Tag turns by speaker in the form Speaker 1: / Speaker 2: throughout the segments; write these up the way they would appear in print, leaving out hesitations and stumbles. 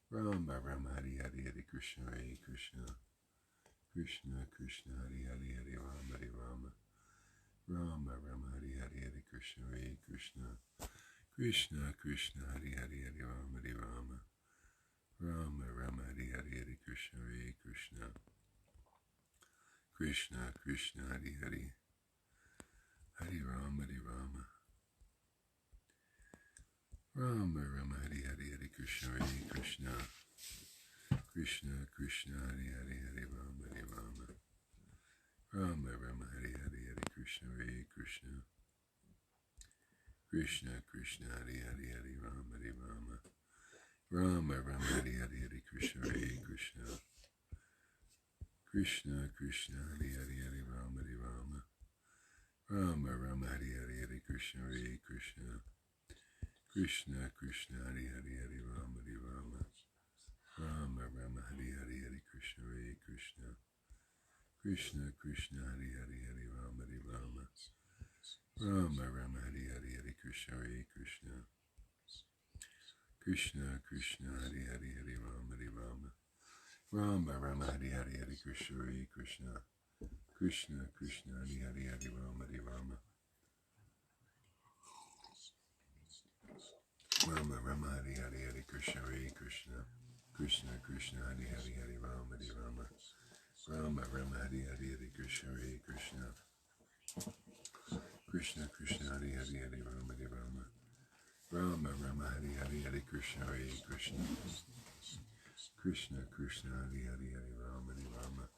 Speaker 1: Rama Rama Hari Hari Hari Krishna Hare Krishna Krishna Krishna Hari Hari Hari Rama Hari Rama Rama Rama Hari Hari Hari Krishna Hare Krishna Krishna Krishna Hari Hari Hari Rama Hari Rama Rama Rama Hari Hari Hari Krishna Hare Krishna Krishna Krishna Hari Hari Hari Rama Hari Rama Rama Rama Hari Hari Hari Krishna Hare Krishna Krishna Krishna Hari Hari Hari Rama Hari Rama Rama Rama Hari Hari Hari Krishna Hare Krishna Krishna Krishna Hari Hari Hari Rama Hari Rama Rama Rama Hari Hari Hari Krishna Hare Krishna Krishna Krishna Hari Hari Hari Rama Hari Rama Rama Rama Hari Hari Hari Krishna Hare Krishna Krishna Krishna Hari Hari Hari Rama Hari Rama Rama Rama Hari Hari Hari Krishna Hare Krishna Krishna Krishna Hari Hari Hari Rama Hari Rama Rama Rama Hari Hari Hari Krishna Hare Krishna Krishna Krishna Hari Hari Hari Rama Hari Rama Rama Rama Hari Hari Hari Krishna Hare Krishna Krishna Krishna Hari Hari Hari Rama Hari Rama Rama Rama Hari Hari Hari Krishna Hare Krishna Krishna Krishna Hari Hari Hari Rama Hari Rama Rama Rama Hari Hari Hari Krishna Hare Krishna Krishna Krishna Hari Hari Hari Rama Hari Rama Rama Rama Hari Hari Hari Krishna Hare Krishna Krishna Krishna Hari Hari Hari Rama Hari Rama.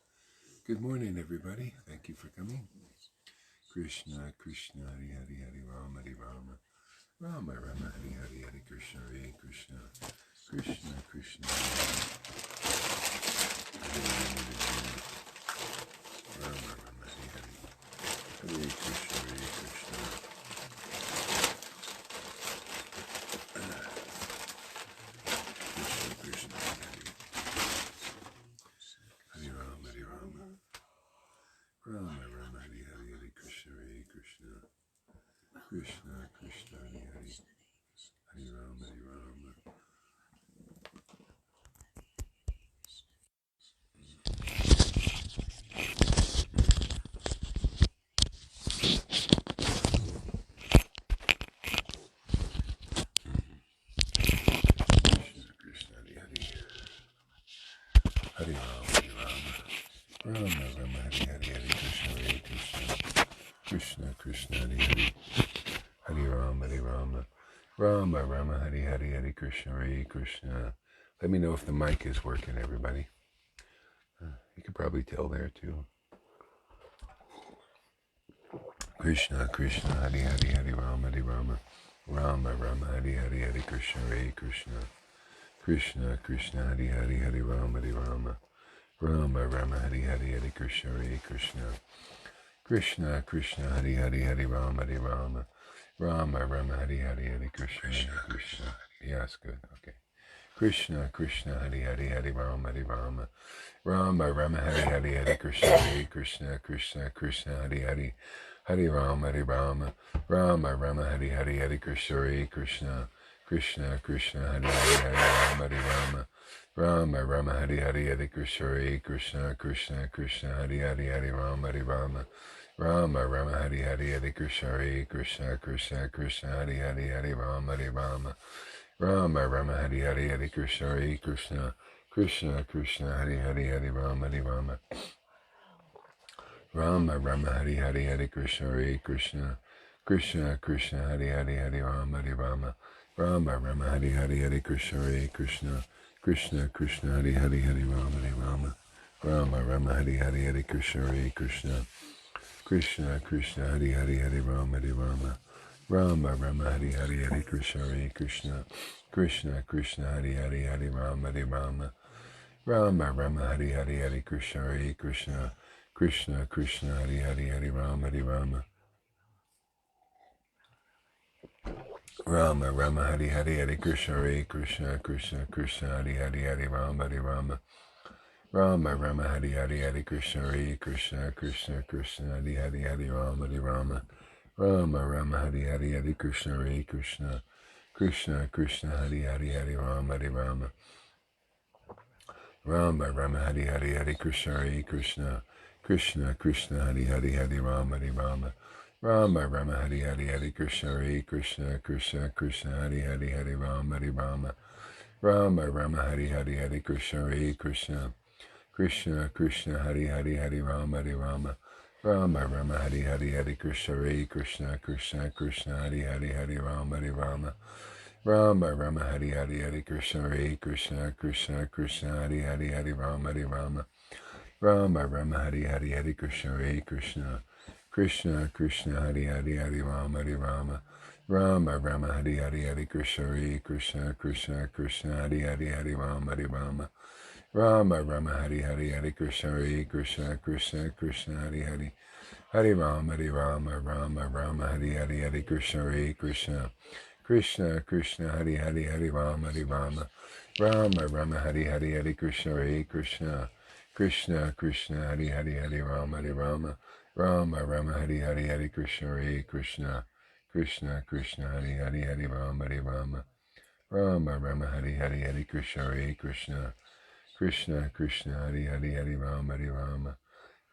Speaker 1: Good morning, everybody. Thank you for coming. Krishna Krishna Hari Hari Hari Rama Hari Rama Rama Rama Hari Hari Hari Krishna Hare Krishna Krishna Krishna Rama Rama Hari Hari Hare Krishna Hare Krishna Krishna Krishna Hari Rama Hari Rama Rama Rama Hari Hari Hare Krishna Hare Krishna Krishna Krishna Hari Hari Hari Rama Hari Rama Hari Rama Hari Rama Rama Rama Hari Hari Hari Krishna Hare Krishna Krishna Krishna Hari Hari Hari Rama Hari Rama Rama Rama Hari Hari Hari Krishna Hare Krishna. Let me know if the mic is working, everybody. You can probably tell there too. Krishna Krishna Hari Hari Hari Rama Hari Rama Rama Rama Hari Hari Hari Krishna Hare Krishna Krishna Krishna Hari Hari Hari Rama Hari Rama Rama Rama Hari Hari Hari Krishna Hare Krishna Krishna Krishna Hari Hari Hari Rama Hari Rama Rama Rama Hari Hari Hari Krishna Hare Krishna. Yes, good. Okay. Krishna Krishna Hari Hari Hari Rama Hari Rama Rama Rama Hari Hari Hari Krishna Hare Krishna Krishna Krishna Hari Hari Hari Rama Hari Rama Rama Rama Hari Hari Hari Krishna Hare Krishna Krishna Krishna Hari Hari Hari Rama Hari Rama Rama Rama Hari Hari Hari Krishna Hare Krishna Krishna Krishna Hari Hari Hari Rama Hari Rama Rama Rama Hari Hari Hari Krishna Hare Krishna Krishna Krishna Hari Hari Hari Rama Hari Rama Rama Rama Hari Hari Hari Krishna Hare Krishna Krishna Krishna Hari Hari Hari Rama Hari Rama Rama Rama Hari Hari Hari Krishna Hare Krishna Krishna Krishna Hari Hari Hari Rama Hari Rama Rama Rama Hari Hari Hari Krishna Hare Krishna Krishna Krishna Hari Hari Hari Rama Hari Rama Rama Rama Hari Hari Hari Krishna Hare Krishna Krishna Krishna Hari Hari Hari Rama Hari Rama Rama Rama Hari Hari Hari Krishna Hare Krishna Krishna Krishna Hari Hari Hari Rama Hari Rama Rama Rama Hari Hari Hari Krishna Hare Krishna Krishna Krishna Hari Hari Hari Rama Hari Rama Rama Rama Hari Hari Hari Krishna Hare Krishna Krishna Krishna Hari Hari Hari Rama Hari Rama Rama Rama Hari Hari Hari Krishna Hare Krishna Krishna Krishna Hari Hari Hari Rama Hari Rama Rama Rama Hari Hari Hari Krishna Hare Krishna Krishna Krishna Hari Hari Hari Rama Hari Rama Rama Rama Hari Hari Hari Krishna Hare Krishna Krishna Krishna Hari Hari Hari Rama Hari Rama Rama Rama Hari Hari Hari Krishna Hare Krishna Krishna Krishna Hari Hari Hari Rama Hari Rama Rama Rama Hari Hari Hari Krishna Hare Krishna Krishna Krishna Hari Hari Hari Rama Hari Rama Rama Rama Hari Hari Hari Krishna Hare Krishna Krishna Krishna Hari Hari Hari Rama Hari Rama Rama Rama Hari Hari Hari Krishna Hare Krishna Krishna Krishna Hari Hari Hari Rama Hari Rama Rama Rama Hari Hari Hari Krishna Hare Krishna Krishna Krishna Hari Hari Hari Rama Hari Rama Rama Rama Hari Hari Hari Krishna Hare Krishna Krishna Krishna Hari Hari Hari Rama Hari Rama Rama Rama Hari Hari Hari Krishna Hare Krishna Krishna Krishna Hari Hari Hari Rama Hari Rama Rama Rama Hari Hari Hari Krishna Hare Krishna Krishna Krishna Hari Hari Hari Rama Hari Rama Rama Rama Hari Hari Hari Krishna Hare Krishna Krishna Krishna Hari Hari Hari Rama Hari Rama Rama Rama Hari Hari Hari Krishna Hare Krishna Krishna Krishna Hari Hari Hari Rama Hari Rama Rama Rama Hari Hari Hari Krishna Hare Krishna Krishna Krishna Hari Hari Hari Rama Hari Rama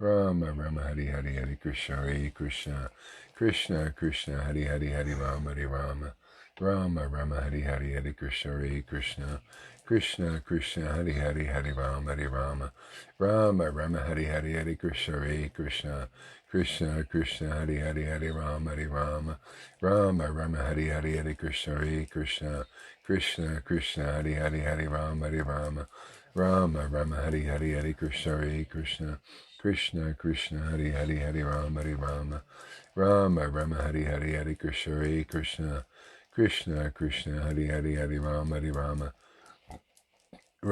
Speaker 1: Rama Rama Hari Hari Hari Krishna Hare Krishna Krishna Krishna Hari Hari Hari Rama Hari Rama Rama Rama Hari Hari Hari Krishna Hare Krishna Krishna Krishna Hari Hari Hari Rama Hari Rama Rama Rama Hari Hari Hari Krishna Hare Krishna Krishna Krishna Hari Hari Hari Rama Hari Rama Rama Rama Hari Hari Hari Krishna Hare Krishna Krishna Krishna Hari Hari Hari Rama Hari Rama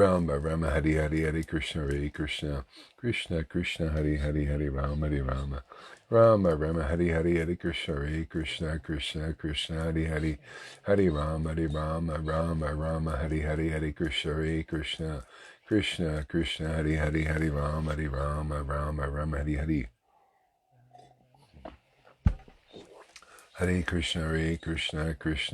Speaker 1: Rama Rama Hari Hari Hari Krishna Hare Krishna Krishna Krishna Hari Hari Hari Rama Hari Rama Rama Rama Hari Hari Hari Krishna Hare Krishna Krishna Krishna Hari Hari Hari Rama Hari Rama Rama Rama Hari Hari Hari Krishna Hare Krishna Krishna Krishna Hari Hari Hari Rama Hari Rama Rama Rama Hari Hari Hari Krishna Hare Krishna Krishna Krishna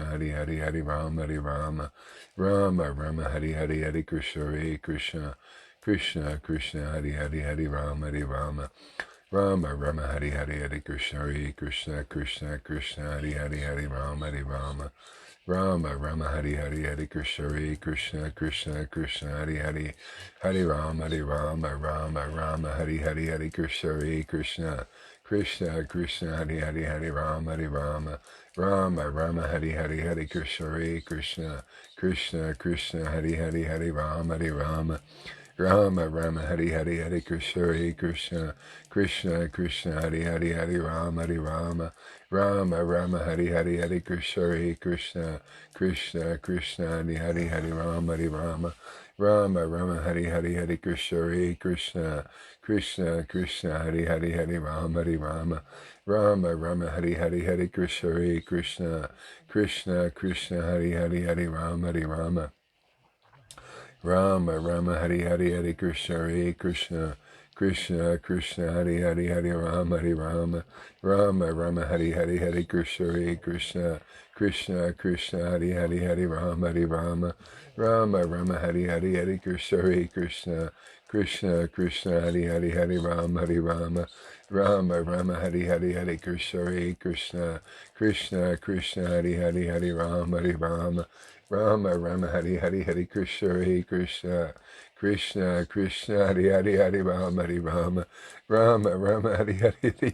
Speaker 1: Hari Hari Hari Rama Hari Rama Rama Rama Hari Hari Hari Krishna Hare Krishna Krishna Krishna Hari Hari Hari Rama Hari Rama Rama Rama Hari Hari Hare Krishna Krishna Krishna Hari Hari Hari Rama Hari Rama Rama Rama Hari Hari Hari Krishna Hare Krishna Krishna Krishna Hari Hari Hari Rama Hari Rama Rama Rama Hari Hari Hari Krishna Hare Krishna Krishna Krishna Hari Hari Hari Rama Hari Rama Rama Rama Hari Hari Hari Krishna Hare Krishna Krishna Krishna Hari Hari Hari Rama Hari Rama Rama Rama Hari Hari Hari Krishna Hare Krishna Krishna Krishna Hari Hari Hari Rama Hari Rama Rama Rama Hari Hari Hari Krishna Hare Krishna Krishna Krishna Hari Hari Hari Rama Hari Rama Rama Rama Hari Hari Hari Krishna Hare Krishna Krishna Krishna Hari Hari Hari Rama Hari Rama Rama Rama Hari Hari Hari Krishna Hare Krishna Krishna Krishna Hari Hari Hari Rama Hari Rama Rama Rama Hari Hari Hari Krishna Hare Krishna Krishna Krishna Hari Hari Hari Rama Hari Rama Rama Rama Hari Hari Hari Krishna Hare Krishna Krishna Krishna Hari Hari Hari Rama Hari Rama Rama Rama Hari Hari Hari Krishna Hare Krishna Krishna Krishna Hari Hari Hari Rama Hari Rama Rama Rama Hari Hari Hari Krishna Hare Krishna Krishna Krishna Hari Hari Hari Rama Hari Rama Rama Rama Hari Hari Hari Krishna Hare Krishna Krishna Krishna Hari Hari Hari Rama Hari Rama Rama Rama Hari Hari Hari Krishna Hare Krishna Krishna Krishna Hari Hari Hari Rama Hari Rama Rama Rama Hari Hari Hari Krishna Hare Krishna Krishna Krishna Hari Hari Hari Rama Hari Rama Rama Rama Hari Hari Hari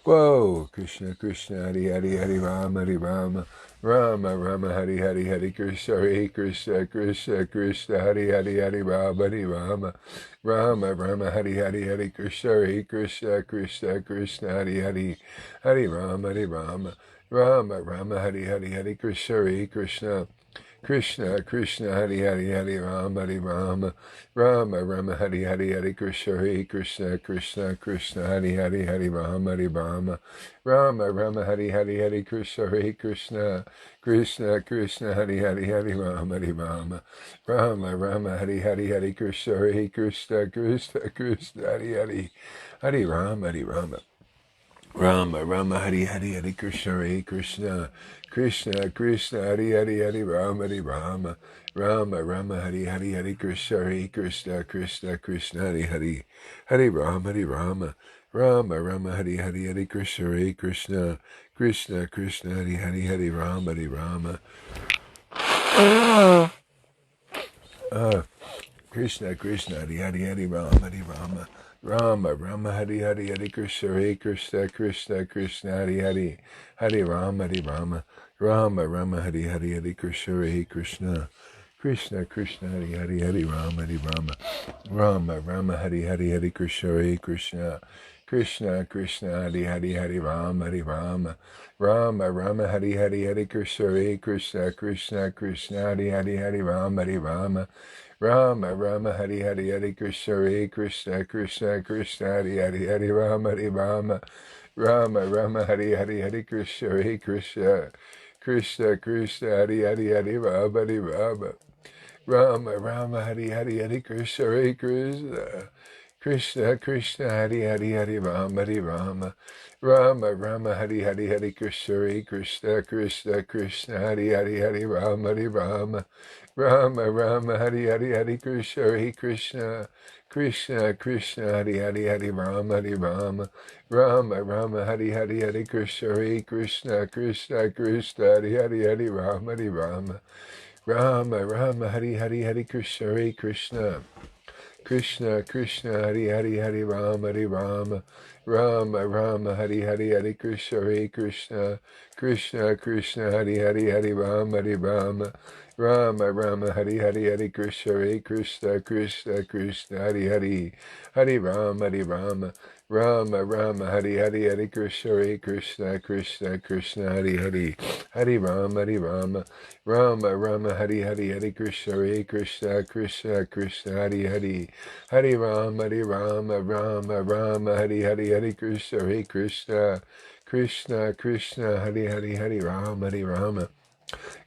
Speaker 1: Whoa, Krishna Krishna Hari Hari Hari Rama Hari Rama Rama Rama Hari Hari Hari Krishna Hare Krishna Krishna Krishna Hari Hari Hari Rama Hari Rama Rama Rama Hari Hari Hari Krishna Hare Krishna Krishna Krishna Hari Hari Hari Rama Hari Rama Rama Rama Hari Hari Hari Krishna Hare Krishna Krishna Krishna Hari Hari Hari Rama Hari Rama Rama Rama Hari Hari Hari Krishna Hare Krishna Krishna Krishna Hari Hari Hari Rama Hari Rama Rama Rama Hari Hari Hari Krishna Hare Krishna Krishna Krishna Hari Hari Hari Rama Hari Rama Rama Rama Hari Hari Hari Krishna Hare Krishna Krishna Krishna Hari Hari Hari Rama Hari Rama Rama Rama Hari Hari Hari Krishna Hare Krishna Krishna Krishna Hari Hari Hari Rama Hari Rama Rama Rama Hari Hari Hari Krishna Hare Krishna Krishna Krishna Hari Hari Hari Rama Hari Rama Rama Rama Hari Hari Hari Krishna Hare Krishna Krishna Krishna Hari Hari Hari Rama Hari Rama Krishna Krishna Hari Hari Hari Rama Hari Rama Rama Rama Hari Hari Hari Krishna Hare Krishna Krishna Krishna Hari Hari Hari Rama Hari Rama Rama Rama Hari Hari Hari Krishna Hare Krishna Krishna Krishna Hari Hari Hari Rama Hari Rama Rama Rama Hari Hari Hari Krishna Hare Krishna Krishna Krishna Hari Hari Hari Rama Hari Rama Rama Rama Hari Hari Hari Krishna Hare Krishna Krishna Krishna Hari Hari Hari Rama Hari Rama Rama Rama Hari Hari Hari Krishna Hare Krishna Krishna Krishna Hari Hari Hari Rama Hari Rama Rama Rama Hari Hari Hari Krishna Hare Krishna Krishna Krishna Hari Hari Hari Rama Hari Rama Rama Rama Hari Hari Hari Krishna Hare Krishna Krishna Krishna Hari Hari Hari Rama Hari Rama Rama Rama Hari Hari Hari Krishna Hare Krishna Krishna Krishna Hari Hari Hari Rama Hari Rama Rama Rama Hari Hari Hari Krishna Hare Krishna Krishna Krishna Hari Hari Hari Rama Hari Rama Rama Rama Hari Hari Hari Krishna Hare Krishna Krishna Krishna Hari Hari Hari Rama Hari Rama Rama Rama Hari Hari Hari Krishna Hare Krishna Krishna Krishna Hari Hari Hari Rama Hari Rama Rama Rama Hari Hari Hari Krishna Hare Krishna Krishna Krishna Hari Hari Hari Rama Hari Rama Rama Rama Hari Hari Hari Krishna Hare Krishna Krishna Krishna Hari Hari Hari Rama Hari Rama Rama Rama Hari Hari Hari Krishna Hare Krishna Krishna Krishna Hari Hari Hari Rama Hari Rama Rama Rama Hari Hari Hari Krishna Hare Krishna Krishna Krishna Hari Hari Hari Rama Hari Rama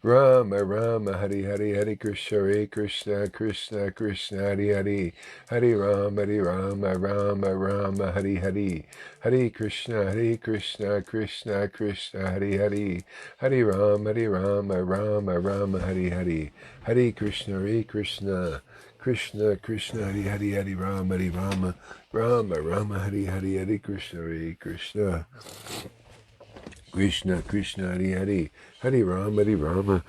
Speaker 1: Rama Rama Hari Hari Hari Krishna Hare Krishna Krishna Krishna Hari Hari Hari Rama Hari Rama Rama Rama Hari Hari Hari Krishna Hare Krishna Krishna Krishna Hari Hari Hari Rama Rama Rama Hari Hari Hari Krishna Krishna Krishna Hari Hari Hari Rama Rama Rama Hari Hari Hari Krishna Krishna Krishna Hari Hari Hari Rama Rama Hari Hari Hari Krishna Krishna Krishna Krishna Hari Hari Hari Rama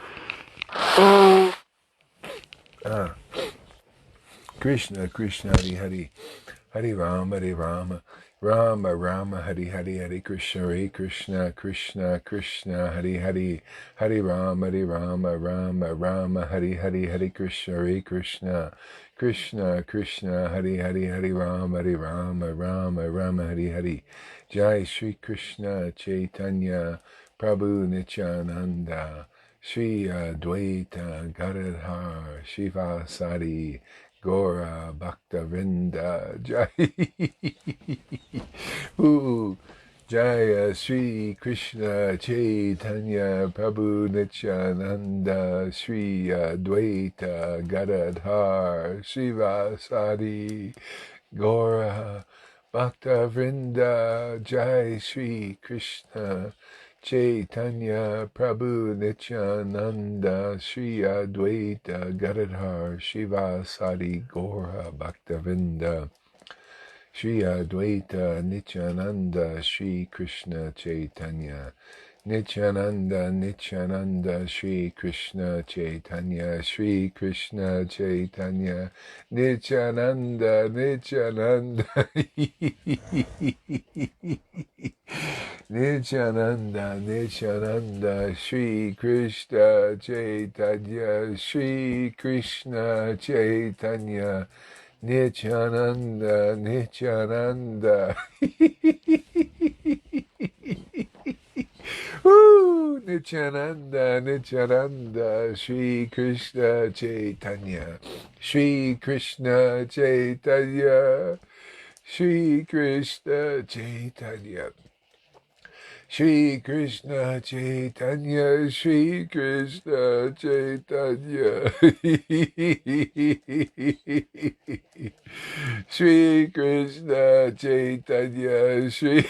Speaker 1: Krishna Krishna Hari Hari Hari Rama Rama Hari Hari Hari Krishna Krishna Krishna Hari Hari Hari Rama Rama Hari Hari Hari Krishna Krishna Hari Hari Hari Rama Rama Hari Hari Jai Shri Krishna Chaitanya Prabhu Nityananda Shri Advaita Gadadhar Shivasari Gora Bhakta Vrinda Jai Jaya Shri Krishna Chaitanya Prabhu Nityananda Shri Advaita Gadadhar Shivasari Gora Bhakta Vrinda Jai Shri Krishna Chaitanya Prabhu Nityananda Shri Advaita Gadadhar Shivasari Gora Bhakta Vrinda Shri Advaita Nityananda Shri Krishna Chaitanya Nityananda Shri Krishna Chaitanya Shri Krishna Chaitanya Nityananda Nityananda Shri Krishna Chaitanya Shri Krishna Chaitanya Nityananda Nityananda Shri Krishna Chaitanya Shri Krishna Chaitanya Shri Krishna Chaitanya Shri Krishna Chaitanya, Shri Krishna Chaitanya, Shri Krishna Chaitanya, Shri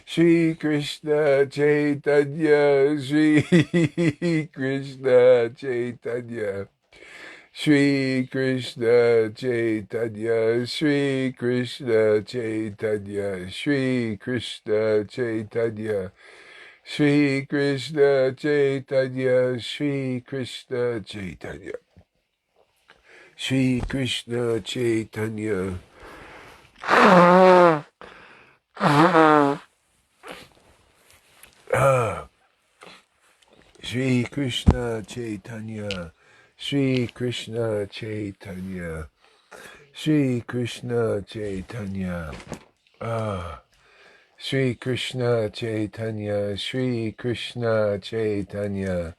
Speaker 1: Shri Krishna Chaitanya, Shri Krishna Chaitanya, Shri Krishna Chaitanya, Shri Krishna Chaitanya, Shri Krishna Chaitanya, Shri Krishna Chaitanya, Shri Krishna Chaitanya, Shri Krishna Chaitanya. Shri Krishna Chaitanya, Shri Krishna Chaitanya, Shri Krishna Chaitanya, Shri Krishna Chaitanya, Shri Krishna Chaitanya,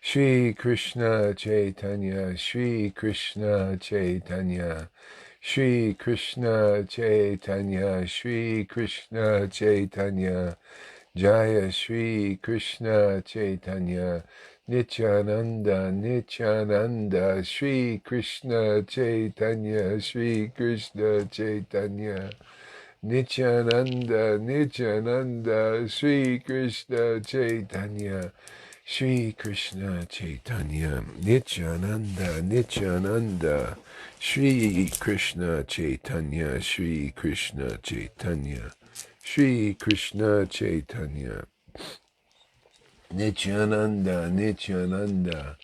Speaker 1: Shri Krishna Chaitanya, Shri Krishna Chaitanya, Shri Krishna Chaitanya, Shri Krishna Chaitanya, Jaya Shri Krishna Chaitanya, Nityananda, Nityananda, Shri Krishna Chaitanya, Shri Krishna Chaitanya, Nityananda, Nityananda, Shri Krishna Chaitanya, Shri Krishna Chaitanya, Nityananda, Nityananda, Shri Krishna Chaitanya, Shri Krishna Chaitanya, Shri Krishna Chaitanya, Nityananda, Nityananda,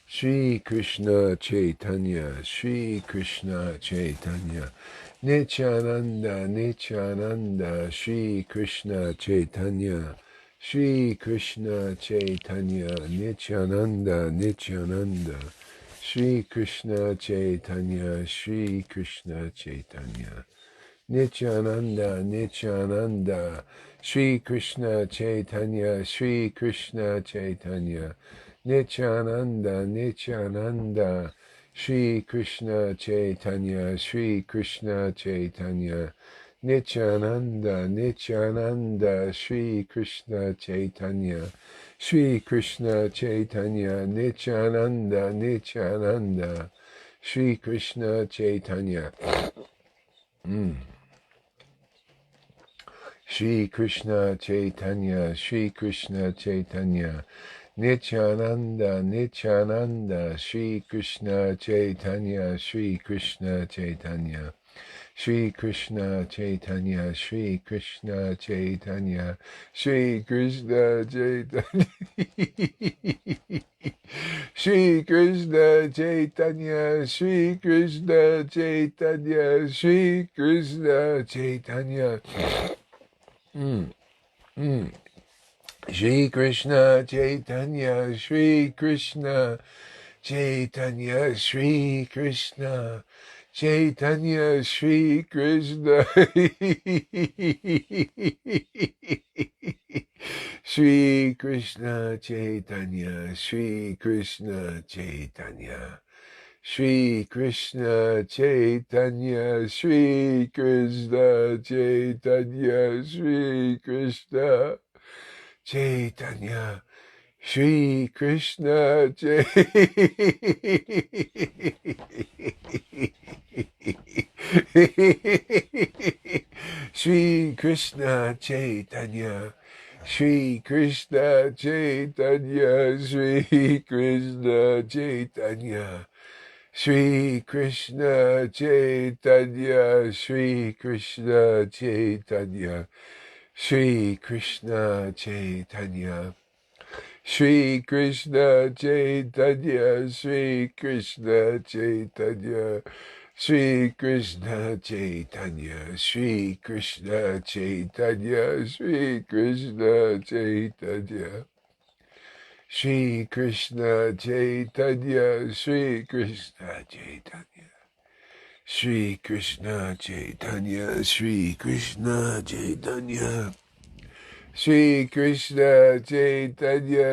Speaker 1: Shri Krishna Chaitanya, Shri Krishna Chaitanya, Nityananda, Nityananda, Shri Krishna Chaitanya, Shri Krishna Chaitanya, Nityananda, Nityananda, Shri Krishna Chaitanya, Shri Krishna Chaitanya, Nityananda, Nityananda, Shri Krishna Chaitanya, Shri Krishna Chaitanya, Nityananda, Nityananda, Shri Krishna Chaitanya, Shri Krishna Chaitanya, Nityananda, Nityananda, Shri Krishna Chaitanya, Shri Krishna Chaitanya, Nityananda, Nityananda, Shri Krishna Chaitanya. Shri Krishna Chaitanya, Shri Krishna Chaitanya, Nityananda, Nityananda, Shri Krishna Chaitanya, Shri Krishna Chaitanya, Shri Krishna Chaitanya, Shri Krishna Chaitanya, Shri Krishna Chaitanya, Shri Krishna Chaitanya, Shri Krishna Chaitanya, Shri Krishna Chaitanya. Shri Krishna Chaitanya, Shri Krishna Chaitanya, Shri Krishna Chaitanya, Shri Krishna Shri Krishna Chaitanya, Shri Krishna Chaitanya, Shri Krishna Chaitanya, Shri Krishna Chaitanya, Shri Krishna Chaitanya, Shri Krishna Shri Krishna Chaitanya, Shri Krishna Chaitanya, Shri Krishna Chaitanya, Shri Krishna Chaitanya, Shri Krishna Chaitanya, Shri Krishna Chaitanya, Shri Krishna Chaitanya, Shri Krishna Chaitanya, Shri Krishna Chaitanya, Shri Krishna Chaitanya, Shri Krishna Chaitanya, Shri Krishna Chaitanya, Shri Krishna Chaitanya, Shri Krishna Chaitanya, Shri Krishna Chaitanya, Shri Krishna Chaitanya,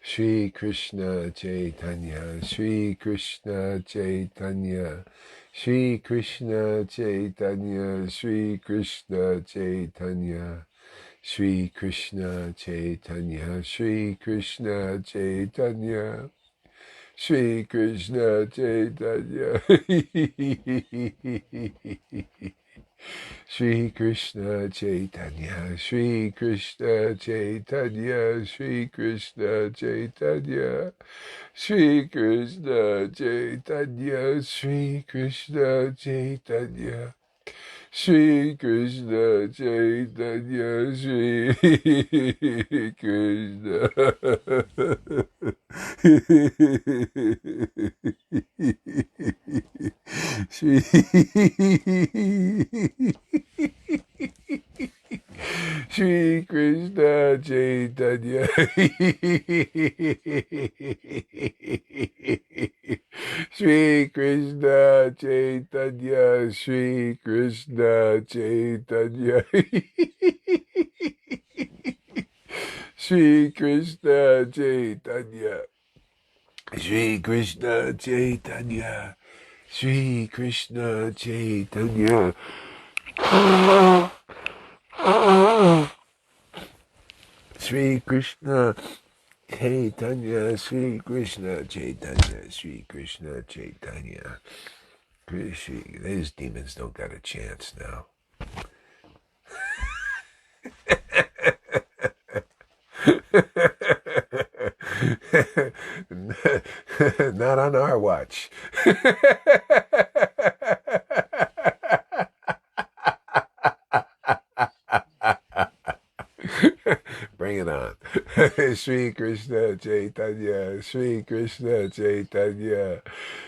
Speaker 1: Shri Krishna Chaitanya, Shri Krishna Chaitanya, Shri Krishna Chaitanya, Shri Krishna Chaitanya, Shri Krishna Chaitanya, Shri Krishna Chaitanya, Shri Krishna Chaitanya. Shri Krishna Chaitanya, Shri Krishna Chaitanya, Shri Krishna Chaitanya, Shri Krishna Chaitanya, Shri Krishna Chaitanya, Shri Krishna Chaitanya, Shri Krishna. Shri Shri Krishna Chaitanya. Shri Krishna Chaitanya, Shri Krishna Chaitanya. Shri Krishna Chaitanya. Shri Krishna Chaitanya. Shri Krishna Chaitanya. Shri Krishna Chaitanya, Shri Krishna Chaitanya, Shri Krishna Chaitanya. These demons don't got a chance now. Not on our watch. Bring it on. Shri Krishna Chaitanya, Shri Krishna Chaitanya,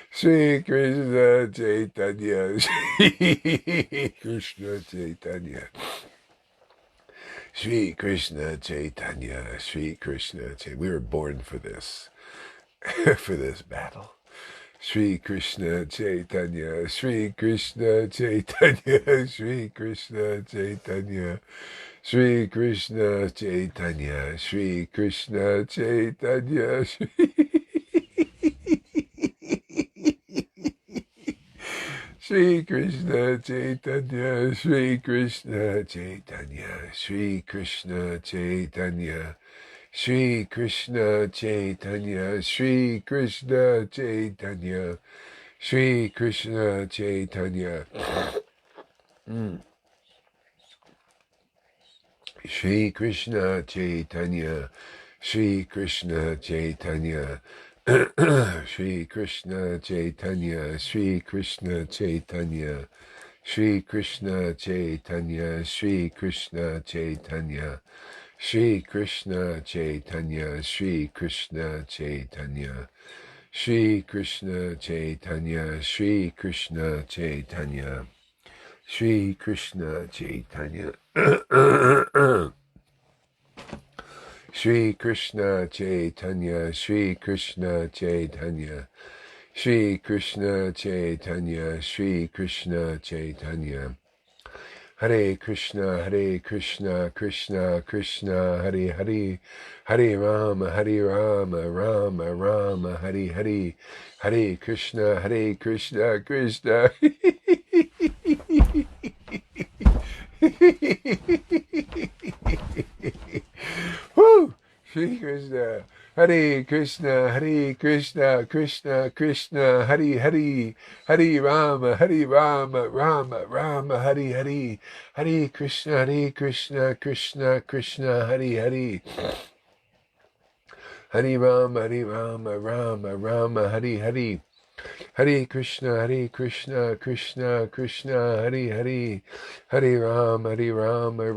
Speaker 1: Shri Krishna Chaitanya, Shri Krishna Chaitanya. Shri Krishna Chaitanya, Shri Krishna Chaitanya. We were born for this, for this battle. Shri Krishna Chaitanya, Shri Krishna Chaitanya, Shri Krishna Chaitanya, Shri Krishna Chaitanya, Shri Krishna Chaitanya, Shri Krishna Chaitanya, Shri Krishna Chaitanya, Shri Krishna Chaitanya, Shri Krishna Chaitanya, Shri Krishna Chaitanya, Shri Krishna Chaitanya. Shri Krishna Chaitanya, Shri Krishna Chaitanya, Shri Krishna Chaitanya, Shri Krishna Chaitanya, Shri Krishna Chaitanya, Shri Krishna Chaitanya, Shri Krishna Chaitanya, Shri Krishna Chaitanya, Shri Krishna Chaitanya, Shri Krishna Chaitanya, Shri Krishna Chaitanya. Shri Krishna Chaitanya, Shri Krishna Chaitanya, Shri Krishna Chaitanya, Shri Krishna Chaitanya. Hare Krishna, Krishna Krishna, Hare Hare, Hare Rama, Rama Rama, Hare Hare, Hare Krishna, Krishna. Woo! Shri Krishna, Hare Krishna, Krishna Krishna, Hare Hare, Hare Rama, Rama Rama, Hare Hare, Hare Krishna, Krishna Krishna, Hare Hare, Hare Rama, Rama Rama, Hare Hare. Hare Krishna, Krishna Krishna, Hare Hare, Hare Rama, Rama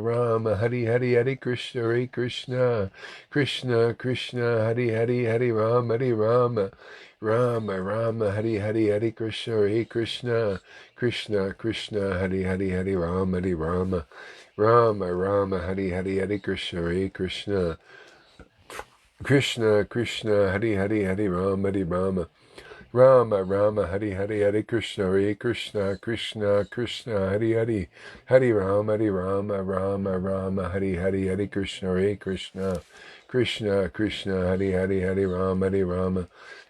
Speaker 1: Rama, Hare Hare, Hare Krishna, Krishna Krishna, Hare Hare, Hare Rama, Rama Rama, Hare Hare, Hare Krishna, Krishna Krishna, Hare Hare, Hare Rama, Rama Rama, Hare Hare, Hare Krishna, Krishna Krishna, Hare Hare, Hare Rama, Rama Rama Hari Hari Hare Krishna Krishna Krishna Hari Hari Hari Rama Rama Hari Hari Hare Krishna Krishna Krishna Hari Hari Hari Rama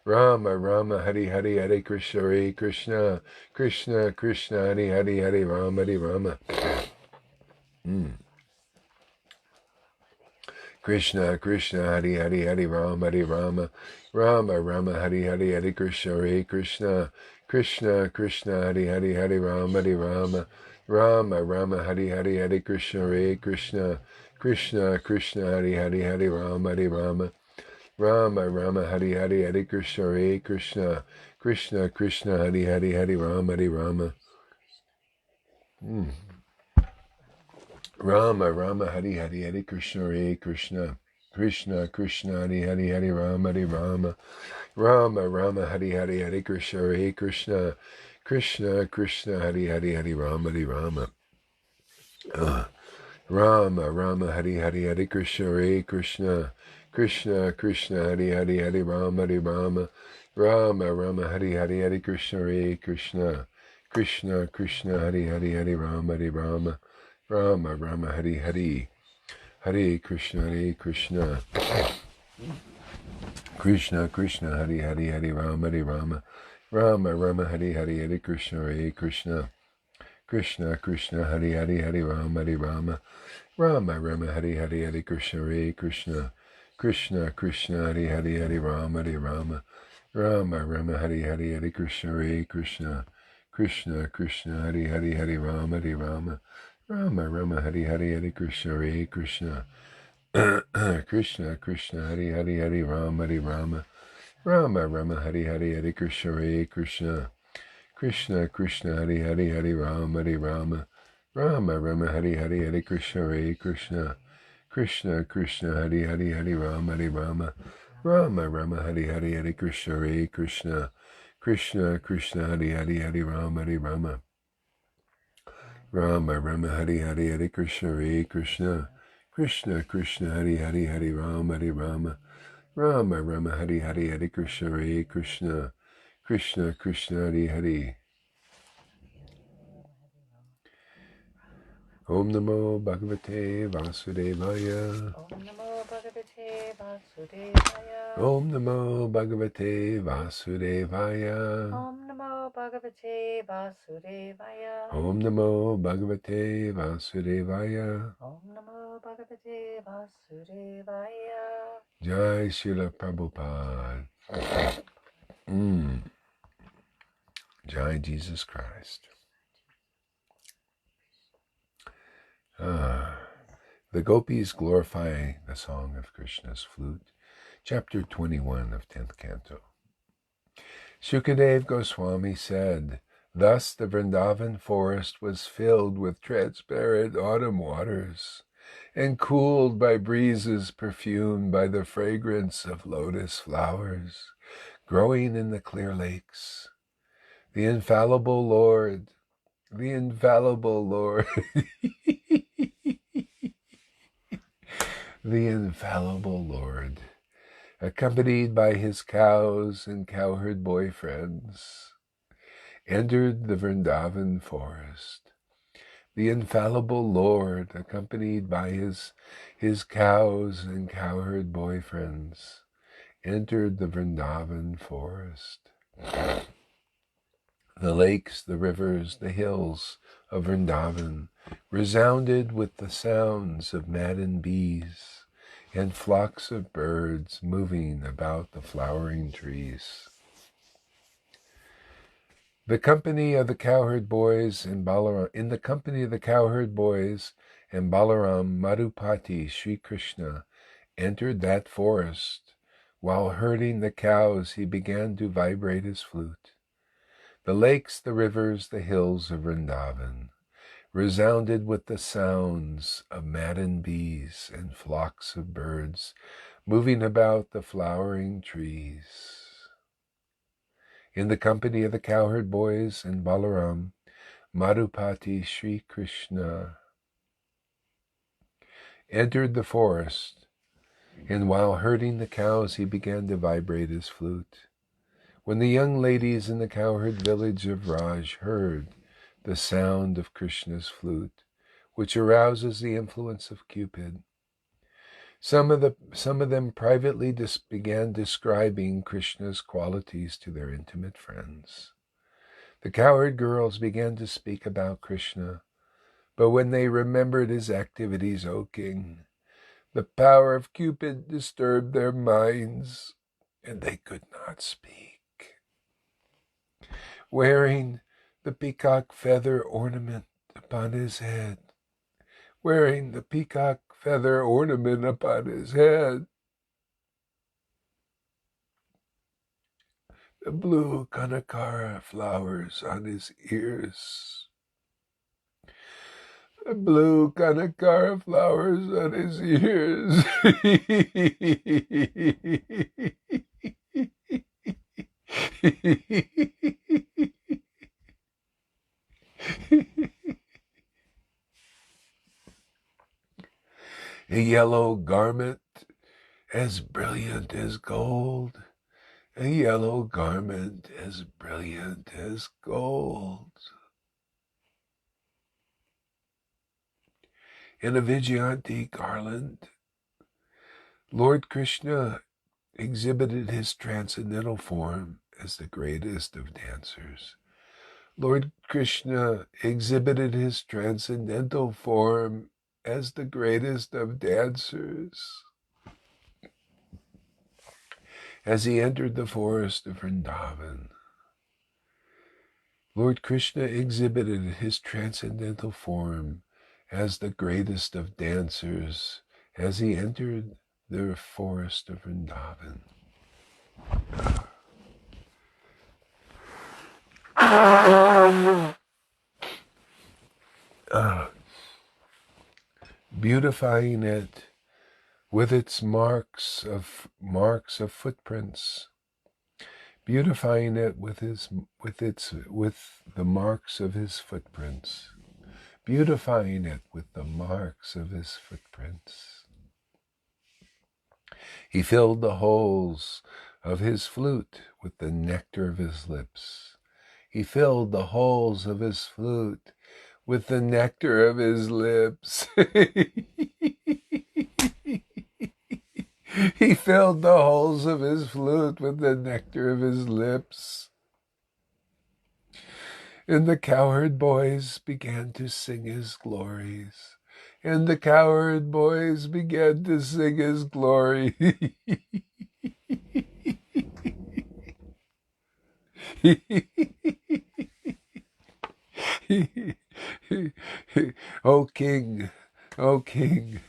Speaker 1: Rama Hari Hari Hare Krishna Krishna Hari Hari Hari Rama Krishna Krishna Hari Hari Hari Rama Rama Hari Hari Hare Krishna Krishna Hari Hari Hari Rama Rama Hari Hari Hare Krishna Krishna Hari Hari Hari Rama Rama Hari Hari Hare Krishna Krishna Hari Hari Hari Rama Rama Hari Hari Hare Krishna Krishna Hari Hari Hari Rama Rama Hari Hari Hare Krishna Krishna Hari Hari Hari Rama Rama Hari Hari Hare Krishna Krishna Hari Hari Hari Rama Rama Hari Hari Hare Krishna Krishna Hari Hari Hari Rama Rama Hari Hari Hare Krishna Krishna Hari Hari Hari Rama Rama Hari Hari Hare Krishna Krishna Hari Hari Hari Rama Rama Hari Hari Hare Krishna Krishna Hari Hari Hari Rama Rama Hari Hari Hare Krishna Krishna Hari Hari Hari Rama Rama Hari Hari Hare Krishna Krishna Hari Hari Hari Rama Rama Hari Hari Hare Krishna Krishna Hari Hari Hari Rama Rama Hari Hari Hare Krishna Krishna Hari Hari Hari Rama Rama Hari Hari Hare Krishna Krishna Hari Hari Hari Rama Rama Hari Hari Hare Krishna Krishna Hari Hari Hari Rama Rama Hari Hari Hare Krishna Krishna Hari Hari. Om Namo Bhagavate Vasudevaya.
Speaker 2: Om Namo Bhagavate Vasudevaya.
Speaker 1: Om Namo Bhagavate Vasudevaya.
Speaker 2: Om Namo Bhagavate Vasudevaya.
Speaker 1: Om Namo Bhagavate Vasudevaya.
Speaker 2: Om Namo Bhagavate Vasudevaya.
Speaker 1: Jai Srila Prabhupada. Jai Jesus Christ. The gopis glorify the song of Krishna's flute. Chapter 21 of 10th Canto. Shukadev Goswami said, thus the Vrindavan forest was filled with transparent autumn waters, and cooled by breezes perfumed by the fragrance of lotus flowers, growing in the clear lakes. The infallible Lord, the infallible Lord, accompanied by his cows and cowherd boyfriends, entered the Vrindavan forest. The infallible Lord, accompanied by his cows and cowherd boyfriends, entered the Vrindavan forest. The lakes, the rivers, the hills of Vrindavan resounded with the sounds of maddened bees and flocks of birds moving about the flowering trees. In the company of the cowherd boys and Balaram, Madhupati Sri Krishna entered that forest. While herding the cows, he began to vibrate his flute. The lakes, the rivers, the hills of Vrindavan resounded with the sounds of maddened bees and flocks of birds moving about the flowering trees. In the company of the cowherd boys and Balaram, Madhupati Sri Krishna entered the forest, and while herding the cows, he began to vibrate his flute. When the young ladies in the cowherd village of Raj heard the sound of Krishna's flute, which arouses the influence of Cupid, some of them privately began describing Krishna's qualities to their intimate friends. The cowherd girls began to speak about Krishna, but when they remembered his activities, O king, the power of Cupid disturbed their minds, and they could not speak. Wearing the peacock feather ornament upon his head, wearing the peacock feather ornament upon his head, the blue Kanakara flowers on his ears, the blue Kanakara flowers on his ears. A yellow garment as brilliant as gold, a yellow garment as brilliant as gold. In a Vijayanti garland, Lord Krishna exhibited his transcendental form as the greatest of dancers. Lord Krishna exhibited his transcendental form as the greatest of dancers. As he entered the forest of Vrindavan, Lord Krishna exhibited his transcendental form as the greatest of dancers as he entered the forest of Vrindavan. Beautifying it with its marks of footprints, beautifying it with the marks of his footprints, beautifying it with the marks of his footprints. He filled the holes of his flute with the nectar of his lips. He filled the holes of his flute with the nectar of his lips. He filled the holes of his flute with the nectar of his lips. And the cowherd boys began to sing his glories. And the cowherd boys began to sing his glory. O king, O king,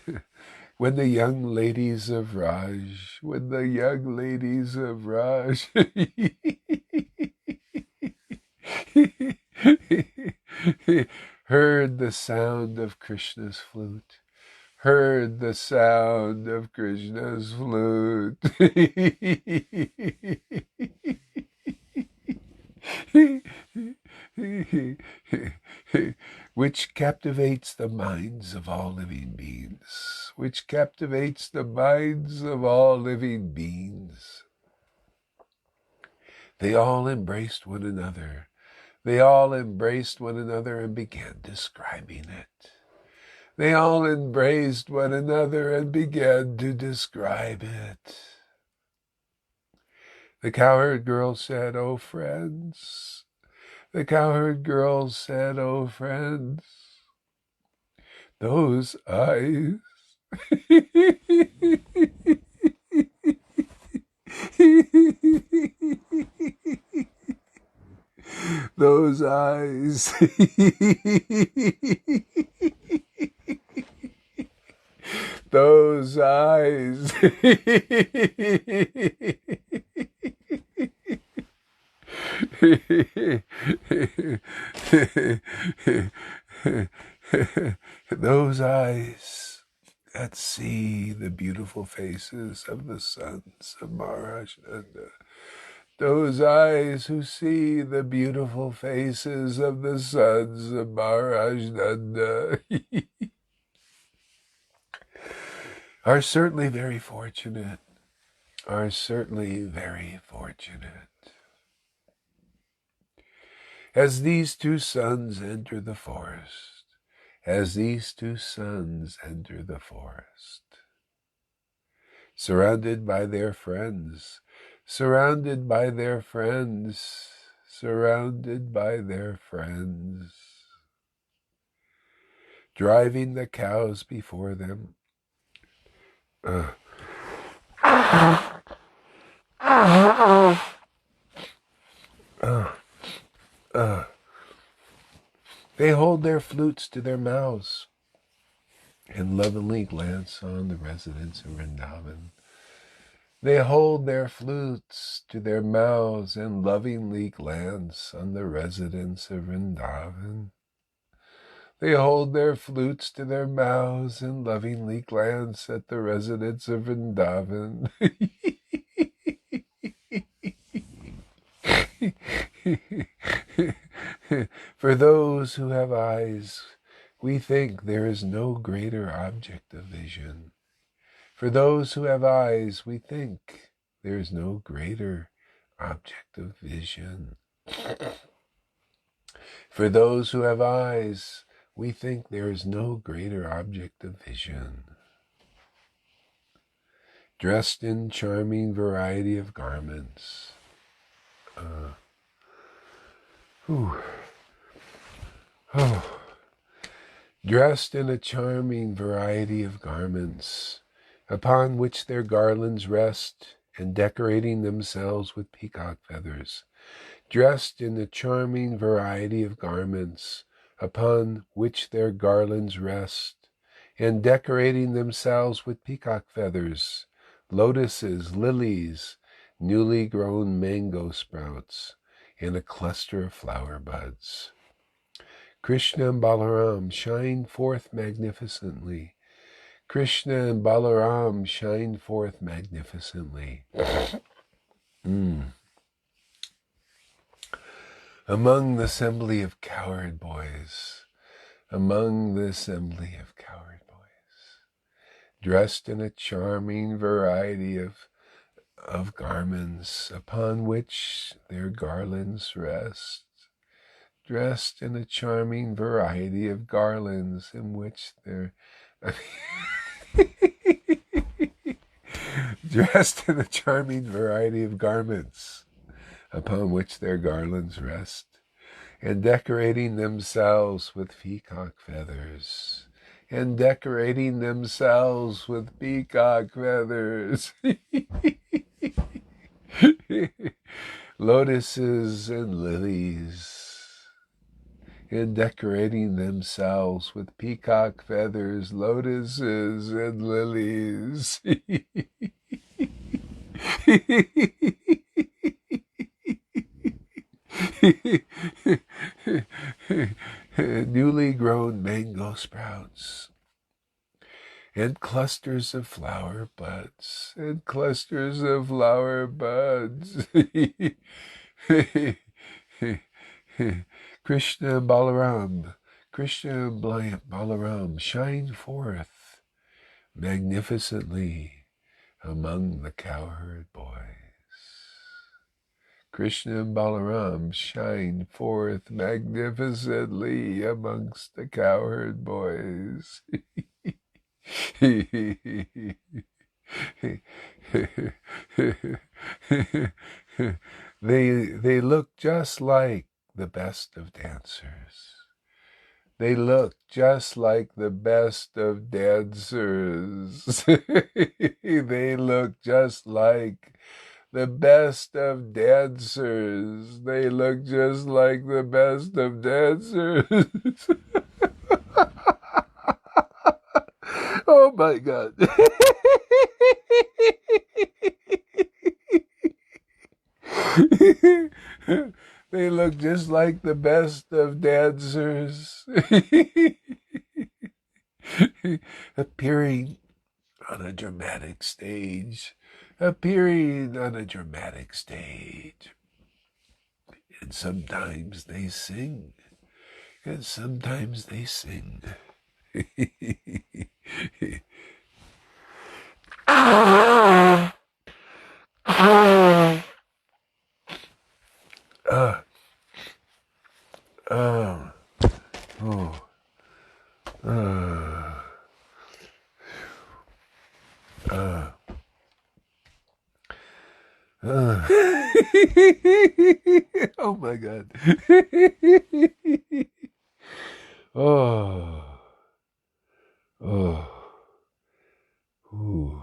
Speaker 1: when the young ladies of Raj, heard the sound of Krishna's flute, heard the sound of Krishna's flute, which captivates the minds of all living beings, which captivates the minds of all living beings. They all embraced one another. They all embraced one another and began describing it. They all embraced one another and began to describe it. The cowherd girl said, "Oh, friends." The cowherd girl said, "Oh, friends, those eyes." Those eyes. Those eyes. Those eyes that see the beautiful faces of the sons of Maharaj Nanda. Those eyes who see the beautiful faces of the sons of Maharaj Nanda are certainly very fortunate, As these two sons enter the forest, as these two sons enter the forest, surrounded by their friends, surrounded by their friends, surrounded by their friends, driving the cows before them. They hold their flutes to their mouths and lovingly glance on the residents of Vrindavan. They hold their flutes to their mouths and lovingly glance on the residents of Vrindavan. They hold their flutes to their mouths and lovingly glance at the residents of Vrindavan. For those who have eyes, we think there is no greater object of vision. For those who have eyes, we think there is no greater object of vision. For those who have eyes, we think there is no greater object of vision. Dressed in charming variety of garments. Dressed in a charming variety of garments, upon which their garlands rest, and decorating themselves with peacock feathers. Dressed in a charming variety of garments, upon which their garlands rest, and decorating themselves with peacock feathers, lotuses, lilies, newly grown mango sprouts, and a cluster of flower buds. Krishna and Balaram shine forth magnificently. Krishna and Balaram shine forth magnificently. Among the assembly of cowherd boys, among the assembly of cowherd boys, dressed in a charming variety of garments upon which their garlands rest, dressed in a charming variety of garlands in which their dressed in a charming variety of garments upon which their garlands rest, and decorating themselves with peacock feathers, and decorating themselves with peacock feathers. Lotuses and lilies, and decorating themselves with peacock feathers, lotuses and lilies. Newly grown mango sprouts, and clusters of flower buds, and clusters of flower buds. Krishna and Balaram, Krishna and Balaram shine forth magnificently among the cowherd boys. Krishna and Balaram shine forth magnificently amongst the cowherd boys. They look just like the best of dancers. They look just like the best of dancers. They look just like the best of dancers. They look just like the best of dancers. Oh my God. They look just like the best of dancers. Appearing on a dramatic stage. Appearing on a dramatic stage. And sometimes they sing. And sometimes they sing. Uh, uh. Oh my God. Oh. Oh. Ooh.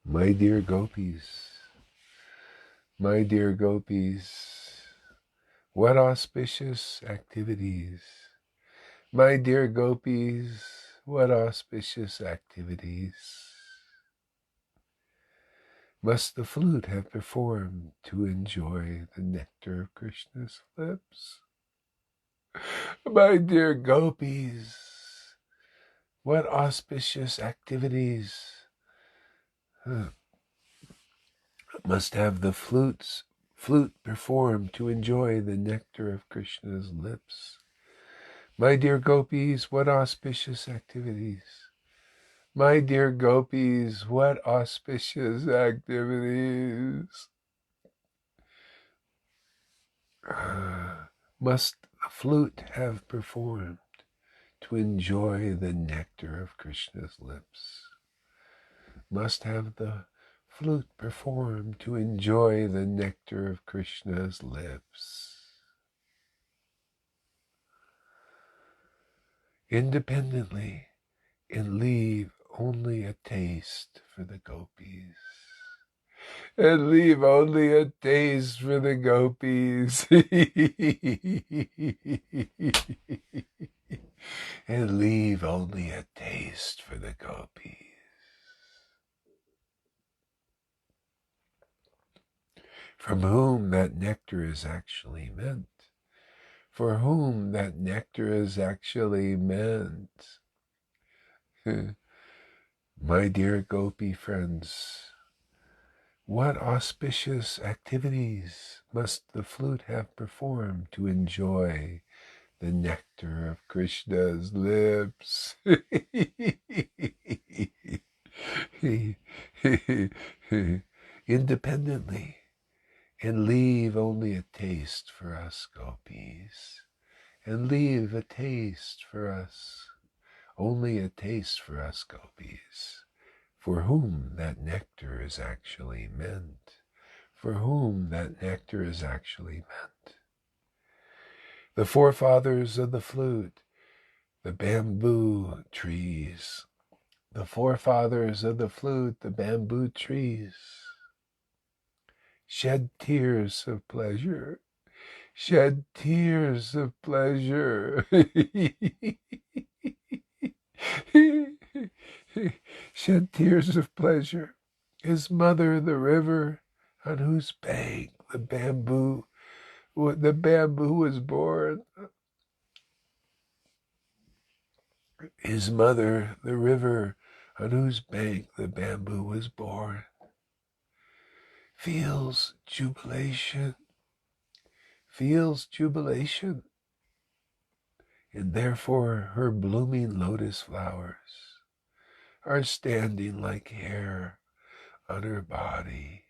Speaker 1: My dear gopis. My dear gopis. What auspicious activities. My dear gopis. What auspicious activities must the flute have performed to enjoy the nectar of Krishna's lips? My dear gopis, what auspicious activities must have the flute performed to enjoy the nectar of Krishna's lips? My dear gopis, what auspicious activities? My dear gopis, what auspicious activities must the flute have performed to enjoy the nectar of Krishna's lips? Must have the flute performed to enjoy the nectar of Krishna's lips. Independently, and leave only a taste for the gopis. And leave only a taste for the gopis. And leave only a taste for the gopis. From whom that nectar is actually meant. For whom that nectar is actually meant. My dear gopi friends, what auspicious activities must the flute have performed to enjoy the nectar of Krishna's lips? Independently, and leave only a taste for us gopis, and leave a taste for us, only a taste for us gopis, for whom that nectar is actually meant, for whom that nectar is actually meant. The forefathers of the flute, the bamboo trees, the forefathers of the flute, the bamboo trees, shed tears of pleasure, shed tears of pleasure. Shed tears of pleasure. His mother, the river, on whose bank the bamboo was born. His mother, the river, on whose bank the bamboo was born, feels jubilation, and therefore her blooming lotus flowers are standing like hair on her body.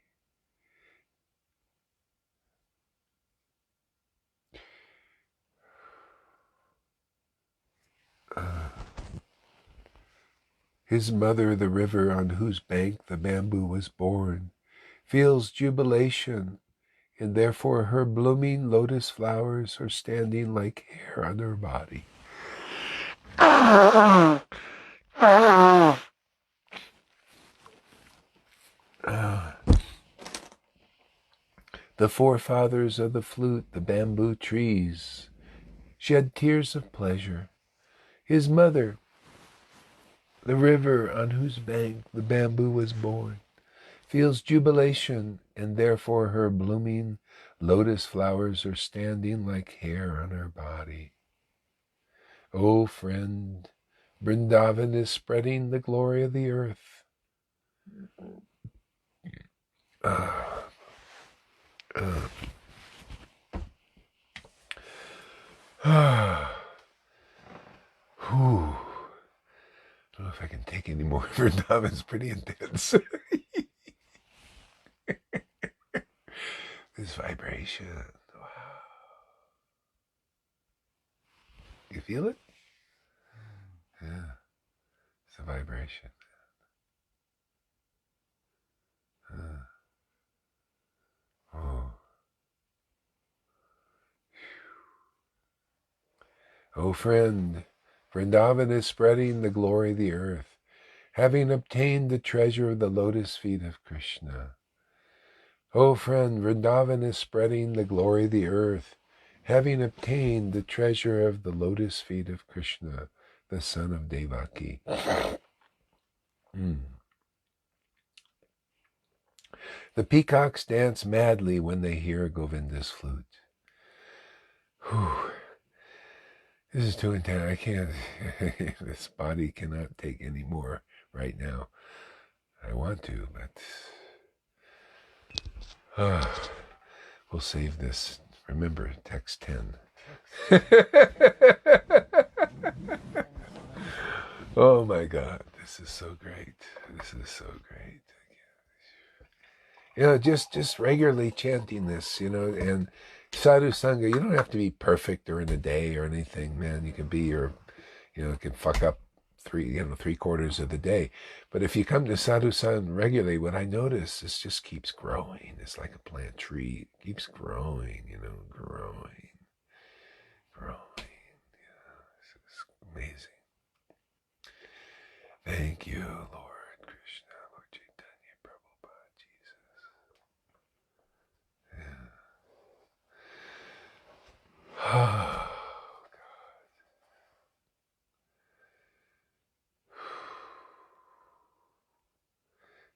Speaker 1: His mother, the river on whose bank the bamboo was born, feels jubilation, and therefore her blooming lotus flowers are standing like hair on her body. The forefathers of the flute, the bamboo trees, shed tears of pleasure. His mother, the river on whose bank the bamboo was born, feels jubilation, and therefore her blooming lotus flowers are standing like hair on her body. O friend, Vrindavan is spreading the glory of the earth. Whew. I don't know if I can take any more. Vrindavan's pretty intense. This vibration. Wow. You feel it? Yeah. It's a the vibration. Oh. O friend, Vrindavan is spreading the glory of the earth, having obtained the treasure of the lotus feet of Krishna. O friend, Vrindavan is spreading the glory of the earth, having obtained the treasure of the lotus feet of Krishna, the son of Devaki. The peacocks dance madly when they hear Govinda's flute. Whew. This is too intense. I can't, this body cannot take any more right now. I want to, but we'll save this. Remember, text 10. Oh my God, this is so great. This is so great. Just regularly chanting this, and sadhu sangha, you don't have to be perfect or in a day or anything, man. You can be you can fuck up 3/4 of the day. But if you come to sadhu sangha regularly, what I notice is just keeps growing. It's like a plant tree. It keeps growing, growing. It's amazing. Thank you, Lord Krishna, Lord Chaitanya, Prabhupada, Jesus. Oh, God.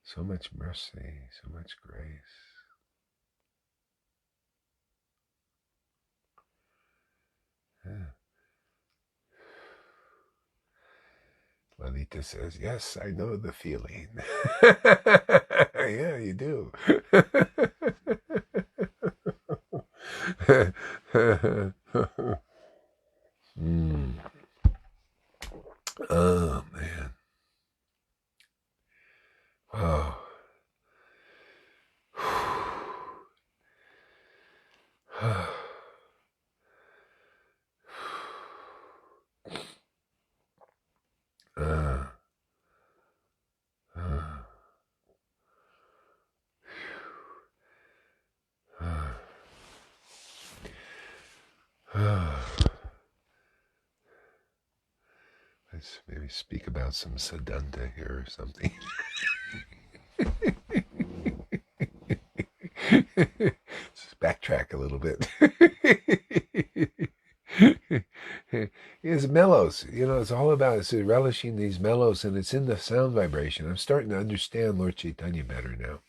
Speaker 1: So much mercy, so much grace. Yeah. Lalita says, yes, I know the feeling. Yeah, you do. Oh, man. Wow. Let's maybe speak about some Siddhanta here or something. Let's backtrack a little bit. It's mellows. It's all about relishing these mellows, and it's in the sound vibration. I'm starting to understand Lord Chaitanya better now.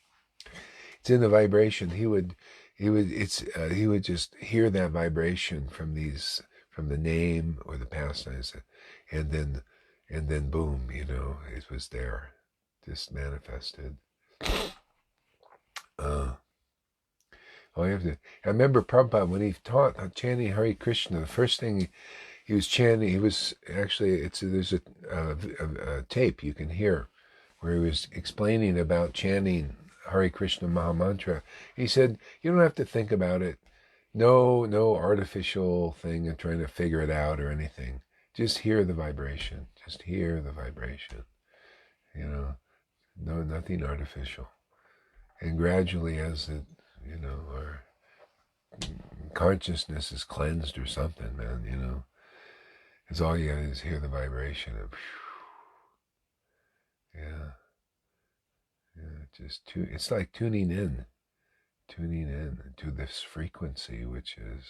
Speaker 1: It's in the vibration. He would just hear that vibration from the name or the pastimes, and then boom, it was there, just manifested. I remember Prabhupada, when he taught chanting Hare Krishna, the first thing he was chanting, there's a tape you can hear where he was explaining about chanting Hare Krishna Mahamantra. He said, you don't have to think about it. No artificial thing of trying to figure it out or anything. Just hear the vibration. Just hear the vibration. No, nothing artificial. And gradually, as it, our consciousness is cleansed or something, man, it's all you gotta do is hear the vibration of, it's like tuning in to this frequency, which is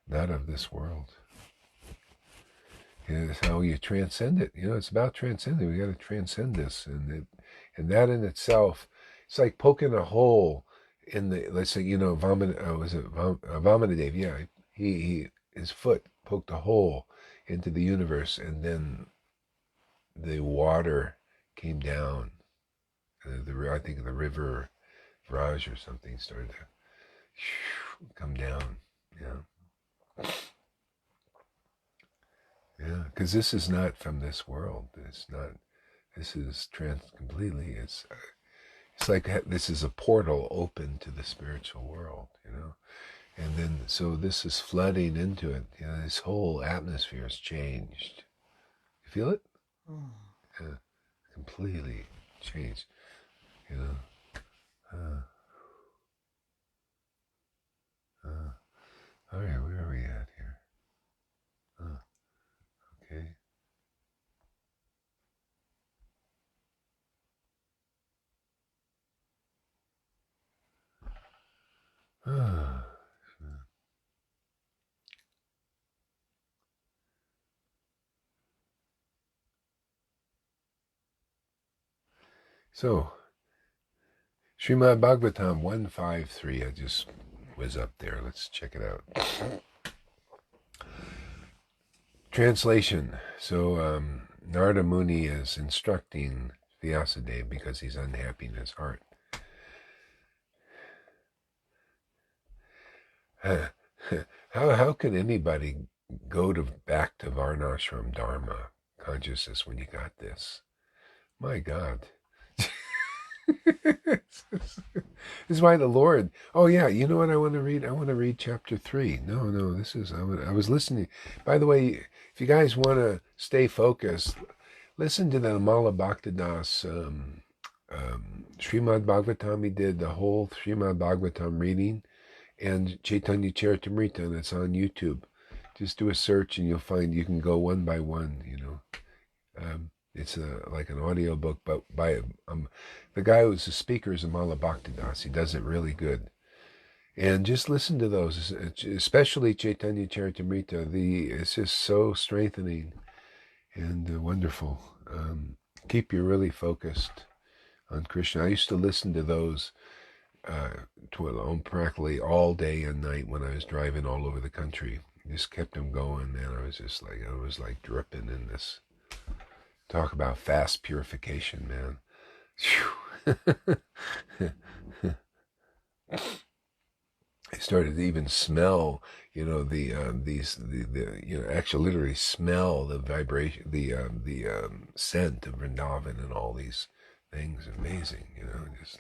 Speaker 1: not of this world. It's how you transcend it. It's about transcending. We got to transcend this, and that in itself, it's like poking a hole in the. Let's say Vamanadev? Yeah, he his foot poked a hole into the universe, and then the water came down. I think the river Raj or something started to come down. Yeah, because this is not from this world. It's not. This is completely. It's like this is a portal open to the spiritual world. And then so this is flooding into it. This whole atmosphere has changed. You feel it? Completely changed, you know. All right, where are we at here? Okay. So, Srimad Bhagavatam 153, I just was up there. Let's check it out. Translation. So, Narada Muni is instructing Vyasadeva because he's unhappy in his heart. How could anybody go back to Varnashram Dharma consciousness when you got this? My God. This is why the Lord, oh yeah, you know what I want to read? I want to read chapter 3. No, this is, I was listening. By the way, if you guys want to stay focused, listen to the Amala Bhaktidas Srimad Bhagavatam. He did the whole Srimad Bhagavatam reading, and Chaitanya Charitamrita, and it's on YouTube. Just do a search and you'll find you can go one by one, you know. It's like an audio book, but by the guy who's the speaker is Amala Bhaktidas. He does it really good. And just listen to those, especially Chaitanya Charitamrita. It's just so strengthening and wonderful. Keep you really focused on Krishna. I used to listen to those practically all day and night when I was driving all over the country. Just kept them going, man. I was like dripping in this. Talk about fast purification, man. I started to even smell, you know, actually literally smell the vibration, the scent of Vrindavan and all these things. Amazing, you know, just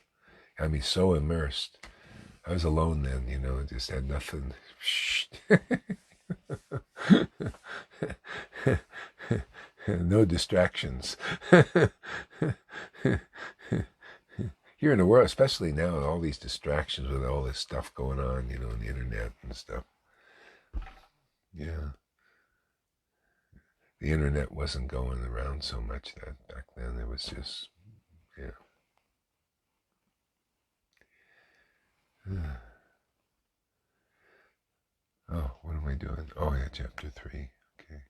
Speaker 1: had me so immersed. I was alone then, you know, just had nothing. No distractions. Here in the world, especially now, all these distractions with all this stuff going on, you know, on the internet and stuff. Yeah. The internet wasn't going around so much back then. It was just, yeah. Oh, what am I doing? Oh, yeah, chapter 3. Okay.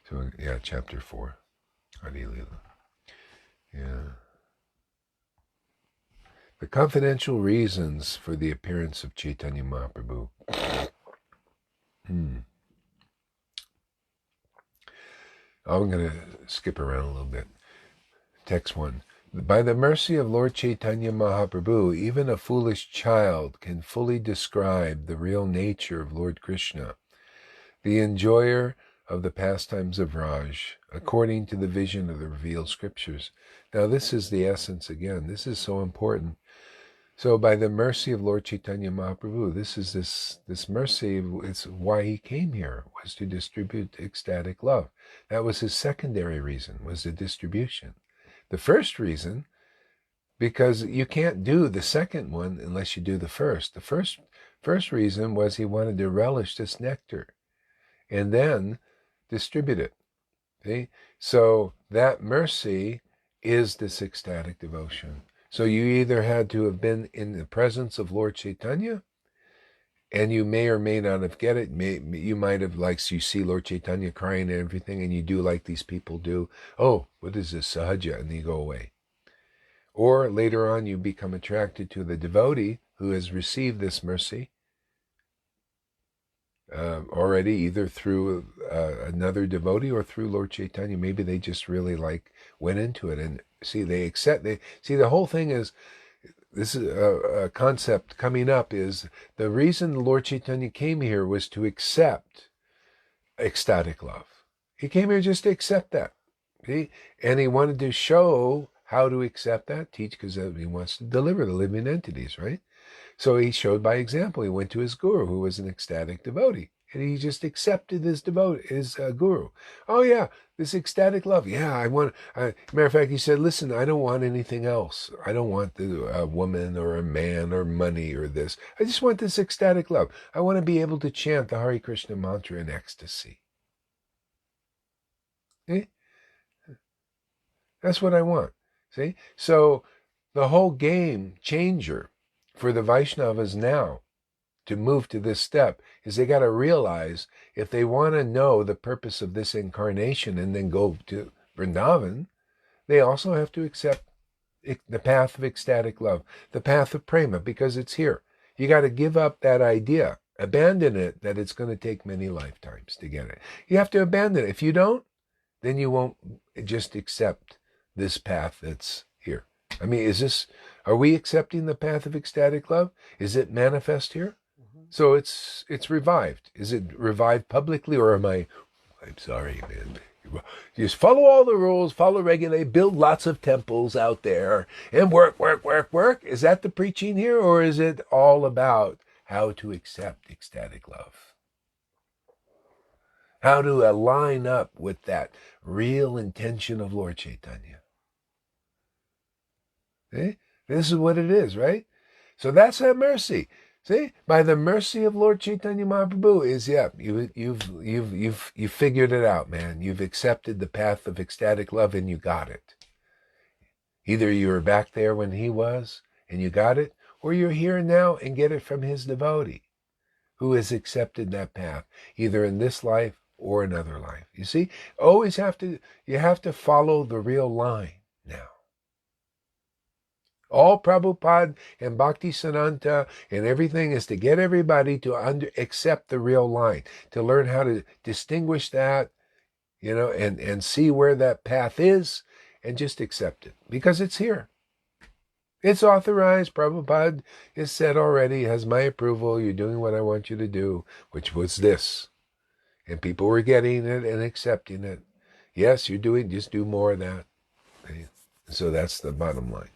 Speaker 1: So, yeah, chapter 4. Adi Lila. Yeah. The confidential reasons for the appearance of Chaitanya Mahaprabhu. I'm going to skip around a little bit. Text 1. By the mercy of Lord Chaitanya Mahaprabhu, even a foolish child can fully describe the real nature of Lord Krishna, the enjoyer of the pastimes of Raj, according to the vision of the revealed scriptures. Now this is the essence again. This is so important. So by the mercy of Lord Chaitanya Mahaprabhu, this mercy, it's why he came here, was to distribute ecstatic love. That was his secondary reason, was the distribution. The first reason, because you can't do the second one unless you do the first. The first reason was he wanted to relish this nectar and then distribute it. See? So that mercy is this ecstatic devotion. So you either had to have been in the presence of Lord Chaitanya, and you may or may not have get it. You might have, like, you see Lord Chaitanya crying and everything, and you do like these people do. Oh, what is this, sahaja? And you go away. Or later on, you become attracted to the devotee who has received this mercy already, either through another devotee or through Lord Chaitanya. Maybe they just really went into it and see the whole thing is. This is a concept coming up is the reason Lord Chaitanya came here was to accept ecstatic love. He came here just to accept that. See? And he wanted to show how to accept that, teach, because he wants to deliver the living entities, right? So he showed by example. He went to his guru, who was an ecstatic devotee, and he just accepted his guru. Oh yeah, this ecstatic love. Yeah, matter of fact, he said, "Listen, I don't want anything else. I don't want a woman or a man or money or this. I just want this ecstatic love. I want to be able to chant the Hare Krishna mantra in ecstasy. See? That's what I want. See? So the whole game changer for the Vaishnavas now to move to this step is they got to realize if they want to know the purpose of this incarnation and then go to Vrindavan, they also have to accept the path of ecstatic love, the path of prema, because it's here. You got to give up that idea, abandon it, that it's going to take many lifetimes to get it. You have to abandon it. If you don't, then you won't just accept this path that's here. I mean, are we accepting the path of ecstatic love? Is it manifest here? So it's revived. Is it revived publicly, or I'm sorry, man. Just follow all the rules, follow regulate, build lots of temples out there, and work. Is that the preaching here, or is it all about how to accept ecstatic love? How to align up with that real intention of Lord Chaitanya? See? This is what it is, right? So that's that mercy. See, by the mercy of Lord Chaitanya Mahaprabhu you've figured it out, man. You've accepted the path of ecstatic love and you got it. Either you were back there when he was and you got it, or you're here now and get it from his devotee who has accepted that path, either in this life or another life. You see, you have to follow the real line now. All Prabhupada and Bhakti Siddhanta and everything is to get everybody to accept the real line, to learn how to distinguish that, and see where that path is and just accept it because it's here. It's authorized. Prabhupada has said already, has my approval. You're doing what I want you to do, which was this. And people were getting it and accepting it. Yes, just do more of that. So that's the bottom line.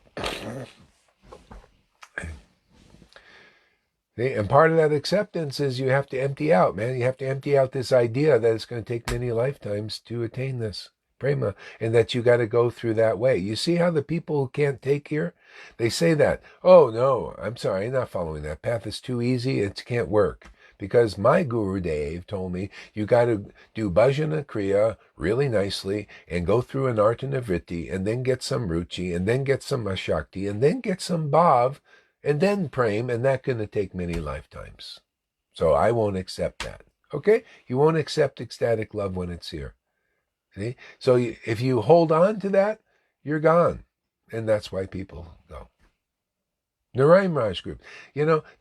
Speaker 1: And part of that acceptance is you have to empty out, man. You have to empty out this idea that it's going to take many lifetimes to attain this prema, and that you got to go through that way. You see how the people who can't take here, they say that, oh no, I'm sorry, I'm not following that path. It's too easy. It can't work. Because my Guru Dev told me you got to do bhajana kriya really nicely and go through an artana vritti and then get some ruchi and then get some ashakti and then get some bhav and then prem, and that's going to take many lifetimes. So I won't accept that. Okay? You won't accept ecstatic love when it's here. See? So if you hold on to that, you're gone. And that's why people go. Narayan Raj group,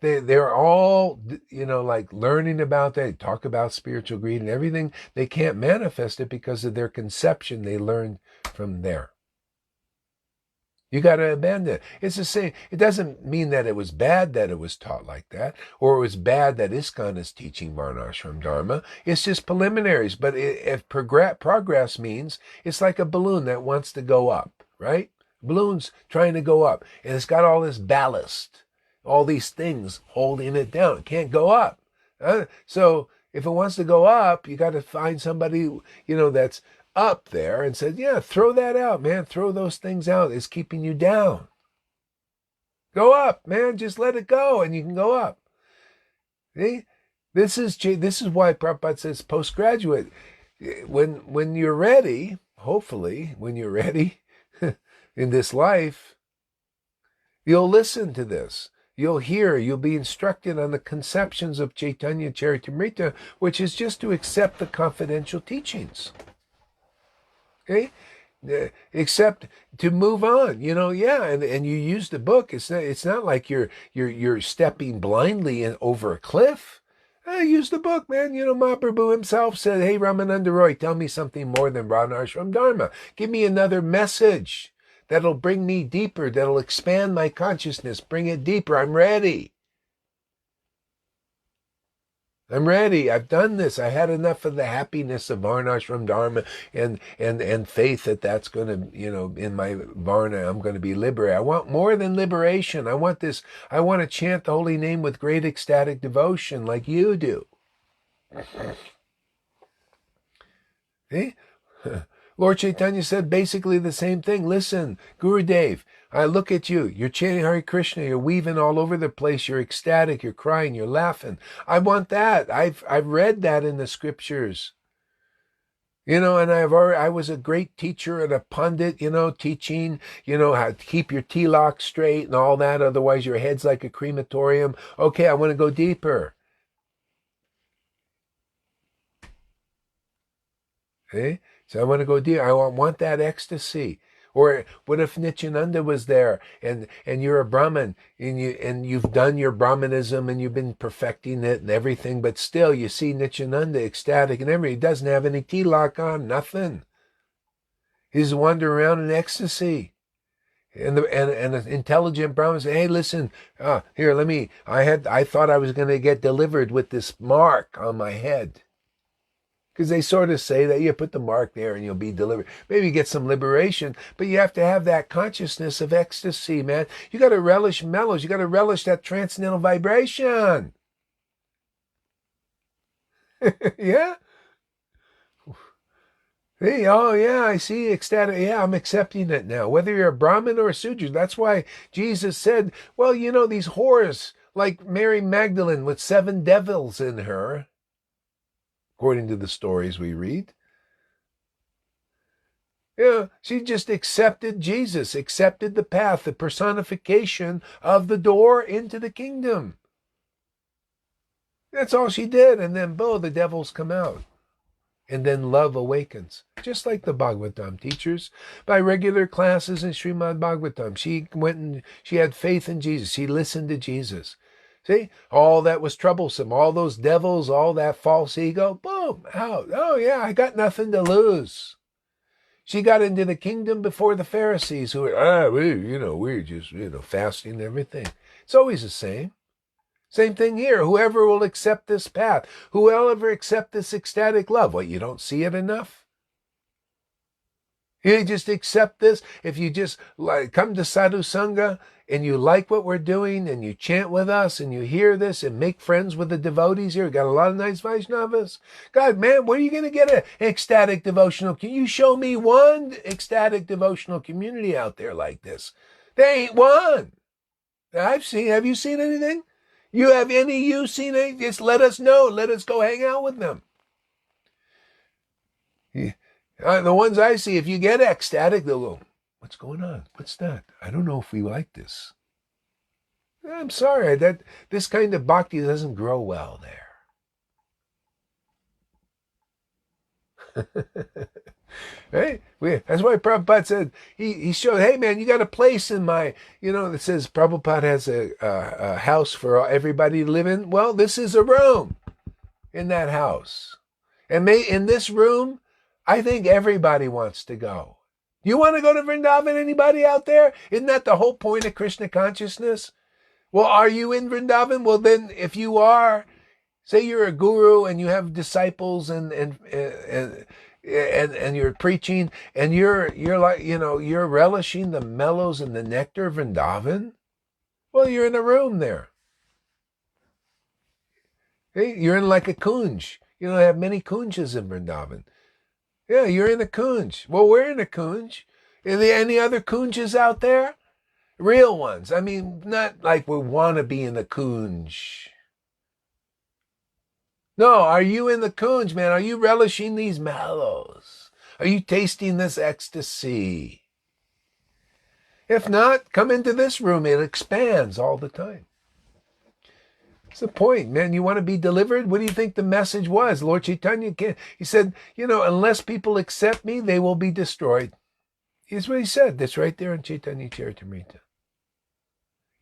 Speaker 1: they're all, like learning about that, talk about spiritual greed and everything. They can't manifest it because of their conception they learned from there. You got to abandon it. It's the same. It doesn't mean that it was bad that it was taught like that, or it was bad that ISKCON is teaching Varnashram Dharma. It's just preliminaries. But if progress means it's like a balloon that wants to go up, right? Balloon's trying to go up, and it's got all this ballast, all these things holding it down. It can't go up. So if it wants to go up, you got to find somebody, that's up there and said, yeah, throw that out, man. Throw those things out. It's keeping you down. Go up, man. Just let it go, and you can go up. See? This is why Prabhupada says postgraduate. When you're ready, hopefully, when you're ready, in this life, you'll listen to this. You'll hear, you'll be instructed on the conceptions of Chaitanya Charitamrita, which is just to accept the confidential teachings. Okay? Except to move on, and you use the book. It's not like you're stepping blindly over a cliff. Use the book, man. Mahaprabhu himself said, hey, Ramananda Roy, tell me something more than Varnashram Dharma. Give me another message that'll bring me deeper, that'll expand my consciousness, bring it deeper. I'm ready. I'm ready. I've done this. I had enough of the happiness of Varnashram Dharma and faith that that's going to, in my Varna, I'm going to be liberated. I want more than liberation. I want this. I want to chant the holy name with great ecstatic devotion like you do. See? Lord Chaitanya said basically the same thing. Listen, Gurudev, I look at you. You're chanting Hare Krishna. You're weaving all over the place. You're ecstatic. You're crying. You're laughing. I want that. I've read that in the scriptures. And I was a great teacher and a pundit, teaching, how to keep your tilak straight and all that. Otherwise, your head's like a crematorium. Okay, I want to go deeper. Okay? So I want to go deep. I want that ecstasy. Or what if Nityananda was there and you're a Brahmin and you've done your Brahmanism and you've been perfecting it and everything, but still you see Nityananda ecstatic and everything. He doesn't have any tilak on, nothing. He's wandering around in ecstasy. And an intelligent Brahmin said, hey, listen, here, I thought I was going to get delivered with this mark on my head. Because they sort of say that you put the mark there and you'll be delivered. Maybe you get some liberation, but you have to have that consciousness of ecstasy, man. You got to relish mellows. You got to relish that transcendental vibration. Yeah? Hey, oh yeah, I see ecstatic. Yeah, I'm accepting it now. Whether you're a Brahmin or a Sudra, that's why Jesus said, well, these whores, like Mary Magdalene with 7 devils in her, according to the stories we read. Yeah, she just accepted Jesus, accepted the path, the personification of the door into the kingdom. That's all she did. And then, the devils come out. And then love awakens. Just like the Bhagavatam teachers. By regular classes in Srimad Bhagavatam, she went and she had faith in Jesus. She listened to Jesus. See, all that was troublesome, all those devils, all that false ego, boom, out. Oh yeah, I got nothing to lose. She got into the kingdom before the Pharisees who were, we're just, fasting and everything. It's always the same. Same thing here. Whoever will accept this path, whoever accept this ecstatic love. What, you don't see it enough? You just accept this. If you just come to Sadhu Sangha and you like what we're doing and you chant with us and you hear this and make friends with the devotees here. We got a lot of nice Vaishnavas. God, man, where are you going to get an ecstatic devotional? Can you show me one ecstatic devotional community out there like this? There ain't one. Have you seen anything? You seen anything? Just let us know. Let us go hang out with them. Yeah. The ones I see, if you get ecstatic, they'll go, what's going on? What's that? I don't know if we like this. I'm sorry, this kind of bhakti doesn't grow well there. Right? That's why Prabhupada said, he showed, hey man, you got a place in my, that says Prabhupada has a house for everybody to live in. Well, this is a room in that house. And in this room, I think everybody wants to go. You want to go to Vrindavan? Anybody out there? Isn't that the whole point of Krishna consciousness? Well, are you in Vrindavan? Well, then, if you are, say you're a guru and you have disciples and you're preaching and you're like, you're relishing the mellows and the nectar of Vrindavan. Well, you're in a room there. Hey, you're in like a kunj. They have many kunjas in Vrindavan. Yeah, you're in a kunj. Well, we're in a kunj. Are there any other kunjas out there? Real ones. I mean, not like we want to be in the kunj. No, are you in the kunj, man? Are you relishing these mellows? Are you tasting this ecstasy? If not, come into this room. It expands all the time. What's the point, man? You want to be delivered? What do you think the message was? Lord Chaitanya, he said, unless people accept me, they will be destroyed. Here's what he said. That's right there in Chaitanya Charitamrita.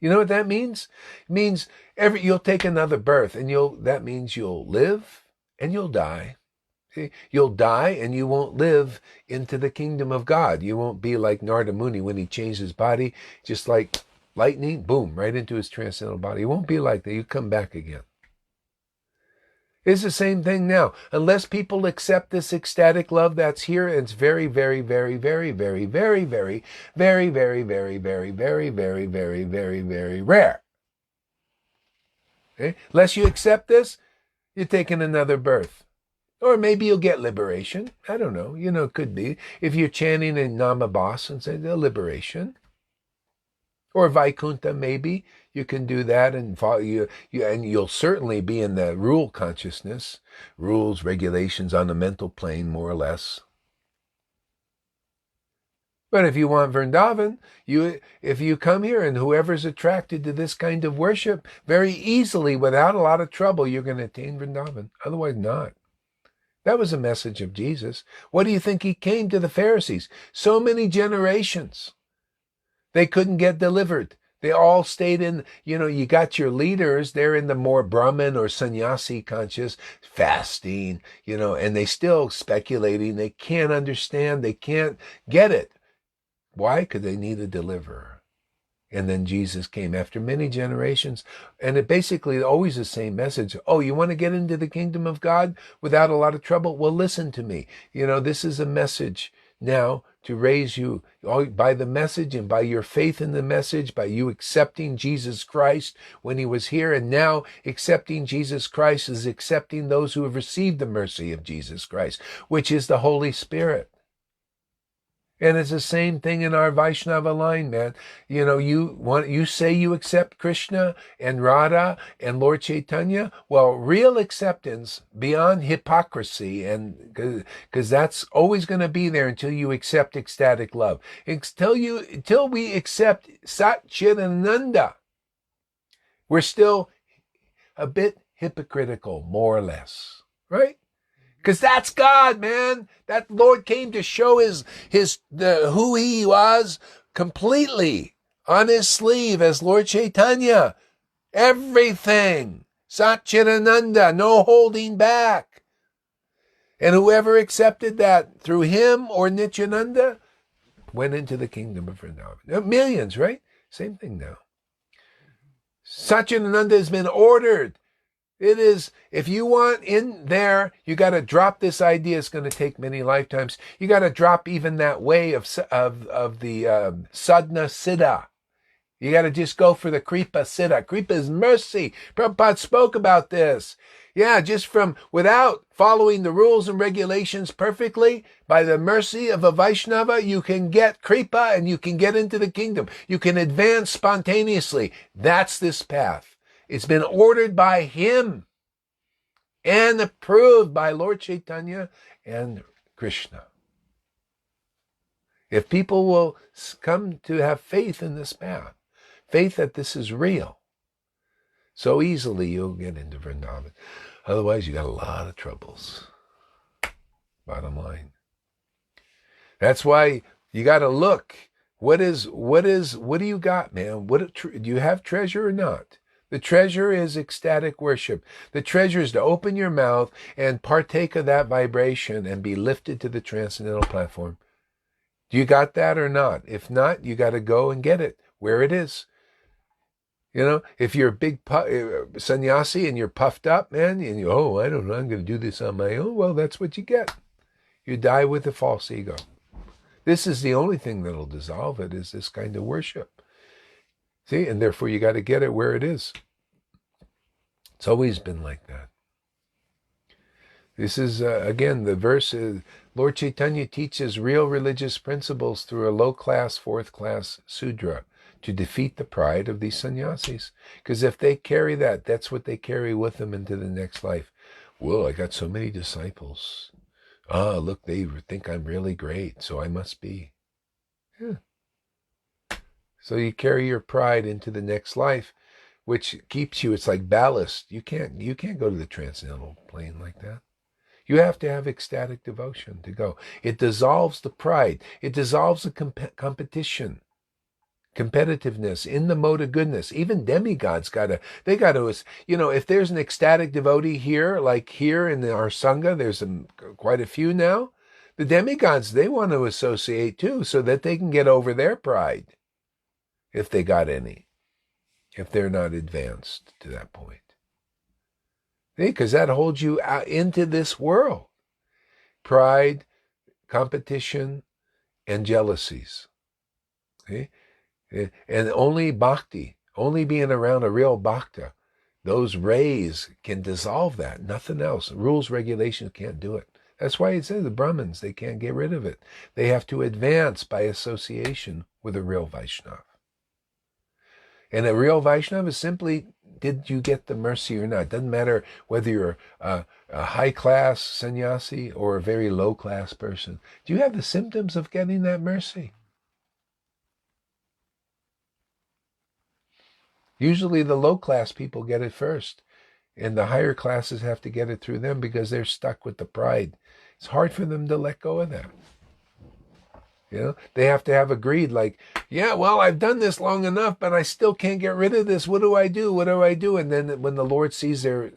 Speaker 1: You know what that means? It means you'll take another birth, and that means you'll live and you'll die. See? You'll die and you won't live into the kingdom of God. You won't be like Narada Muni when he changed his body, just like lightning, boom, right into his transcendental body. It won't be like that. You come back again. It's the same thing now. Unless people accept this ecstatic love that's here, it's very, very, very, very, very, very, very, very, very, very, very, very, very, very, very, very rare. Okay? Unless you accept this, you're taking another birth. Or maybe you'll get liberation. I don't know. It could be. If you're chanting in Namabas and say the liberation. Or Vaikunta, maybe. You can do that and follow and you'll certainly be in the rule consciousness. Rules, regulations on the mental plane, more or less. But if you want Vrindavan, if you come here and whoever's attracted to this kind of worship, very easily, without a lot of trouble, you're going to attain Vrindavan. Otherwise not. That was a message of Jesus. What do you think he came to the Pharisees? So many generations. They couldn't get delivered. They all stayed in, you got your leaders, they're in the more Brahmin or sannyasi conscious, fasting, and they still speculating. They can't understand. They can't get it. Why? Because they need a deliverer. And then Jesus came after many generations, and it basically always the same message. Oh, you want to get into the kingdom of God without a lot of trouble? Well, listen to me. This is a message now to raise you by the message and by your faith in the message, by you accepting Jesus Christ when he was here. And now accepting Jesus Christ is accepting those who have received the mercy of Jesus Christ, which is the Holy Spirit. And it's the same thing in our Vaishnava line, man. You say you accept Krishna and Radha and Lord Chaitanya. Well, real acceptance beyond hypocrisy, and because that's always going to be there until you accept ecstatic love. Until we accept Sat Chidananda, we're still a bit hypocritical, more or less, right? Because that's God, man. That Lord came to show who he was completely on his sleeve as Lord Chaitanya. Everything. Satchidananda, no holding back. And whoever accepted that through him or Nityananda went into the kingdom of Vrindavan. Millions, right? Same thing now. Satchidananda has been ordered. It is, if you want in there, you got to drop this idea. It's going to take many lifetimes. You got to drop even that way of the sadhana siddha. You got to just go for the kripa siddha. Kripa is mercy. Prabhupada spoke about this. Yeah, just without following the rules and regulations perfectly, by the mercy of a Vaishnava, you can get kripa and you can get into the kingdom. You can advance spontaneously. That's this path. It's been ordered by him and approved by Lord Chaitanya and Krishna. If people will come to have faith in this path, faith that this is real, so easily you'll get into Vrindavan. Otherwise, you got a lot of troubles. Bottom line. That's why you got to look. What do you got, man? Do you have treasure or not? The treasure is ecstatic worship. The treasure is to open your mouth and partake of that vibration and be lifted to the transcendental platform. Do you got that or not? If not, you got to go and get it where it is. If you're a big sannyasi and you're puffed up, man, and I don't know, I'm going to do this on my own. Well, that's what you get. You die with a false ego. This is the only thing that'll dissolve it, is this kind of worship. See, and therefore you got to get it where it is. It's always been like that. This is, again, the verse, Lord Chaitanya teaches real religious principles through a low-class, fourth-class Sudra to defeat the pride of these sannyasis. Because if they carry that, that's what they carry with them into the next life. Well, I got so many disciples. Look, they think I'm really great, so I must be. Yeah. So you carry your pride into the next life, which keeps you, it's like ballast. You can't go to the transcendental plane like that. You have to have ecstatic devotion to go. It dissolves the pride. It dissolves the competitiveness in the mode of goodness. Even demigods they got to, if there's an ecstatic devotee here, like here in our Sangha, there's quite a few now, the demigods, they want to associate too, so that they can get over their pride. If they got any, if they're not advanced to that point. Because that holds you out into this world. Pride, competition, and jealousies. See? And only bhakti, only being around a real bhakta, those rays can dissolve that. Nothing else. Rules, regulations can't do it. That's why it says the Brahmins, they can't get rid of it. They have to advance by association with a real Vaishnava. And a real Vaishnava is simply, did you get the mercy or not? It doesn't matter whether you're a high-class sannyasi or a very low-class person. Do you have the symptoms of getting that mercy? Usually the low-class people get it first, and the higher classes have to get it through them because they're stuck with the pride. It's hard for them to let go of that. They have to have agreed, like, yeah, well, I've done this long enough, but I still can't get rid of this. What do I do? What do I do? And then when the Lord sees they're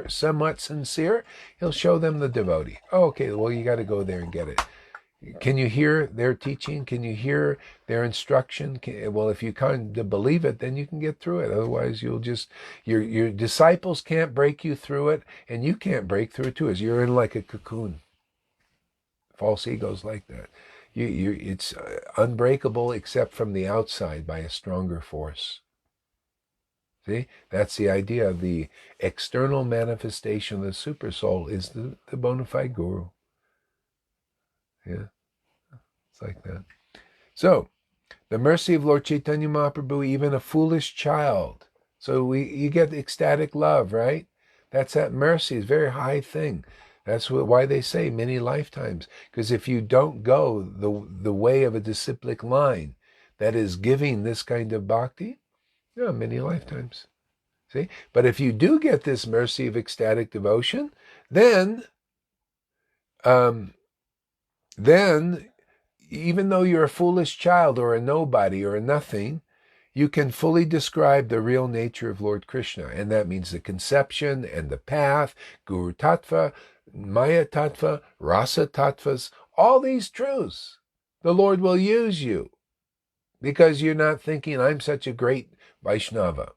Speaker 1: somewhat sincere, he'll show them the devotee. Oh, okay, well, you got to go there and get it. Can you hear their teaching? Can you hear their instruction? Well, if you can't believe it, then you can get through it. Otherwise, you'll just, your disciples can't break you through it, and you can't break through it too, as you're in like a cocoon. False ego's like that. It's unbreakable except from the outside by a stronger force. See, that's the idea of the external manifestation of the super soul is the bona fide guru. Yeah, it's like that. So, the mercy of Lord Chaitanya Mahaprabhu, even a foolish child. So you get ecstatic love, right? That's that mercy. It's a very high thing. That's why they say many lifetimes. Because if you don't go the way of a disciplic line, that is giving this kind of bhakti, many lifetimes. See? But if you do get this mercy of ecstatic devotion, then even though you're a foolish child or a nobody or a nothing, you can fully describe the real nature of Lord Krishna. And that means the conception and the path, Guru Tattva, Maya Tattva, Rasa Tattvas, all these truths. The Lord will use you because you're not thinking, I'm such a great Vaishnava.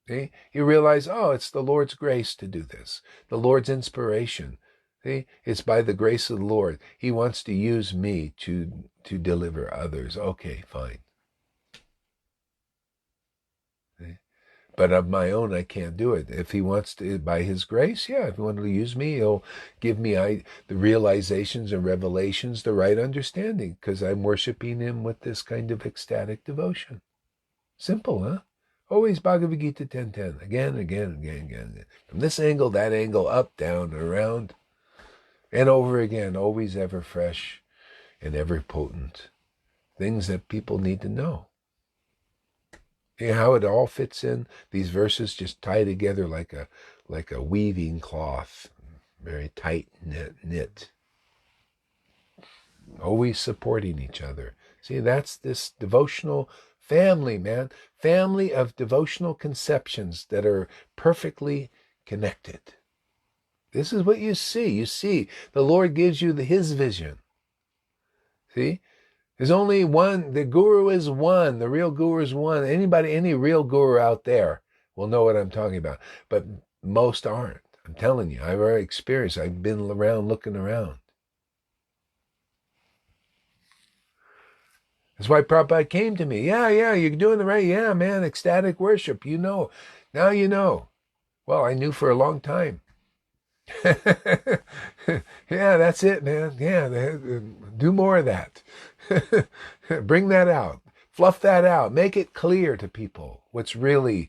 Speaker 1: See? You realize, it's the Lord's grace to do this, the Lord's inspiration. See? It's by the grace of the Lord. He wants to use me to deliver others. Okay, fine. See? But of my own, I can't do it. If he wants to, by his grace, if he wanted to use me, he'll give me the realizations and revelations, the right understanding, because I'm worshiping him with this kind of ecstatic devotion. Simple, huh? Always Bhagavad Gita 10:10, again, again, again, again. From this angle, that angle, up, down, around, and over again, always ever fresh and ever potent. Things that people need to know. You know how it all fits in? These verses just tie together like a weaving cloth, very tight knit. Always supporting each other. See, that's this devotional family, man. Family of devotional conceptions that are perfectly connected. This is what you see. You see, the Lord gives you his vision. See? There's only one. The guru is one. The real guru is one. Any real guru out there will know what I'm talking about. But most aren't. I'm telling you, I've already experienced. I've been around looking around. That's why Prabhupada came to me. Yeah, you're doing the right. Yeah, man, ecstatic worship. You know. Now you know. Well, I knew for a long time. Yeah, that's it, man. Yeah, do more of that. Bring that out. Fluff that out. Make it clear to people what's real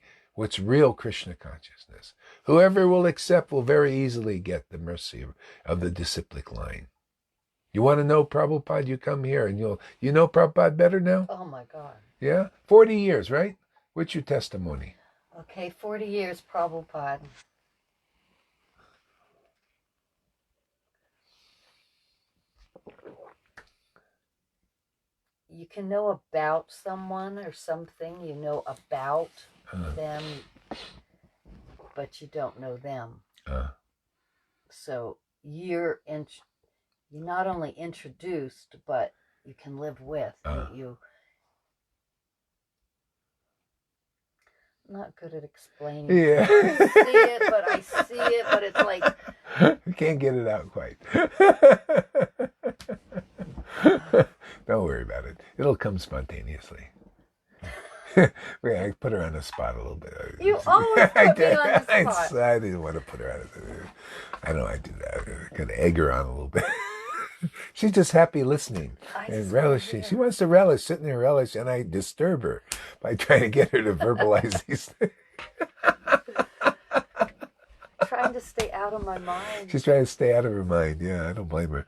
Speaker 1: Krishna consciousness. Whoever will accept will very easily get the mercy of the disciplic line. You want to know Prabhupada? You come here and you know Prabhupada better now?
Speaker 2: Oh my God.
Speaker 1: Yeah? 40 years, right? What's your testimony?
Speaker 2: Okay, 40 years Prabhupada. You can know about someone or something, you know about them, but you don't know them. So you're not only introduced, but you can live with. not good at explaining.
Speaker 1: Yeah.
Speaker 2: I see it, but it's like...
Speaker 1: You can't get it out quite. Don't worry about it. It'll come spontaneously. I put her on the spot a little bit.
Speaker 2: You always put me on the spot.
Speaker 1: I didn't want to put her on it. I know I do that. I kind of egg her on a little bit. She's just happy listening and relishing. She wants to relish, sit there and relish, and I disturb her by trying to get her to verbalize these things.
Speaker 2: Trying to stay out of my mind.
Speaker 1: She's trying to stay out of her mind. Yeah, I don't blame her.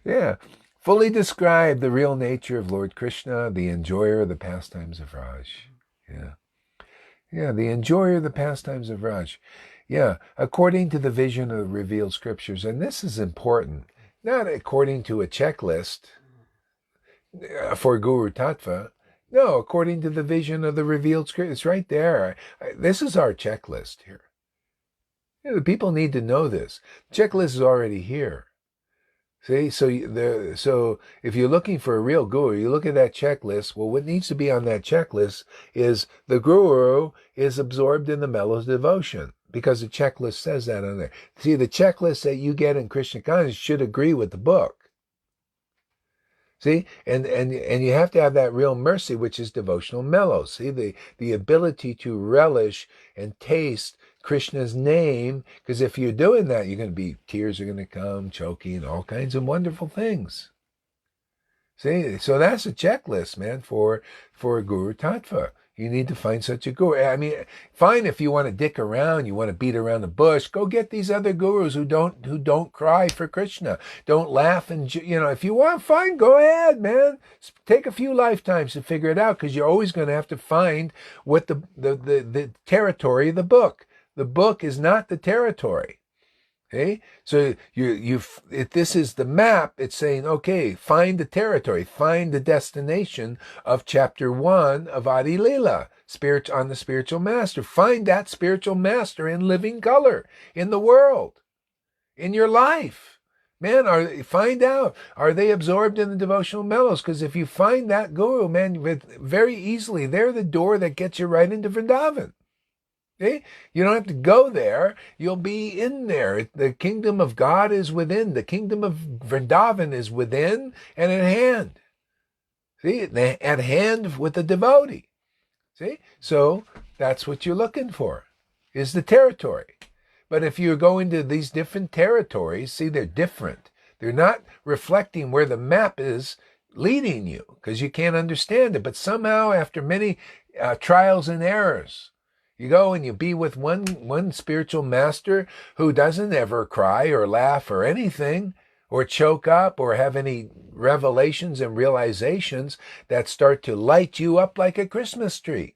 Speaker 1: Yeah. Fully describe the real nature of Lord Krishna, the enjoyer of the pastimes of Raj. Yeah. Yeah, the enjoyer of the pastimes of Raj. Yeah, according to the vision of the revealed scriptures. And this is important. Not according to a checklist for Guru Tattva. No, according to the vision of the revealed scriptures. It's right there. This is our checklist here. Yeah, the people need to know this. The checklist is already here. See, so if you're looking for a real guru, you look at that checklist. Well, what needs to be on that checklist is the guru is absorbed in the mellows devotion, because the checklist says that on there. See, the checklist that you get in Krishna consciousness should agree with the book. See, and you have to have that real mercy, which is devotional mellows. See, the ability to relish and taste Krishna's name, because if you're doing that, you're going to be, tears are going to come, choking, all kinds of wonderful things. See, so that's a checklist, man, for a Guru Tattva. You need to find such a guru. I mean, fine if you want to dick around, you want to beat around the bush, go get these other gurus who don't cry for Krishna, don't laugh, and if you want, fine, go ahead, man. Take a few lifetimes to figure it out, because you're always going to have to find what the territory of the book. The book is not the territory. Okay? So if this is the map, it's saying, okay, find the territory, find the destination of chapter 1 of Adi Leela, on the spiritual master. Find that spiritual master in living color, in the world, in your life. Man, find out, are they absorbed in the devotional mellows? Because if you find that guru, man, very easily, they're the door that gets you right into Vrindavan. Okay? You don't have to go there. You'll be in there. The kingdom of God is within. The kingdom of Vrindavan is within and at hand. See, at hand with the devotee. See? So that's what you're looking for, is the territory. But if you're going to these different territories, see, they're different. They're not reflecting where the map is leading you, because you can't understand it. But somehow, after many trials and errors, you go and you be with one spiritual master who doesn't ever cry or laugh or anything, or choke up or have any revelations and realizations that start to light you up like a Christmas tree.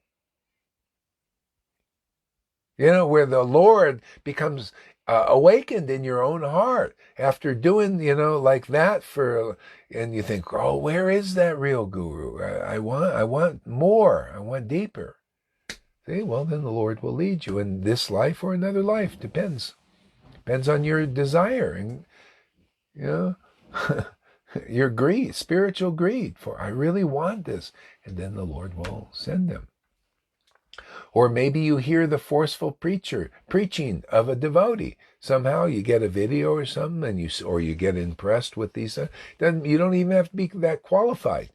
Speaker 1: Where the Lord becomes awakened in your own heart after doing, like that and you think, oh, where is that real guru? I want more. I want deeper. See, well, then the Lord will lead you in this life or another life. Depends on your desire and, your greed, spiritual greed for, I really want this. And then the Lord will send them. Or maybe you hear the forceful preaching of a devotee. Somehow you get a video or something, or you get impressed with these. Then you don't even have to be that qualified.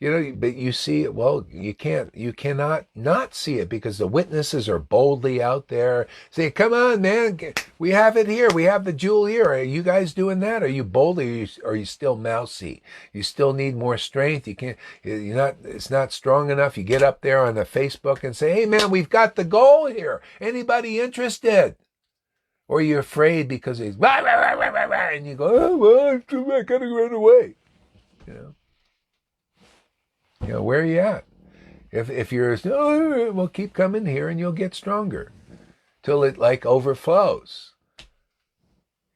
Speaker 1: But you see it. Well, you cannot not see it, because the witnesses are boldly out there saying, come on, man, we have it here. We have the jewel here. Are you guys doing that? Are you bold, or are you still mousy? You still need more strength. It's not strong enough. You get up there on the Facebook and say, hey, man, we've got the goal here. Anybody interested? Or you're afraid because he's, rah, rah, rah, rah, rah, rah, and you go, oh, well, I gotta run away. Where are you at? If you're, oh, well, keep coming here and you'll get stronger till it overflows.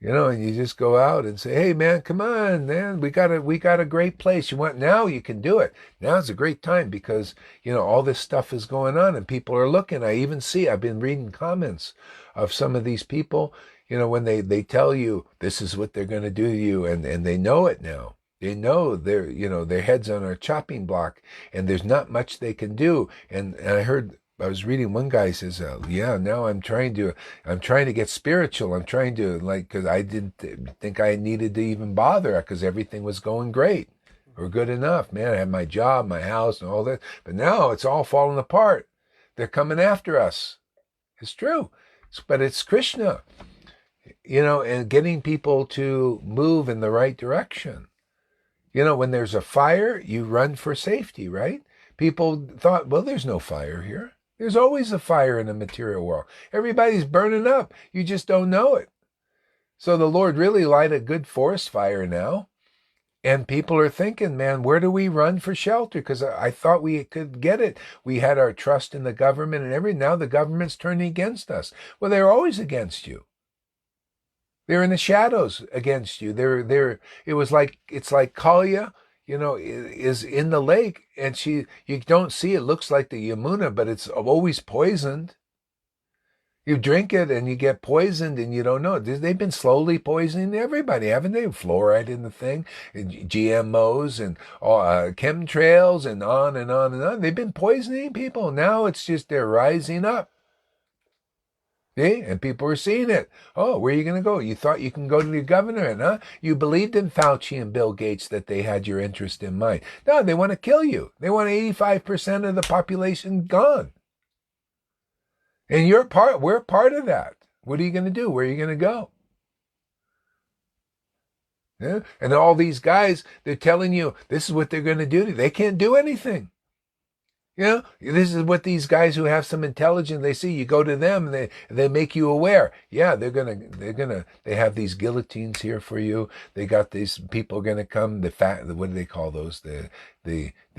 Speaker 1: And you just go out and say, hey, man, come on, man, we got a great place. Now you can do it. Now's a great time, because, all this stuff is going on and people are looking. I've been reading comments of some of these people, when they tell you this is what they're going to do to you, and they know it now. They know their head's on a chopping block, and there's not much they can do. And I was reading one guy says, now I'm trying to get spiritual. I'm trying to because I didn't think I needed to even bother because everything was going great or good enough. Man, I had my job, my house, and all that. But now it's all falling apart. They're coming after us. It's true, but it's Krishna, and getting people to move in the right direction. When there's a fire, you run for safety, right? People thought, well, there's no fire here. There's always a fire in the material world. Everybody's burning up. You just don't know it. So the Lord really light a good forest fire now. And people are thinking, man, where do we run for shelter? Because I thought we could get it. We had our trust in the government and now the government's turning against us. Well, they're always against you. They're in the shadows against you. It's like Kalia, is in the lake, and you don't see it. Looks like the Yamuna, but it's always poisoned. You drink it and you get poisoned and you don't know it. They've been slowly poisoning everybody, haven't they? Fluoride in the thing, and GMOs and chemtrails and on and on and on. They've been poisoning people. Now it's just they're rising up. See? And people are seeing it. Oh, where are you going to go? You thought you can go to the governor, huh? You believed in Fauci and Bill Gates that they had your interest in mind. No, they want to kill you. They want 85% of the population gone. And we're part of that. What are you going to do? Where are you going to go? Yeah? And all these guys, they're telling you this is what they're going to do. They can't do anything. This is what these guys who have some intelligence, they see. You go to them and they make you aware. Yeah, they have these guillotines here for you. They got these people going to come. What do they call those? The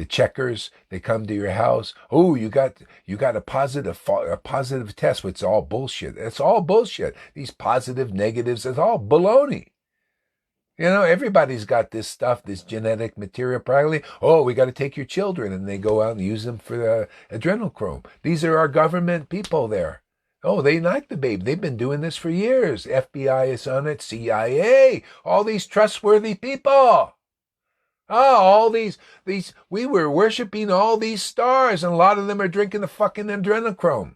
Speaker 1: checkers. They come to your house. Oh, you got a positive test. It's all bullshit. It's all bullshit. These positive negatives. It's all baloney. Everybody's got this stuff, this genetic material. Probably, we got to take your children, and they go out and use them for adrenochrome. These are our government people there. Oh, they like the baby. They've been doing this for years. FBI is on it, CIA, all these trustworthy people. All these, we were worshiping all these stars, and a lot of them are drinking the fucking adrenochrome.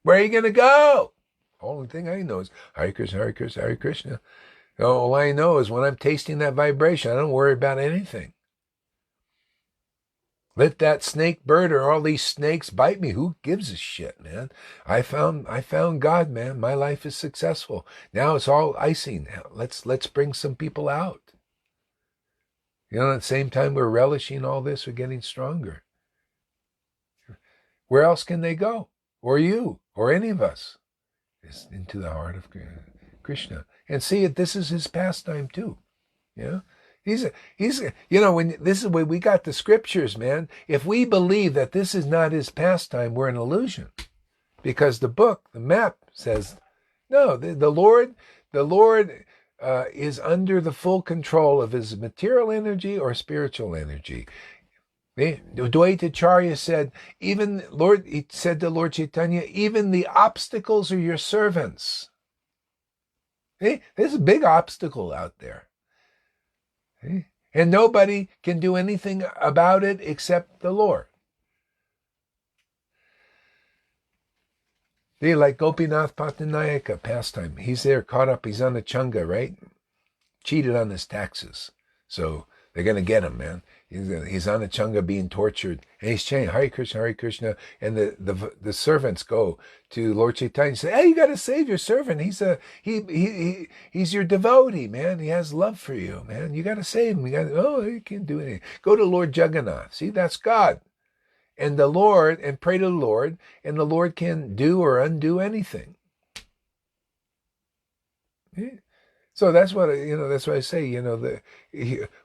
Speaker 1: Where are you going to go? Only thing I know is Hare Krishna, Hare Krishna, Hare Krishna. All I know is when I'm tasting that vibration, I don't worry about anything. Let that snake bird or all these snakes bite me. Who gives a shit, man? I found God, man. My life is successful. Now it's all icing. Let's bring some people out. At the same time we're relishing all this, we're getting stronger. Where else can they go? Or you, or any of us? It's into the heart of Krishna. And see it, this is his pastime too. He's when this is where we got the scriptures, man. If we believe that this is not his pastime, we're an illusion. Because the book, the map says, no, the Lord is under the full control of his material energy or spiritual energy. Dvaita Acharya said, he said to Lord Chaitanya, even the obstacles are your servants. There's a big obstacle out there. And nobody can do anything about it except the Lord. Like Gopinath Pattanayaka pastime. He's there caught up. He's on the Chunga, right? Cheated on his taxes. So they're going to get him, man. He's on the Chunga being tortured. And he's chanting, Hare Krishna, Hare Krishna. And the servants go to Lord Chaitanya and say, hey, you got to save your servant. He's your devotee, man. He has love for you, man. You got to save him. He can't do anything. Go to Lord Jagannath. See, that's God. And pray to the Lord, and the Lord can do or undo anything. So that's what I say.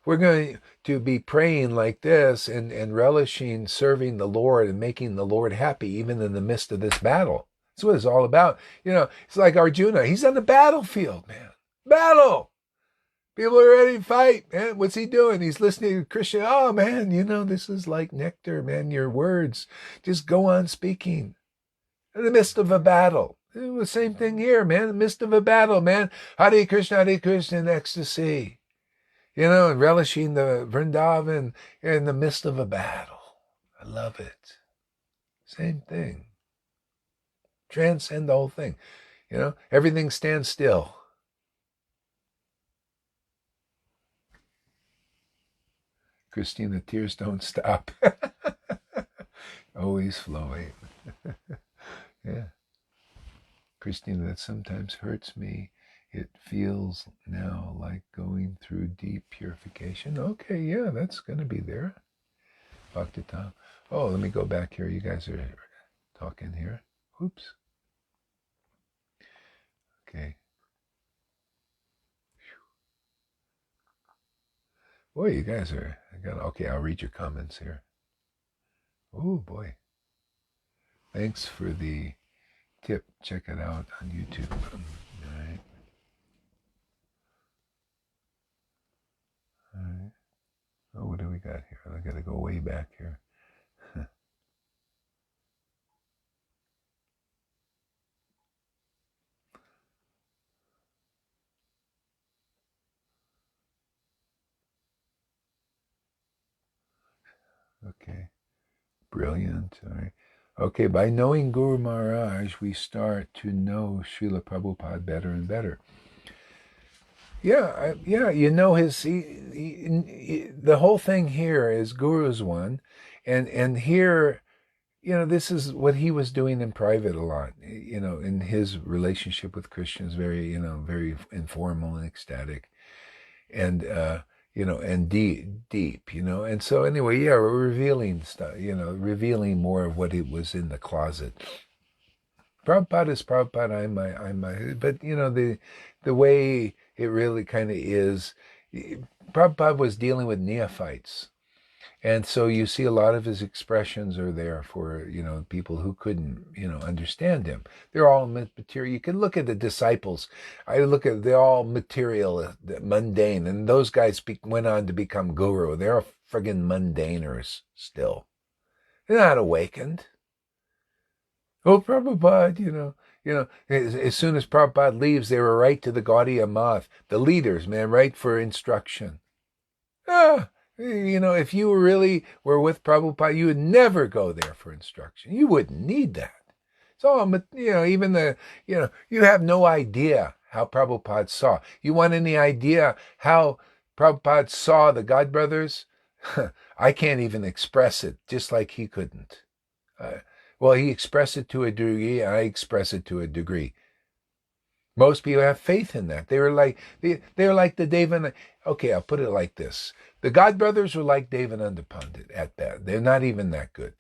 Speaker 1: We're going to be praying like this and relishing serving the Lord and making the Lord happy, even in the midst of this battle. That's what it's all about. It's like Arjuna. He's on the battlefield, man. Battle. People are ready to fight, man. What's he doing? He's listening to Krishna. Oh, man, this is like nectar, man. Your words. Just go on speaking. In the midst of a battle. The same thing here, man. In the midst of a battle, man. Hare Krishna in ecstasy. and relishing the Vrindavan in the midst of a battle. I love it. Same thing. Transcend the whole thing. Everything stands still. Christina, tears don't stop. Always flowing. Yeah. Christina, that sometimes hurts me. It feels now like going through deep purification. Okay, yeah, that's going to be there. Bhakti Tom. Oh, let me go back here. You guys are talking here. Oops. Okay. Boy, you guys are... Okay, I'll read your comments here. Oh, boy. Thanks for the tip. Check it out on YouTube. All right. All right. Oh, what do we got here? I got to go way back here. Okay. Brilliant. All right. Okay, by knowing Guru Maharaj, we start to know Srila Prabhupada better and better. Yeah, his. The whole thing here is Guru's one, and here, this is what he was doing in private a lot. In his relationship with Krishna is very, very informal and ecstatic, and and deep, and so anyway, yeah, we're revealing stuff, revealing more of what it was in the closet. Prabhupada is Prabhupada, I'm my, but the way it really kind of is, Prabhupada was dealing with neophytes. And so you see a lot of his expressions are there for, people who couldn't, understand him. They're all material. You can look at the disciples. They're all material, mundane. And those guys went on to become guru. They're friggin' mundaners still. They're not awakened. Oh, Prabhupada, as soon as Prabhupada leaves, they were right to the Gaudiya Math. The leaders, man, right for instruction. If you really were with Prabhupada, you would never go there for instruction. You wouldn't need that. So, even you have no idea how Prabhupada saw. You want any idea how Prabhupada saw the God Brothers? I can't even express it, just like he couldn't. Well, he expressed it to a degree, I express it to a degree. Most people have faith in that. They were like the Devananda. Okay, I'll put it like this. The God Brothers were like Devananda Pandit at that. They're not even that good.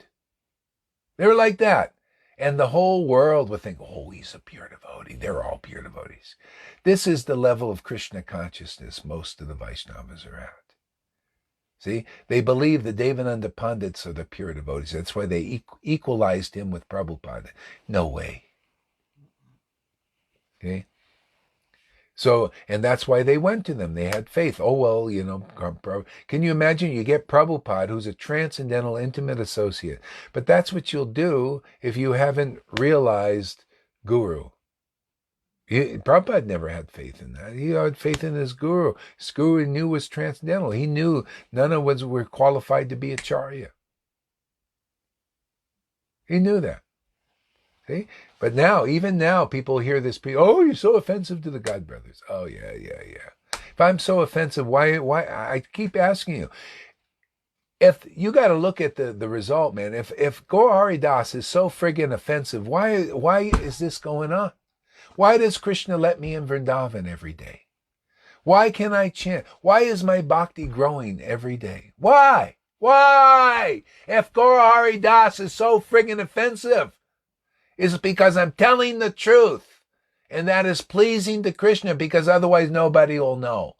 Speaker 1: They were like that. And the whole world would think, oh, he's a pure devotee. They're all pure devotees. This is the level of Krishna consciousness most of the Vaishnavas are at. See, they believe the Devananda Pandits are the pure devotees. That's why they equalized him with Prabhupada. No way. Okay? So, and that's why they went to them. They had faith. Oh, well, can you imagine? You get Prabhupada, who's a transcendental, intimate associate. But that's what you'll do if you haven't realized Guru. Prabhupada never had faith in that. He had faith in his Guru. His Guru he knew was transcendental. He knew none of us were qualified to be Acharya. He knew that. See? But now, even now, people hear this. Oh, you're so offensive to the God Brothers. Oh, yeah. If I'm so offensive, why? I keep asking you. If you got to look at the result, man. If Gaura Hari Das is so friggin' offensive, why is this going on? Why does Krishna let me in Vrindavan every day? Why can I chant? Why is my bhakti growing every day? Why? If Gaura Hari Das is so friggin' offensive, is because I'm telling the truth. And that is pleasing to Krishna, because otherwise nobody will know.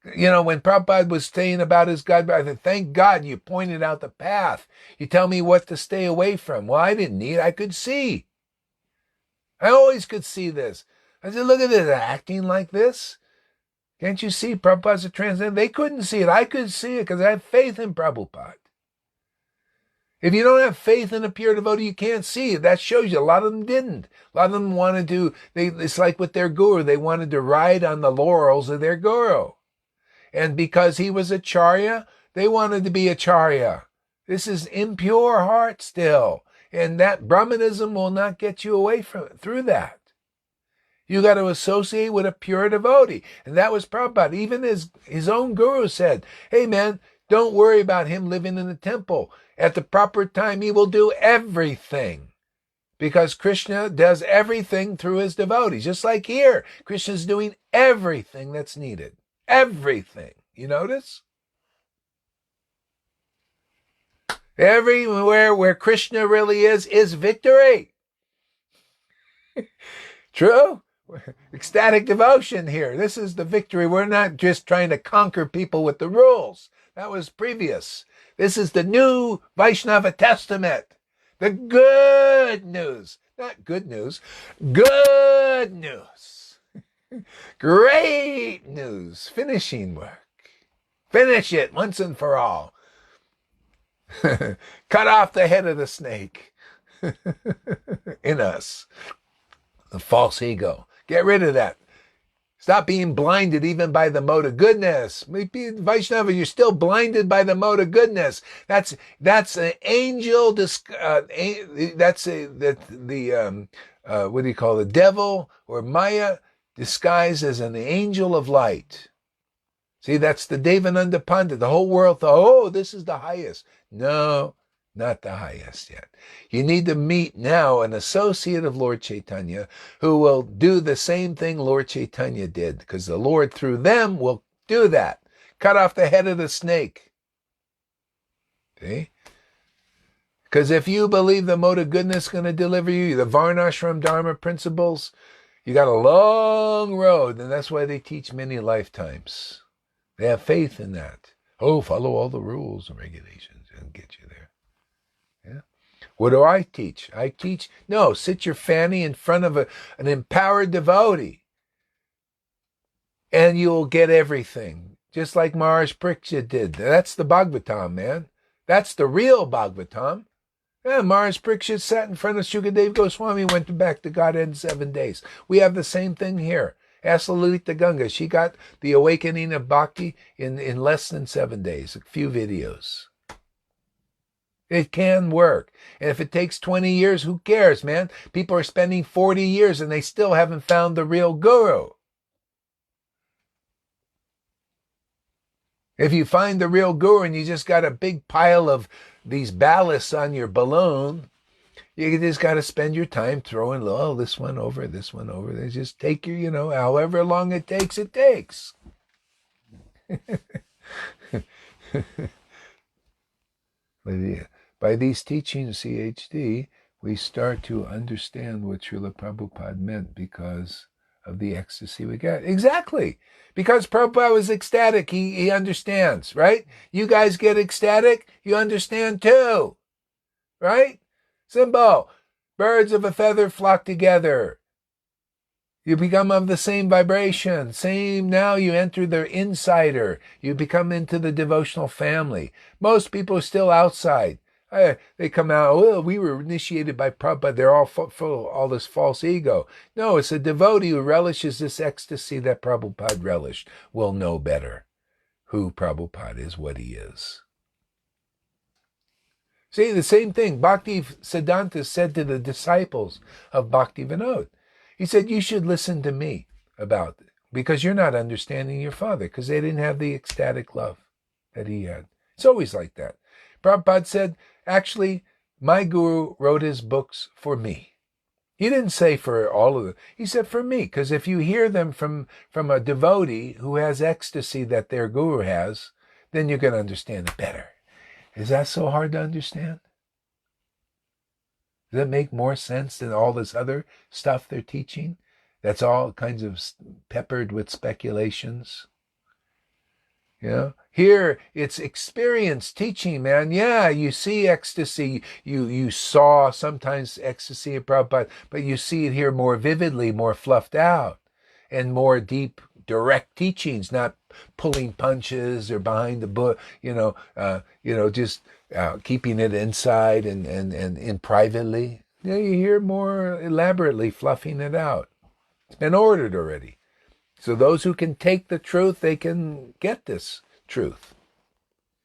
Speaker 1: When Prabhupada was saying about his God, I said, thank God you pointed out the path. You tell me what to stay away from. Well, I didn't need, I could see. I always could see this. I said, look at this, acting like this. Can't you see Prabhupada's a transcendental? They couldn't see it. I could see it because I have faith in Prabhupada. If you don't have faith in a pure devotee, you can't see it. That shows you a lot of them didn't. A lot of them wanted to, it's like with their guru, they wanted to ride on the laurels of their guru. And because he was acharya, they wanted to be acharya. This is impure heart still. And that Brahmanism will not get you away through that. You got to associate with a pure devotee. And that was Prabhupada. Even his own guru said, hey man, don't worry about him living in the temple. At the proper time, he will do everything. Because Krishna does everything through his devotees. Just like here, Krishna's doing everything that's needed. Everything. You notice? Everywhere where Krishna really is victory. True? Ecstatic devotion here. This is the victory. We're not just trying to conquer people with the rules. That was previous. This is the new Vaishnava Testament. The good news. Not good news. Good news. Great news. Finishing work. Finish it once and for all. Cut off the head of the snake in us. The false ego. Get rid of that. Stop being blinded even by the mode of goodness. Vaishnava, you're still blinded by the mode of goodness. That's an angel. What do you call the devil or Maya disguised as an angel of light? See, that's the Devananda Pandit. The whole world thought, oh, this is the highest. No, not the highest yet. You need to meet now an associate of Lord Chaitanya who will do the same thing Lord Chaitanya did, because the Lord through them will do that. Cut off the head of the snake. See? Because if you believe the mode of goodness is going to deliver you, the Varnashram Dharma principles, you got a long road, and that's why they teach many lifetimes. They have faith in that. Oh, follow all the rules and regulations and get you there. Yeah. What do I teach? No, sit your fanny in front of an empowered devotee and you'll get everything. Just like Maharaj Parikshit did. That's the Bhagavatam, man. That's the real Bhagavatam. Yeah, Maharaj Parikshit sat in front of Shukadev Goswami, went back to Godhead in 7 days. We have the same thing here. Ask Lalita Ganga. She got the awakening of bhakti in less than 7 days. A few videos. It can work. And if it takes 20 years, who cares, man? People are spending 40 years and they still haven't found the real guru. If you find the real guru and you just got a big pile of these ballasts on your balloon, you just got to spend your time throwing, this one over. They just take your, however long it takes, it takes. By these teachings, CHD, we start to understand what Srila Prabhupada meant because of the ecstasy we got. Exactly. Because Prabhupada was ecstatic, he understands, right? You guys get ecstatic, you understand too, right? Simple. Birds of a feather flock together. You become of the same vibration. Now you enter the insider. You become into the devotional family. Most people are still outside. They come out, we were initiated by Prabhupada. They're all full of all this false ego. No, it's a devotee who relishes this ecstasy that Prabhupada relished will know better who Prabhupada is, what he is. See, the same thing Bhakti Siddhanta said to the disciples of Bhakti Vinod. He said, you should listen to me about it because you're not understanding your father because they didn't have the ecstatic love that he had. It's always like that. Prabhupada said, actually, my guru wrote his books for me. He didn't say for all of them. He said for me, because if you hear them from a devotee who has ecstasy that their guru has, then you're going to understand it better. Is that so hard to understand? Does that make more sense than all this other stuff they're teaching? That's all kinds of peppered with speculations. Here it's experience teaching, man. Yeah, you see ecstasy. You saw sometimes ecstasy at Prabhupada, but you see it here more vividly, more fluffed out, and more deep, direct teachings, not pulling punches or behind the book, just keeping it inside and in privately. You hear more elaborately fluffing it out. It's been ordered already. So those who can take the truth, they can get this truth.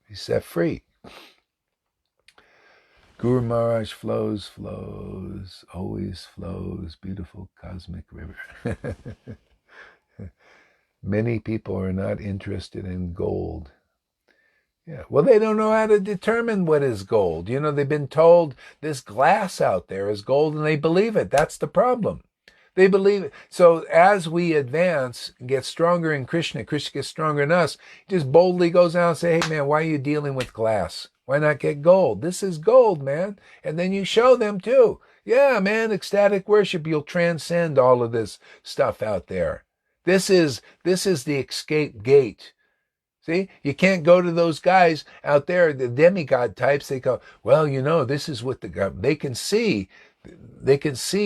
Speaker 1: Be set free. Guru Maharaj flows, always flows, beautiful cosmic river. Many people are not interested in gold. Yeah, well, they don't know how to determine what is gold. You know, they've been told this glass out there is gold, and they believe it. That's the problem. They believe it. So as we advance and get stronger in Krishna gets stronger in us, he just boldly goes out and say, hey, man, why are you dealing with glass? Why not get gold? This is gold, man. And then you show them too. Yeah, man, ecstatic worship. You'll transcend all of this stuff out there. This is the escape gate. See, you can't go to those guys out there, the demigod types. They go, well, you know, this is what the government, they can see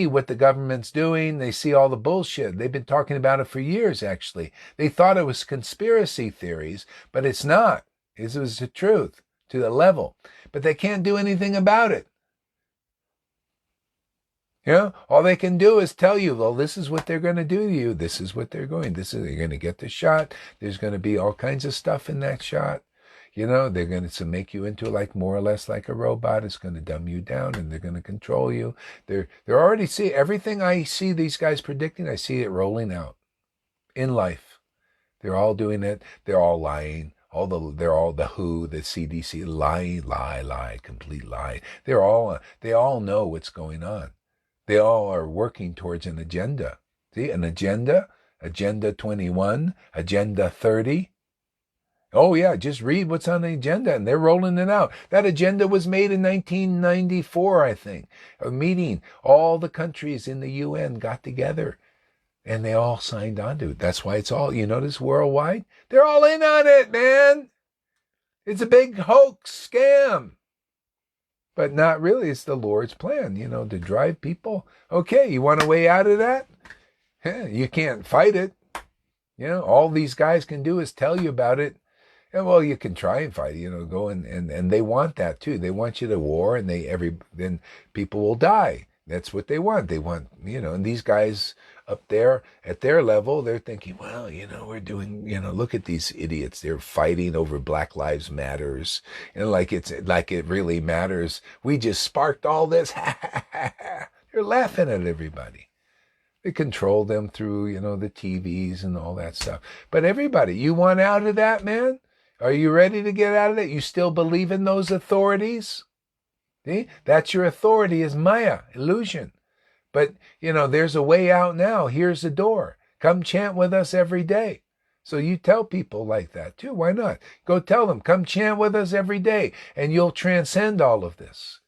Speaker 1: what the government's doing. They see all the bullshit. They've been talking about it for years, actually. They thought it was conspiracy theories, but it's not. It was the truth to the level. But they can't do anything about it. You know, all they can do is tell you, well, this is what they're going to do to you. This is what they're going. You're going to get the shot. There's going to be all kinds of stuff in that shot. You know, they're going to make you into like more or less like a robot. It's going to dumb you down, and they're going to control you. They're already see everything I see these guys predicting. I see it rolling out in life. They're all doing it. They're all lying. They're all the WHO, the CDC, lie, complete lie. They all know what's going on. They all are working towards an agenda. See, an agenda, Agenda 21, Agenda 30. Oh yeah, just read what's on the agenda, and they're rolling it out. That agenda was made in 1994, I think. A meeting, all the countries in the UN got together, and they all signed on to it. That's why it's all, you notice, worldwide? They're all in on it, man. It's a big hoax scam. But not really. It's the Lord's plan, you know, to drive people. Okay, you want a way out of that? You can't fight it. You know, all these guys can do is tell you about it. And well, you can try and fight, you know, go and they want that too. They want you to war, and then people will die. That's what they want. They want, you know, and these guys up there at their level, they're thinking, well, you know, we're doing, you know, look at these idiots. They're fighting over Black Lives Matters. And like it really matters. We just sparked all this. They're laughing at everybody. They control them through, you know, the TVs and all that stuff. But everybody, you want out of that, man? Are you ready to get out of it? You still believe in those authorities? See? That's your authority, is Maya, illusion. But, you know, there's a way out now. Here's the door. Come chant with us every day. So you tell people like that too. Why not? Go tell them, come chant with us every day, and you'll transcend all of this.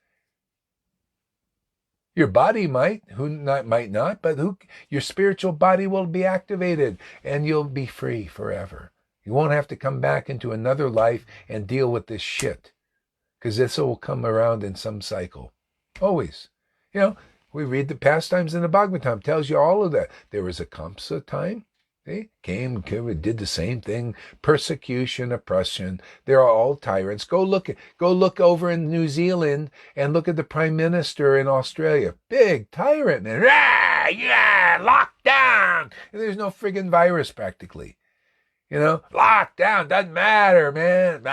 Speaker 1: Your body might not, but your spiritual body will be activated, and you'll be free forever. You won't have to come back into another life and deal with this shit, because this will come around in some cycle. Always. You know, we read the pastimes in the Bhagavatam. Tells you all of that. There was a Kamsa time. They came, did the same thing. Persecution, oppression. They're all tyrants. Go look over in New Zealand and look at the Prime Minister in Australia. Big tyrant, man. Yeah, locked down. And there's no friggin' virus practically. You know, locked down, doesn't matter, man.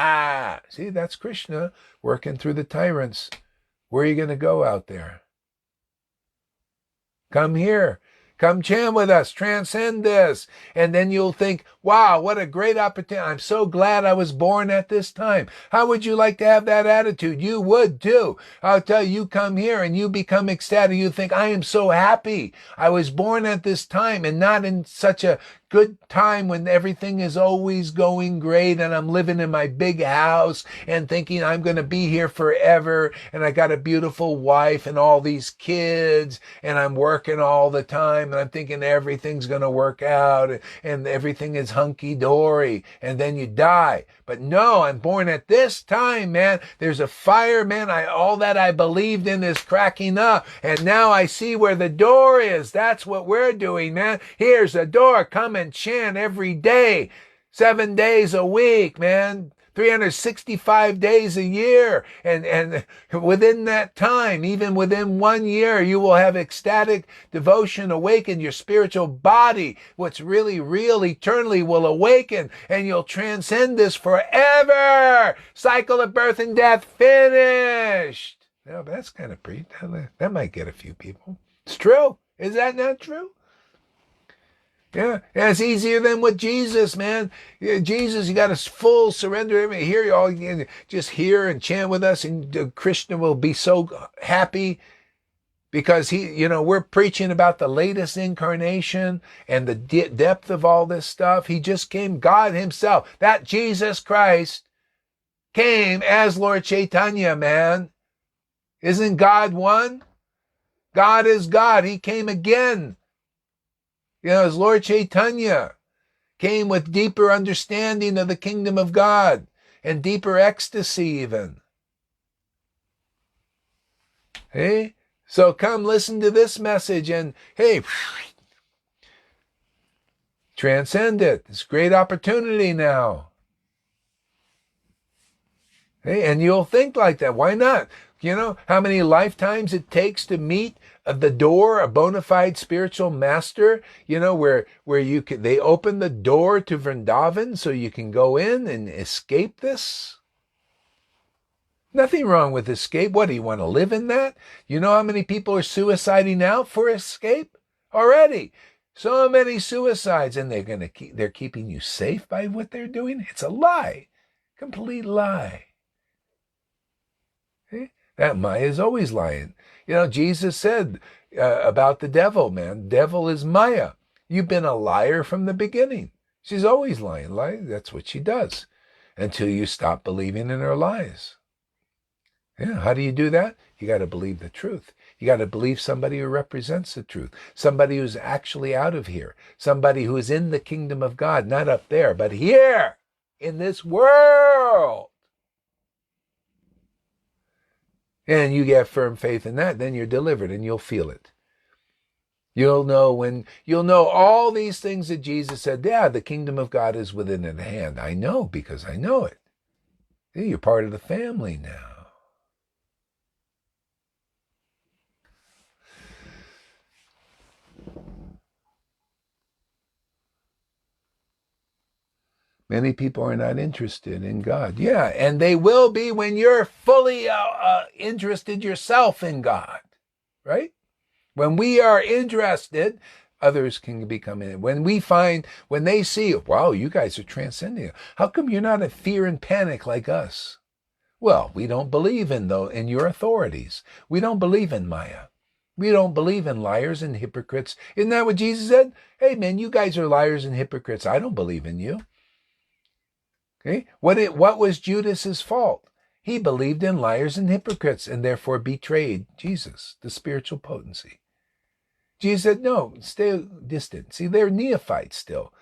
Speaker 1: See, that's Krishna working through the tyrants. Where are you going to go out there? Come here. Come chant with us. Transcend this. And then you'll think, wow, what a great opportunity. I'm so glad I was born at this time. How would you like to have that attitude? You would too. I'll tell you, you come here and you become ecstatic. You think, I am so happy. I was born at this time, and not in such a good time when everything is always going great, and I'm living in my big house and thinking I'm going to be here forever, and I got a beautiful wife and all these kids, and I'm working all the time, and I'm thinking everything's going to work out and everything is hunky-dory, and then you die. But no, I'm born at this time, man. There's a fire, man. All that I believed in is cracking up, and now I see where the door is. That's what we're doing, man. Here's the door. Come and chant every day, 7 days a week, man. 365 days a year. And within that time, even within 1 year, you will have ecstatic devotion awaken your spiritual body. What's really real eternally will awaken, and you'll transcend this forever. Cycle of birth and death finished. Now, that's kind of that might get a few people. It's true. Is that not true? Yeah, it's easier than with Jesus, man. Jesus, you got a full surrender. Here you all just hear and chant with us, and Krishna will be so happy because we're preaching about the latest incarnation and the depth of all this stuff. He just came, God himself. That Jesus Christ came as Lord Chaitanya, man. Isn't God one? God is God. He came again. As Lord Chaitanya came with deeper understanding of the kingdom of God and deeper ecstasy even. Hey, so come listen to this message and hey, transcend it. It's a great opportunity now. Hey, and you'll think like that. Why not? How many lifetimes it takes to meet the door, a bona fide spiritual master, where they open the door to Vrindavan so you can go in and escape this. Nothing wrong with escape. What, do you want to live in that? You know how many people are suiciding out for escape already? So many suicides, and they're keeping you safe by what they're doing. It's a lie, complete lie. Okay? That Maya is always lying. Jesus said about the devil, man, devil is Maya. You've been a liar from the beginning. She's always lying. That's what she does until you stop believing in her lies. Yeah, how do you do that? You got to believe the truth. You got to believe somebody who represents the truth, somebody who's actually out of here, somebody who is in the kingdom of God, not up there, but here in this world. And you get firm faith in that, then you're delivered and you'll feel it. You'll know all these things that Jesus said, yeah, the kingdom of God is within at hand. I know because I know it. You're part of the family now. Many people are not interested in God. Yeah, and they will be when you're fully interested yourself in God, right? When we are interested, others can become in. When they see, wow, you guys are transcending. How come you're not in fear and panic like us? Well, we don't believe in your authorities. We don't believe in Maya. We don't believe in liars and hypocrites. Isn't that what Jesus said? Hey, man, you guys are liars and hypocrites. I don't believe in you. Okay? What was Judas's fault? He believed in liars and hypocrites and therefore betrayed Jesus, the spiritual potency. Jesus said, no, stay distant. See, they're neophytes still.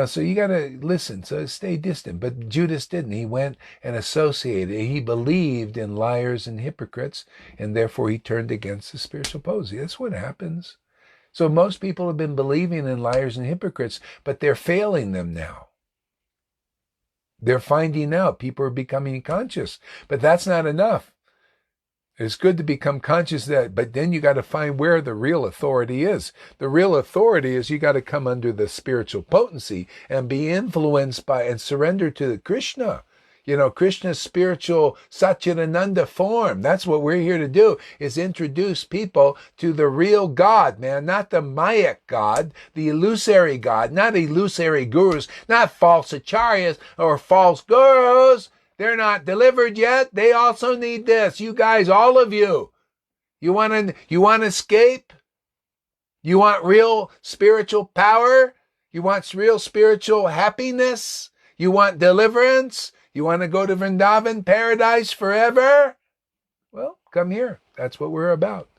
Speaker 1: So you got to listen, so stay distant. But Judas didn't. He went and associated. He believed in liars and hypocrites, and therefore he turned against the spiritual potency. That's what happens. So most people have been believing in liars and hypocrites, but they're failing them now. They're finding out. People are becoming conscious. But that's not enough. It's good to become conscious of that, but then you got to find where the real authority is. The real authority is you got to come under the spiritual potency and be influenced by and surrender to Krishna. Krishna's spiritual Satchidananda form. That's what we're here to do, is introduce people to the real God, man, not the Mayak God, the illusory God, not illusory gurus, not false acharyas or false gurus. They're not delivered yet. They also need this. You guys, all of you. You want to escape? You want real spiritual power? You want real spiritual happiness? You want deliverance? You want to go to Vrindavan, paradise forever? Well, come here. That's what we're about.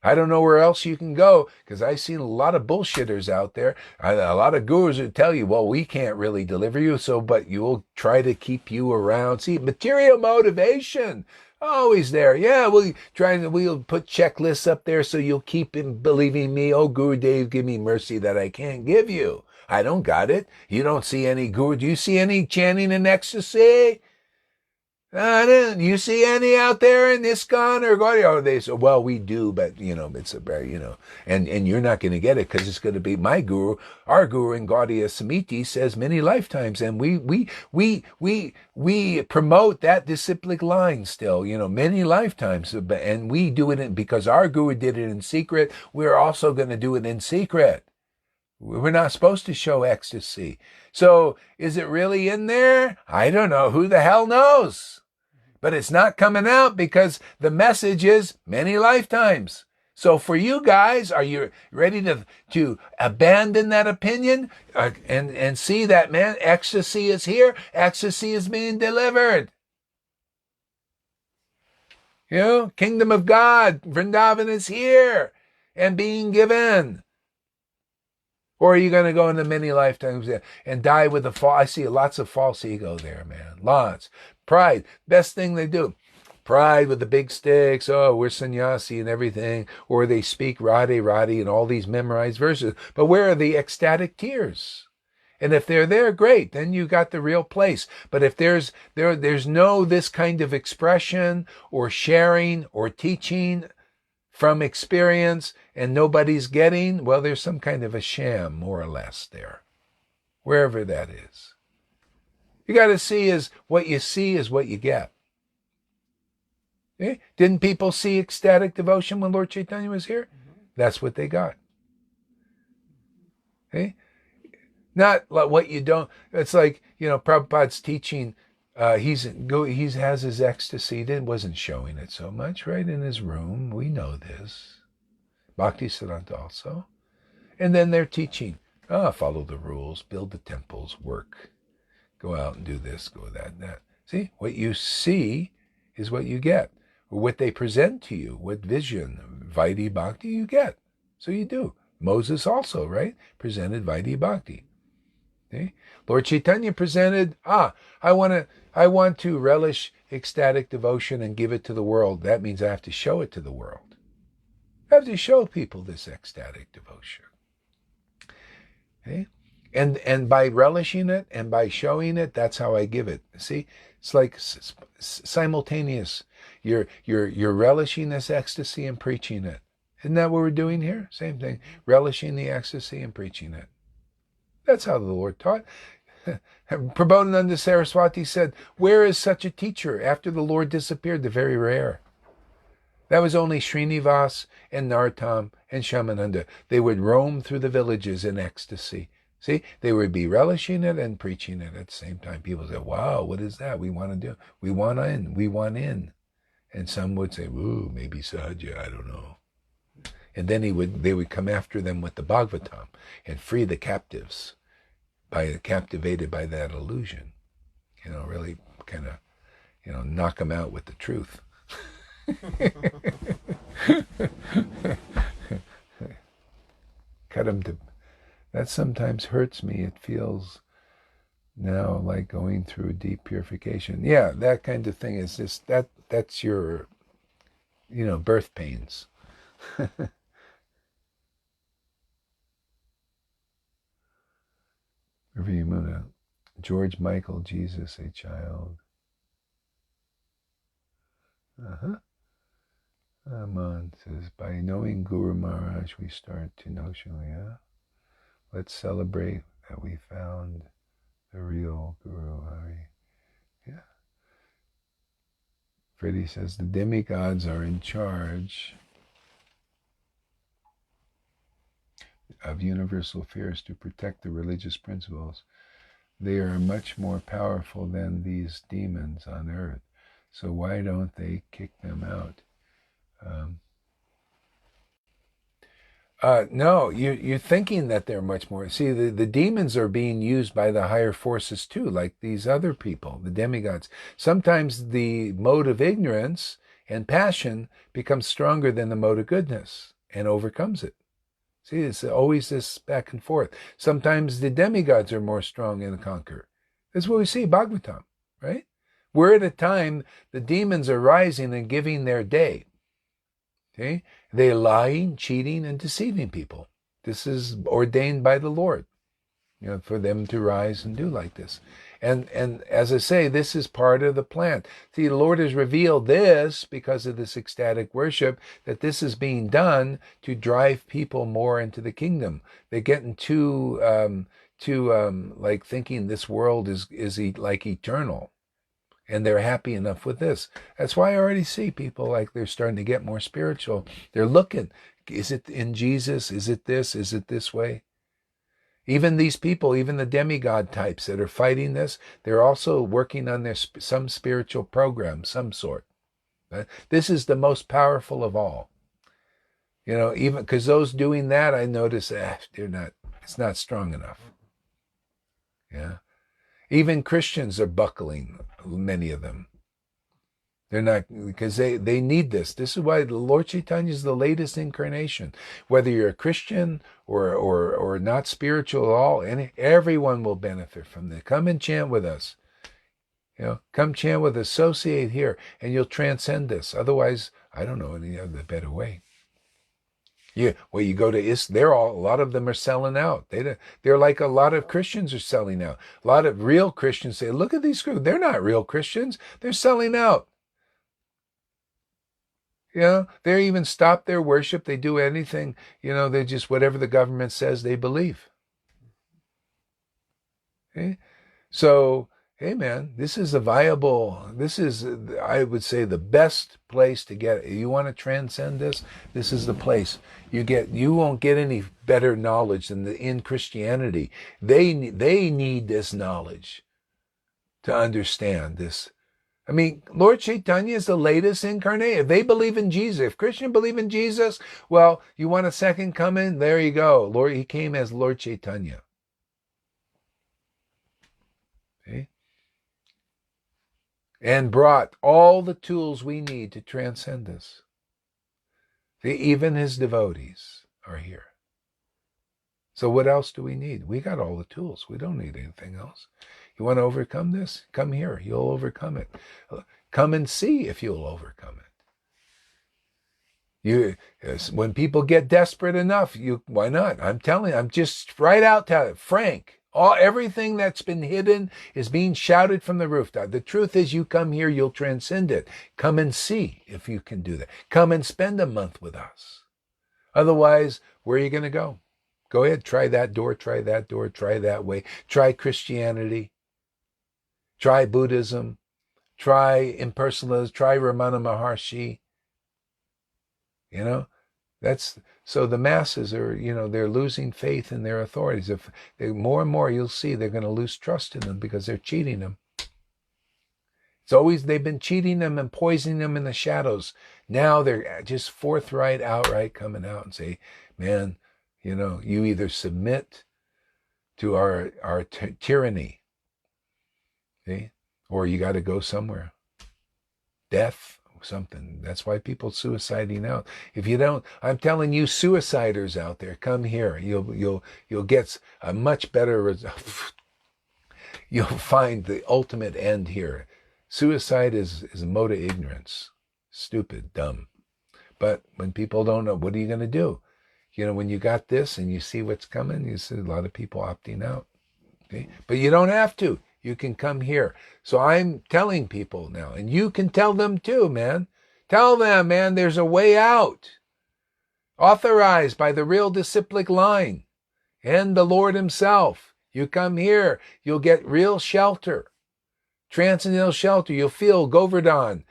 Speaker 1: I don't know where else you can go, because I've seen a lot of bullshitters out there. A lot of gurus who tell you, well, we can't really deliver you, but you'll try to keep you around. See, material motivation, always there. Yeah, we'll put checklists up there so you'll keep believing me. Oh, Gurudev, give me mercy that I can't give you. I don't got it. You don't see any guru. Do you see any chanting in ecstasy? You see any out there in ISKCON or Gaudiya? Oh, they say, well, we do, but, it's a very, and you're not going to get it because it's going to be my guru. Our guru in Gaudiya Samiti says many lifetimes, and we promote that disciplic line still, many lifetimes, and we do it because our guru did it in secret. We're also going to do it in secret. We're not supposed to show ecstasy. So is it really in there? I don't know. Who the hell knows? But it's not coming out because the message is many lifetimes. So for you guys, are you ready to abandon that opinion and see that, man, ecstasy is here. Ecstasy is being delivered. Kingdom of God, Vrindavan is here and being given. Or are you going to go into many lifetimes and die with I see lots of false ego there, man. Lots. Pride. Best thing they do. Pride with the big sticks. Oh, we're sannyasi and everything. Or they speak Radhe Radhe and all these memorized verses. But where are the ecstatic tears? And if they're there, great. Then you got the real place. But if there's no this kind of expression or sharing or teaching from experience and nobody's getting, well, there's some kind of a sham, more or less, there. Wherever that is. You got to see is what you see is what you get. Okay? Didn't people see ecstatic devotion when Lord Chaitanya was here? That's what they got. Okay? Not like what you don't. It's like, Prabhupada's teaching. He has his ecstasy. He wasn't showing it so much, right? In his room. We know this. Bhaktisiddhanta also. And then they're teaching. Follow the rules, build the temples, work. Go out and do this, go that and that. See, what you see is what you get. Or what they present to you, what vision, Vaidhi Bhakti you get. So you do. Moses also, right? Presented Vaidhi Bhakti. Okay? Lord Chaitanya presented, I want to relish ecstatic devotion and give it to the world. That means I have to show it to the world. I have to show people this ecstatic devotion. Okay? And by relishing it and by showing it, that's how I give it. See, it's like simultaneous. You're relishing this ecstasy and preaching it. Isn't that what we're doing here? Same thing. Relishing the ecstasy and preaching it. That's how the Lord taught. Prabodhananda Saraswati said, where is such a teacher? After the Lord disappeared, they're very rare. That was only Srinivas and Narottam and Shamananda. They would roam through the villages in ecstasy. See, they would be relishing it and preaching it at the same time. People say, wow, what is that? We want to do. We want in. And some would say, ooh, maybe Sahaja, I don't know. And then they would come after them with the Bhagavatam and free the captives, captivated by that illusion. Really kind of, knock them out with the truth. Cut them to. That sometimes hurts me. It feels now like going through deep purification. Yeah, that kind of thing is just that's your, birth pains. Yamuna, George Michael, Jesus, a child. Aman says, by knowing Guru Maharaj, we start to know Shilya. Let's celebrate that we found the real Guru Hari. Yeah. Freddie says, the demigods are in charge of universal affairs to protect the religious principles. They are much more powerful than these demons on earth. So why don't they kick them out? No, you're thinking that they're much more. See, the demons are being used by the higher forces too, like these other people, the demigods. Sometimes the mode of ignorance and passion becomes stronger than the mode of goodness and overcomes it. See, it's always this back and forth. Sometimes the demigods are more strong and conquer. That's what we see, Bhagavatam, right? We're at a time the demons are rising and giving their day. Okay? They're lying, cheating, and deceiving people. This is ordained by the Lord. for them to rise and do like this. And as I say, this is part of the plan. See, the Lord has revealed this because of this ecstatic worship, that this is being done to drive people more into the kingdom. They're getting too like thinking this world is like eternal. And they're happy enough with this. That's why I already see people like they're starting to get more spiritual. They're looking, is it in Jesus? Is it this? Is it this way? Even these people, even the demigod types that are fighting this, they're also working on some spiritual program, some sort. This is the most powerful of all. Even because those doing that, I notice it's not strong enough. Yeah. Even Christians are buckling, many of them. They're not, because they need this. This is why the Lord Chaitanya is the latest incarnation. Whether you're a Christian or not spiritual at all, everyone will benefit from this. Come and chant with us. Come chant with us, associate here, and you'll transcend this. Otherwise, I don't know any other better way. You go to a lot of them are selling out. They're like a lot of Christians are selling out. A lot of real Christians say, look at these Christians. They're not real Christians. They're selling out. They even stop their worship. They do anything. They just, whatever the government says, they believe. Okay? So, hey man, this is I would say, the best place to get it. You want to transcend this? This is the place. You won't get any better knowledge than in Christianity. They need this knowledge to understand this. I mean, Lord Chaitanya is the latest incarnate. If they believe in Jesus, if Christians believe in Jesus, well, you want a second coming? There you go. He came as Lord Chaitanya. Okay? And brought all the tools we need to transcend this. See, even his devotees are here. So what else do we need? We got all the tools. We don't need anything else. You want to overcome this? Come here. You'll overcome it. Come and see if you'll overcome it. When people get desperate enough, why not? I'm just right out to it. Frank, everything that's been hidden is being shouted from the rooftop. The truth is, you come here, you'll transcend it. Come and see if you can do that. Come and spend a month with us. Otherwise, where are you going to go? Go ahead, try that door, try that way. Try Christianity. Try Buddhism. Try impersonalism. Try Ramana Maharshi. So the masses are, they're losing faith in their authorities. If more and more, you'll see they're going to lose trust in them because they're cheating them. They've been cheating them and poisoning them in the shadows. Now they're just forthright, outright coming out and say, man, you either submit to our tyranny, see? Or you got to go somewhere. Death, something. That's why people suiciding out. If you don't, I'm telling you, suiciders out there, come here. You'll get a much better result. You'll find the ultimate end here. Suicide is a mode of ignorance. Stupid, dumb. But when people don't know, what are you going to do? When you got this and you see what's coming, you see a lot of people opting out. Okay? But you don't have to. You can come here. So I'm telling people now, and you can tell them too, man. Tell them, man, there's a way out. Authorized by the real disciplic line and the Lord himself. You come here, you'll get real shelter. Transcendental shelter. You'll feel Govardhan,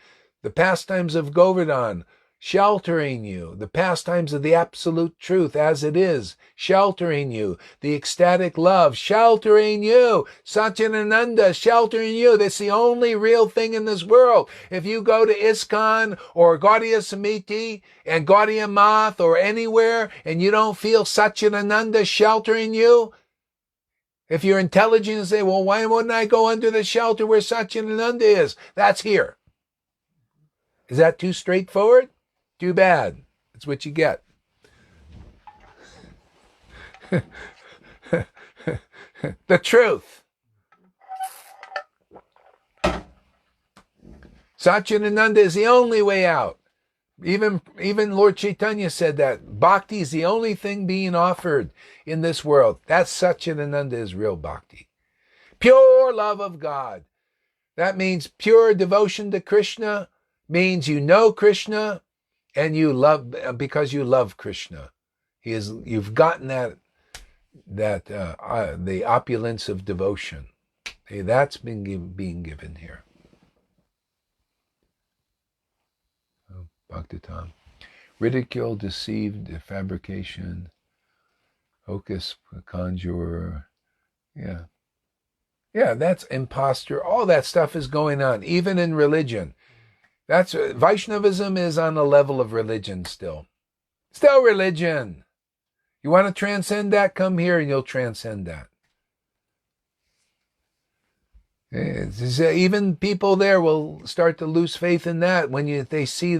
Speaker 1: the pastimes of Govardhan, sheltering you, the pastimes of the absolute truth as it is, sheltering you, the ecstatic love, sheltering you, Satchidananda, sheltering you. That's the only real thing in this world. If you go to ISKCON or Gaudiya Samiti and Gaudiya Math or anywhere and you don't feel Satchidananda sheltering you, if you're intelligent and say, well, why wouldn't I go under the shelter where Satchidananda is? That's here. Is that too straightforward? Too bad. That's what you get. The truth. Satchidananda is the only way out. Even Lord Chaitanya said that bhakti is the only thing being offered in this world. That's Satchidananda is real bhakti. Pure love of God. That means pure devotion to Krishna, means you know Krishna and you love because you love Krishna. You've gotten the opulence of devotion. That's being given here. Bhaktitam. Ridicule, deceived, fabrication, hocus, conjurer. Yeah, that's imposture. All that stuff is going on, even in religion. That's Vaishnavism is on the level of religion still. Still religion. You want to transcend that? Come here and you'll transcend that. Even people there will start to lose faith in that when they see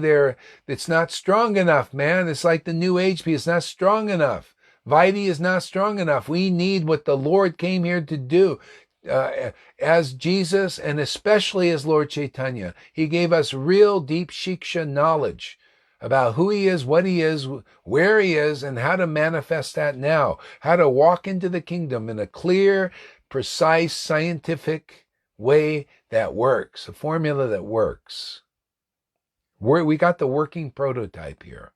Speaker 1: it's not strong enough, man. It's like the New Age piece. It's not strong enough. Vaidhi is not strong enough. We need what the Lord came here to do. As Jesus and especially as Lord Chaitanya, he gave us real deep shiksha knowledge about who he is, what he is, where he is, and how to manifest that now. How to walk into the kingdom in a clear, precise, scientific way that works, a formula that works. We got the working prototype here.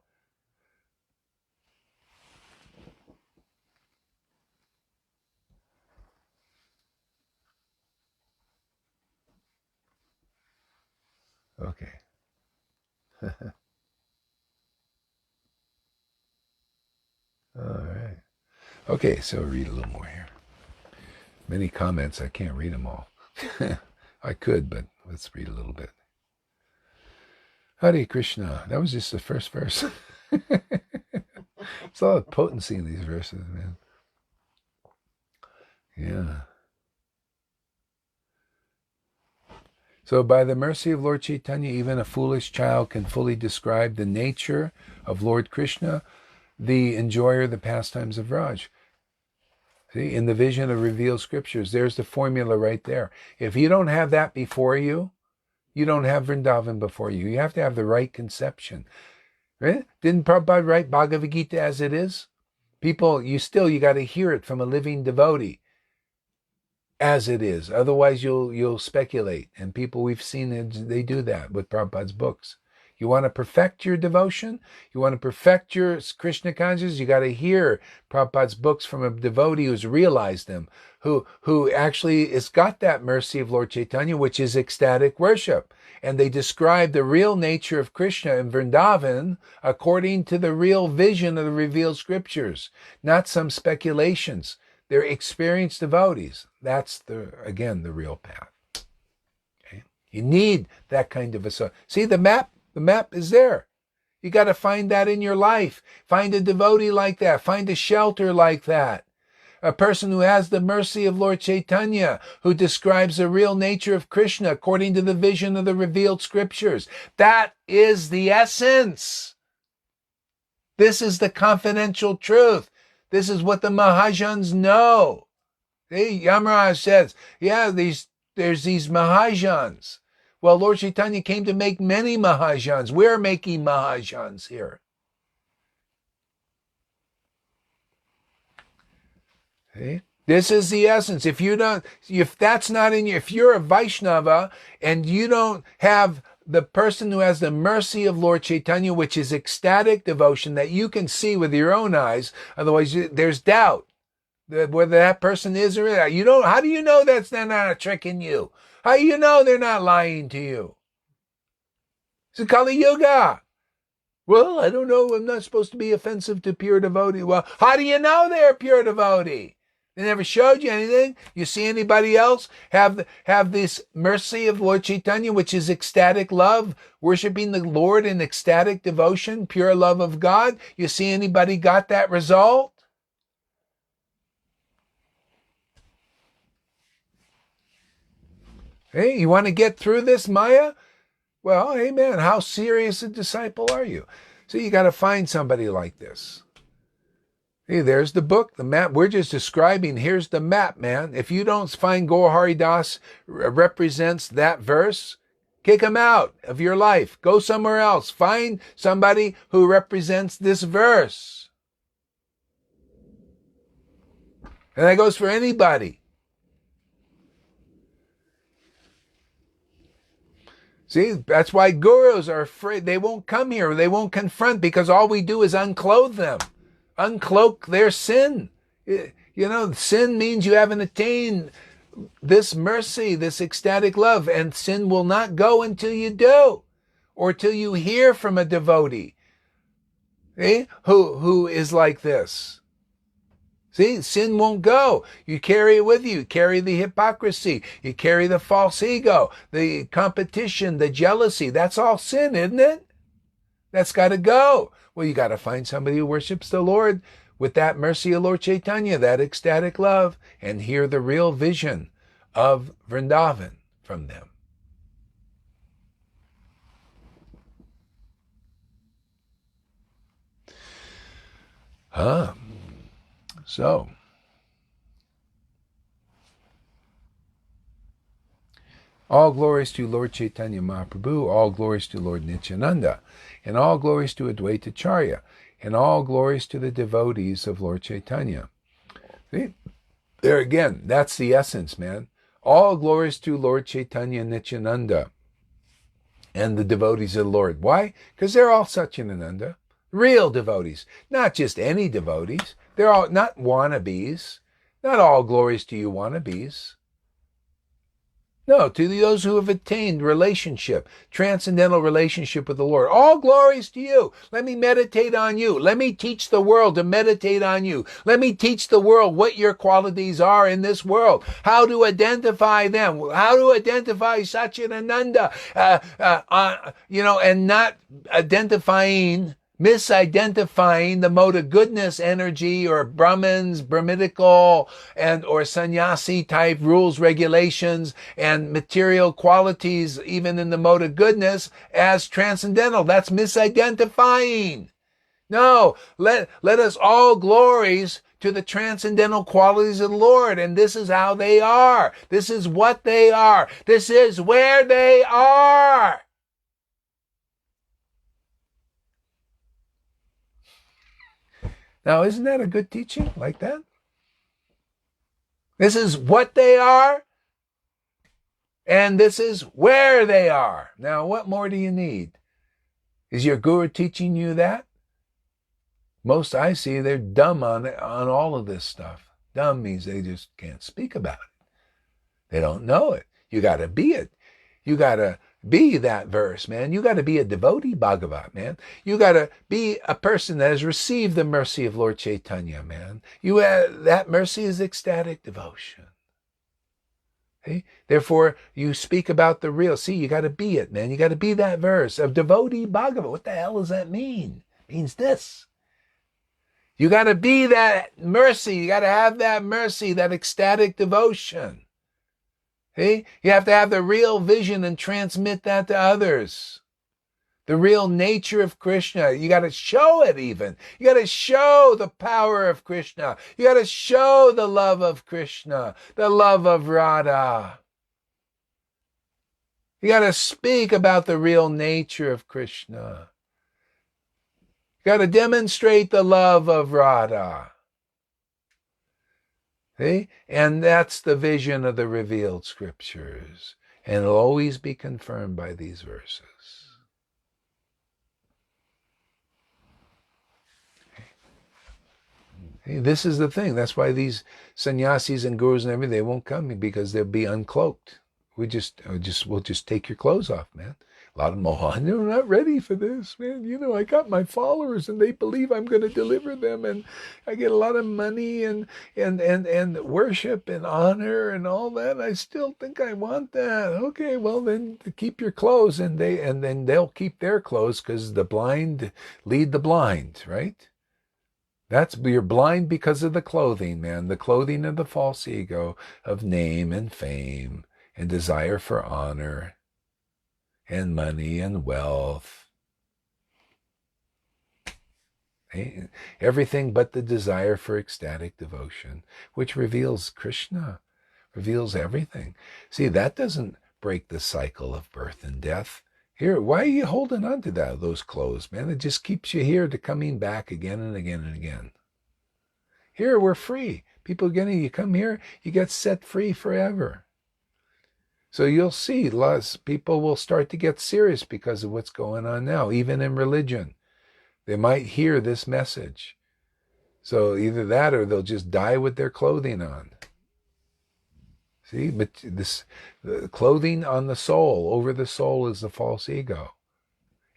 Speaker 1: Okay. All right. Okay, so read a little more here. Many comments, I can't read them all. I could, but let's read a little bit. Hare Krishna. That was just the first verse. There's a lot of potency in these verses, man. Yeah. So by the mercy of Lord Chaitanya, even a foolish child can fully describe the nature of Lord Krishna, the enjoyer of the pastimes of Raj. See, in the vision of revealed scriptures, there's the formula right there. If you don't have that before you, you don't have Vrindavan before you. You have to have the right conception. Right? Didn't Prabhupada write Bhagavad Gita as it is? People, you got to hear it from a living devotee as it is. Otherwise, you'll speculate. And people, we've seen it, they do that with Prabhupada's books. You want to perfect your devotion? You want to perfect your Krishna consciousness? You got to hear Prabhupada's books from a devotee who's realized them, who actually has got that mercy of Lord Chaitanya, which is ecstatic worship. And they describe the real nature of Krishna in Vrindavan according to the real vision of the revealed scriptures, not some speculations. They're experienced devotees. That's again the real path. Okay? You need that kind of a... See the map? The map is there. You got to find that in your life. Find a devotee like that. Find a shelter like that. A person who has the mercy of Lord Chaitanya, who describes the real nature of Krishna according to the vision of the revealed scriptures. That is the essence. This is the confidential truth. This is what the Mahajans know. Yamaraj says, there's these Mahajans. Well, Lord Chaitanya came to make many Mahajans. We're making Mahajans here. See? This is the essence. If that's not in you, if you're a Vaishnava and you don't have the person who has the mercy of Lord Chaitanya, which is ecstatic devotion that you can see with your own eyes, otherwise there's doubt whether that person is or not. How do you know that's not a trick in you? How do you know they're not lying to you? It's Kali Yuga. Well, I don't know. I'm not supposed to be offensive to pure devotee. Well, how do you know they're a pure devotee? They never showed you anything. You see anybody else have this mercy of Lord Chaitanya, which is ecstatic love, worshiping the Lord in ecstatic devotion, pure love of God? You see anybody got that result? Hey, you want to get through this, Maya? Well, hey man, how serious a disciple are you? So you got to find somebody like this. Hey, there's the book, the map. We're just describing, here's the map, man. If you don't find Gaur Hari Das represents that verse, Kick him out of your life. Go somewhere else. Find somebody who represents this verse. And that goes for anybody. See, that's why gurus are afraid. They won't come here. They won't confront, because all we do is unclothe them. Uncloak their sin. Sin means you haven't attained this mercy, this ecstatic love, and sin will not go until you do, or till you hear from a devotee who is like this. See, sin won't go. You carry it with you. You carry the hypocrisy. You carry the false ego, the competition, the jealousy. That's all sin, isn't it? That's got to go. Well, you got to find somebody who worships the Lord with that mercy of Lord Chaitanya, that ecstatic love, and hear the real vision of Vrindavan from them. So, all glories to Lord Chaitanya Mahaprabhu, all glories to Lord Nityananda, and all glories to Advaita Acharya, and all glories to the devotees of Lord Chaitanya. See? There again, that's the essence, man. All glories to Lord Chaitanya Nityananda and the devotees of the Lord. Why? Because they're all Satchidananda. Real devotees, not just any devotees. They're all not wannabes. Not all glories to you wannabes. No, to those who have attained relationship, transcendental relationship with the Lord. All glories to you. Let me meditate on you. Let me teach the world to meditate on you. Let me teach the world what your qualities are in this world. How to identify them. How to identify Satchidananda. And not misidentifying the mode of goodness energy, or Brahmins, Brahminical, or sannyasi type rules, regulations, and material qualities, even in the mode of goodness, as transcendental. That's misidentifying. No, let us all glories to the transcendental qualities of the Lord, and this is how they are. This is what they are. This is where they are. Now, isn't that a good teaching like that? This is what they are, and this is where they are. Now, what more do you need? Is your guru teaching you that? Most I see, they're dumb on all of this stuff. Dumb means they just can't speak about it. They don't know it. You got to be it. You got to be that verse, man. You got to be a devotee Bhagavat, man. You got to be a person that has received the mercy of Lord Chaitanya, man. That mercy is ecstatic devotion. Okay? Therefore, you speak about the real. See, you got to be it, man. You got to be that verse of devotee Bhagavat. What the hell does that mean? It means this. You got to be that mercy. You got to have that mercy, that ecstatic devotion. See? You have to have the real vision and transmit that to others. The real nature of Krishna. You got to show it even. You got to show the power of Krishna. You got to show the love of Krishna, the love of Radha. You got to speak about the real nature of Krishna. You got to demonstrate the love of Radha. See? And that's the vision of the revealed scriptures. And it'll always be confirmed by these verses. See? This is the thing. That's why these sannyasis and gurus and everything, they won't come, because they'll be uncloaked. We'll just take your clothes off, man. A lot of them, I'm not ready for this, man. I got my followers and they believe I'm going to deliver them, and I get a lot of money and worship and honor and all that. I still think I want that. Okay, well then keep your clothes, and then they'll keep their clothes, because the blind lead the blind, right? You're blind because of the clothing, man. The clothing of the false ego of name and fame and desire for honor and money and wealth. Everything but the desire for ecstatic devotion, which reveals Krishna, reveals everything. See, that doesn't break the cycle of birth and death. Here, why are you holding on to those clothes, man? It just keeps you here to coming back again and again and again. Here, we're free. People you come here, you get set free forever. So you'll see, lots of people will start to get serious because of what's going on now, even in religion. They might hear this message. So either that or they'll just die with their clothing on. See, but the clothing on the soul, over the soul, is the false ego.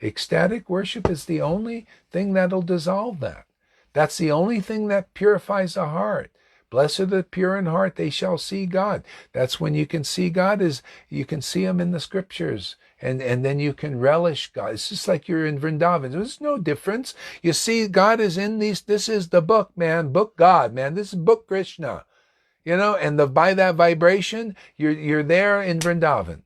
Speaker 1: Ecstatic worship is the only thing that'll dissolve that. That's the only thing that purifies the heart. Blessed are the pure in heart, they shall see God. That's when you can see God, is you can see him in the scriptures. And then you can relish God. It's just like you're in Vrindavan. There's no difference. You see, God is in these. This is the book, man. Book God, man. This is book Krishna. And by that vibration, you're there in Vrindavan.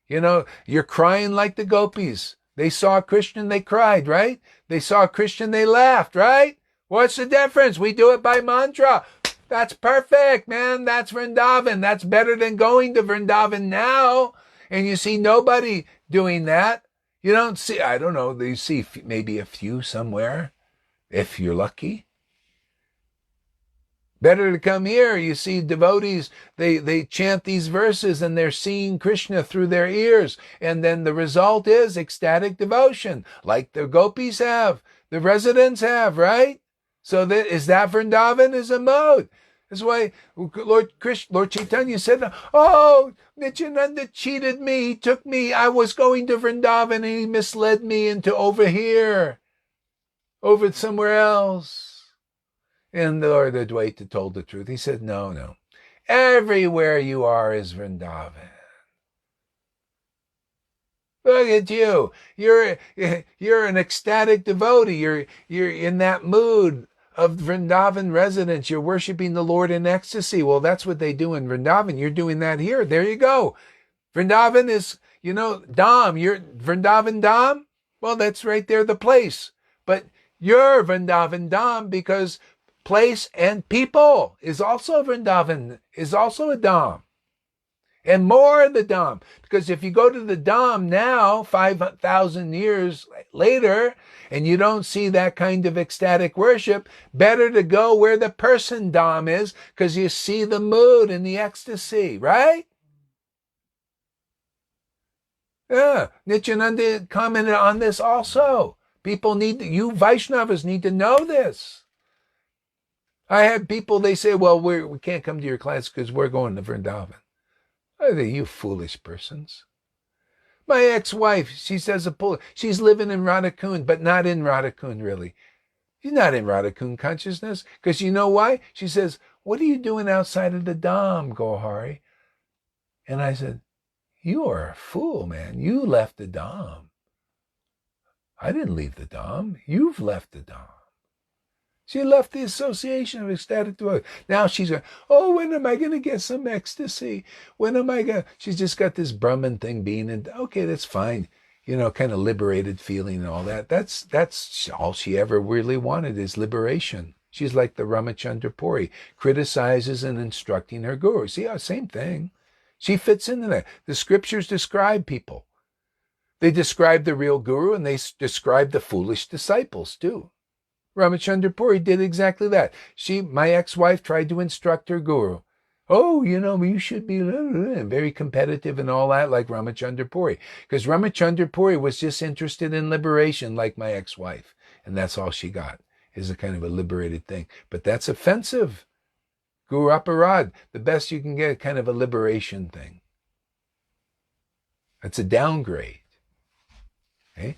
Speaker 1: You're crying like the gopis. They saw Krishna and they cried, right? They saw Krishna and they laughed, right? What's the difference? We do it by mantra. That's perfect, man. That's Vrindavan. That's better than going to Vrindavan now. And you see nobody doing that. You don't see, I don't know, you see maybe a few somewhere, if you're lucky. Better to come here. You see devotees, they chant these verses and they're seeing Krishna through their ears. And then the result is ecstatic devotion, like the gopis have, the residents have, right? So is that Vrindavan? Is a mode. That's why Lord Chaitanya said, oh, Nityananda cheated me. He took me. I was going to Vrindavan and he misled me into over here, over somewhere else. And the Lord Advaita told the truth. He said, no. Everywhere you are is Vrindavan. Look at you. You're an ecstatic devotee. You're in that mood of Vrindavan residents. You're worshiping the Lord in ecstasy. Well, that's what they do in Vrindavan. You're doing that here. There you go. Vrindavan is, Dham. You're Vrindavan Dham. Well, that's right there, the place. But you're Vrindavan Dham because place and people is also Vrindavan, is also a Dham. And more the Dham. Because if you go to the Dham now, 5,000 years later, and you don't see that kind of ecstatic worship, better to go where the person Dham is, because you see the mood and the ecstasy, right? Yeah, Nityananda commented on this also. People you Vaishnavas need to know this. I had people, they say, well, we can't come to your class because we're going to Vrindavan. Are they, you foolish persons? My ex-wife, she says, she's living in Radhakund, but not in Radhakund, really. She's not in Radhakund consciousness, because you know why? She says, what are you doing outside of the Dham, Gohari? And I said, you are a fool, man. You left the Dham. I didn't leave the Dham. You've left the Dham. She left the association of ecstatic devotee. Now she's going, oh, when am I going to get some ecstasy? When am I going to... She's just got this Brahman thing being... Okay, that's fine. Kind of liberated feeling and all that. That's all she ever really wanted is liberation. She's like the Ramachandra Puri, criticizes and instructing her guru. See, same thing. She fits into that. The scriptures describe people. They describe the real guru and they describe the foolish disciples too. Ramachandra Puri did exactly that. My ex-wife, tried to instruct her guru. Oh, you should be very competitive and all that, like Ramachandra Puri. Because Ramachandra Puri was just interested in liberation, like my ex-wife. And that's all she got, is a kind of a liberated thing. But that's offensive. Guru Aparad, the best you can get, kind of a liberation thing. That's a downgrade. Okay?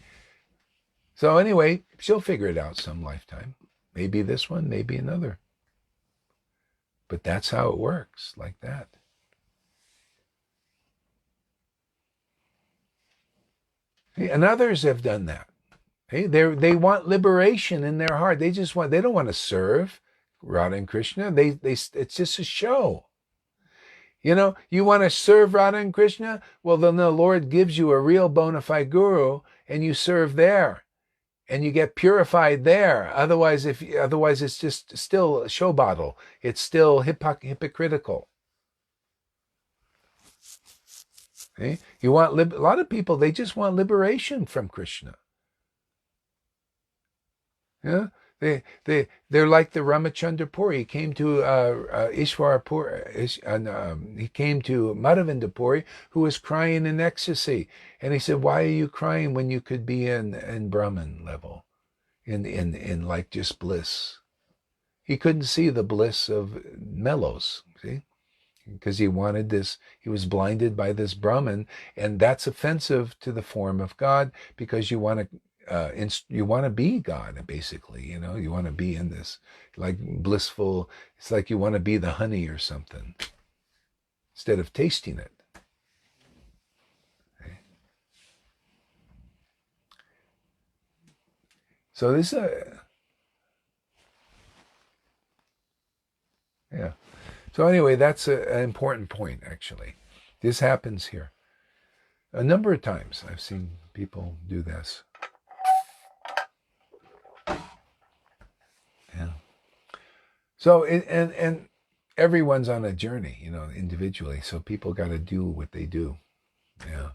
Speaker 1: So anyway, she'll figure it out some lifetime. Maybe this one, maybe another. But that's how it works, like that. And others have done that. They want liberation in their heart. They don't want to serve Radha and Krishna. It's just a show. You want to serve Radha and Krishna? Well, then the Lord gives you a real bona fide guru and you serve there. And you get purified there. Otherwise, it's just still a show bottle. It's still hypocritical. See? You want a lot of people, they just want liberation from Krishna. Yeah, they're like the Ramachandra Puri. He came to Ishwarapur. He came to Madhavendra Puri, who was crying in ecstasy, and he said, "Why are you crying when you could be in Brahman level, in like just bliss?" He couldn't see the bliss of mellows. See, because he wanted this. He was blinded by this Brahman, and that's offensive to the form of God, because you want to. You want to be God, basically, you want to be in this like blissful, it's like you want to be the honey or something instead of tasting it. Okay. So this yeah. So anyway, that's an important point, actually. This happens here. A number of times I've seen people do this. Yeah. So and everyone's on a journey, individually. So people got to do what they do. Yeah.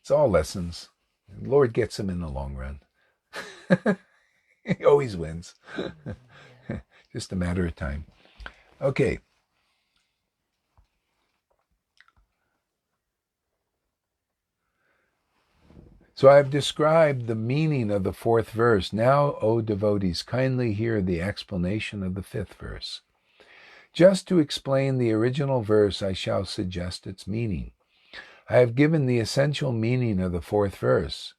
Speaker 1: It's all lessons. The Lord gets them in the long run. He always wins. Just a matter of time. Okay. So I've described the meaning of the 4th verse. Now, O devotees, kindly hear the explanation of the 5th verse. Just to explain the original verse, I shall suggest its meaning. I have given the essential meaning of the 4th verse.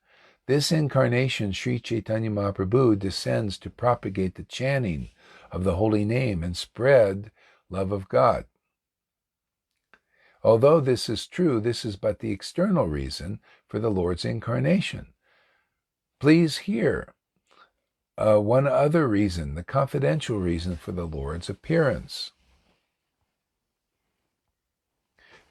Speaker 1: This incarnation, Sri Chaitanya Mahaprabhu, descends to propagate the chanting of the holy name and spread love of God. Although this is true, this is but the external reason for the Lord's incarnation. Please hear one other reason, the confidential reason for the Lord's appearance.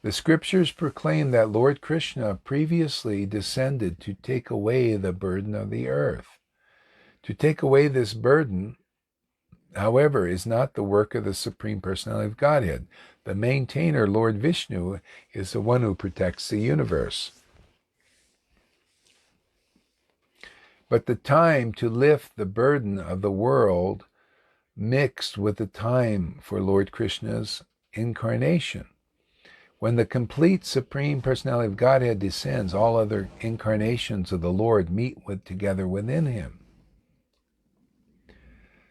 Speaker 1: The scriptures proclaim that Lord Krishna previously descended to take away the burden of the earth. To take away this burden, however, is not the work of the Supreme Personality of Godhead. The maintainer, Lord Vishnu, is the one who protects the universe. But the time to lift the burden of the world mixed with the time for Lord Krishna's incarnation. When the complete Supreme Personality of Godhead descends, all other incarnations of the Lord meet together within him.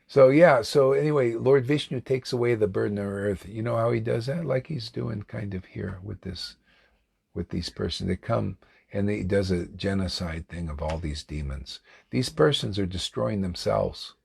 Speaker 1: So anyway, Lord Vishnu takes away the burden of earth. You know how he does that? Like he's doing kind of here with these persons. They come and he does a genocide thing of all these demons. These persons are destroying themselves,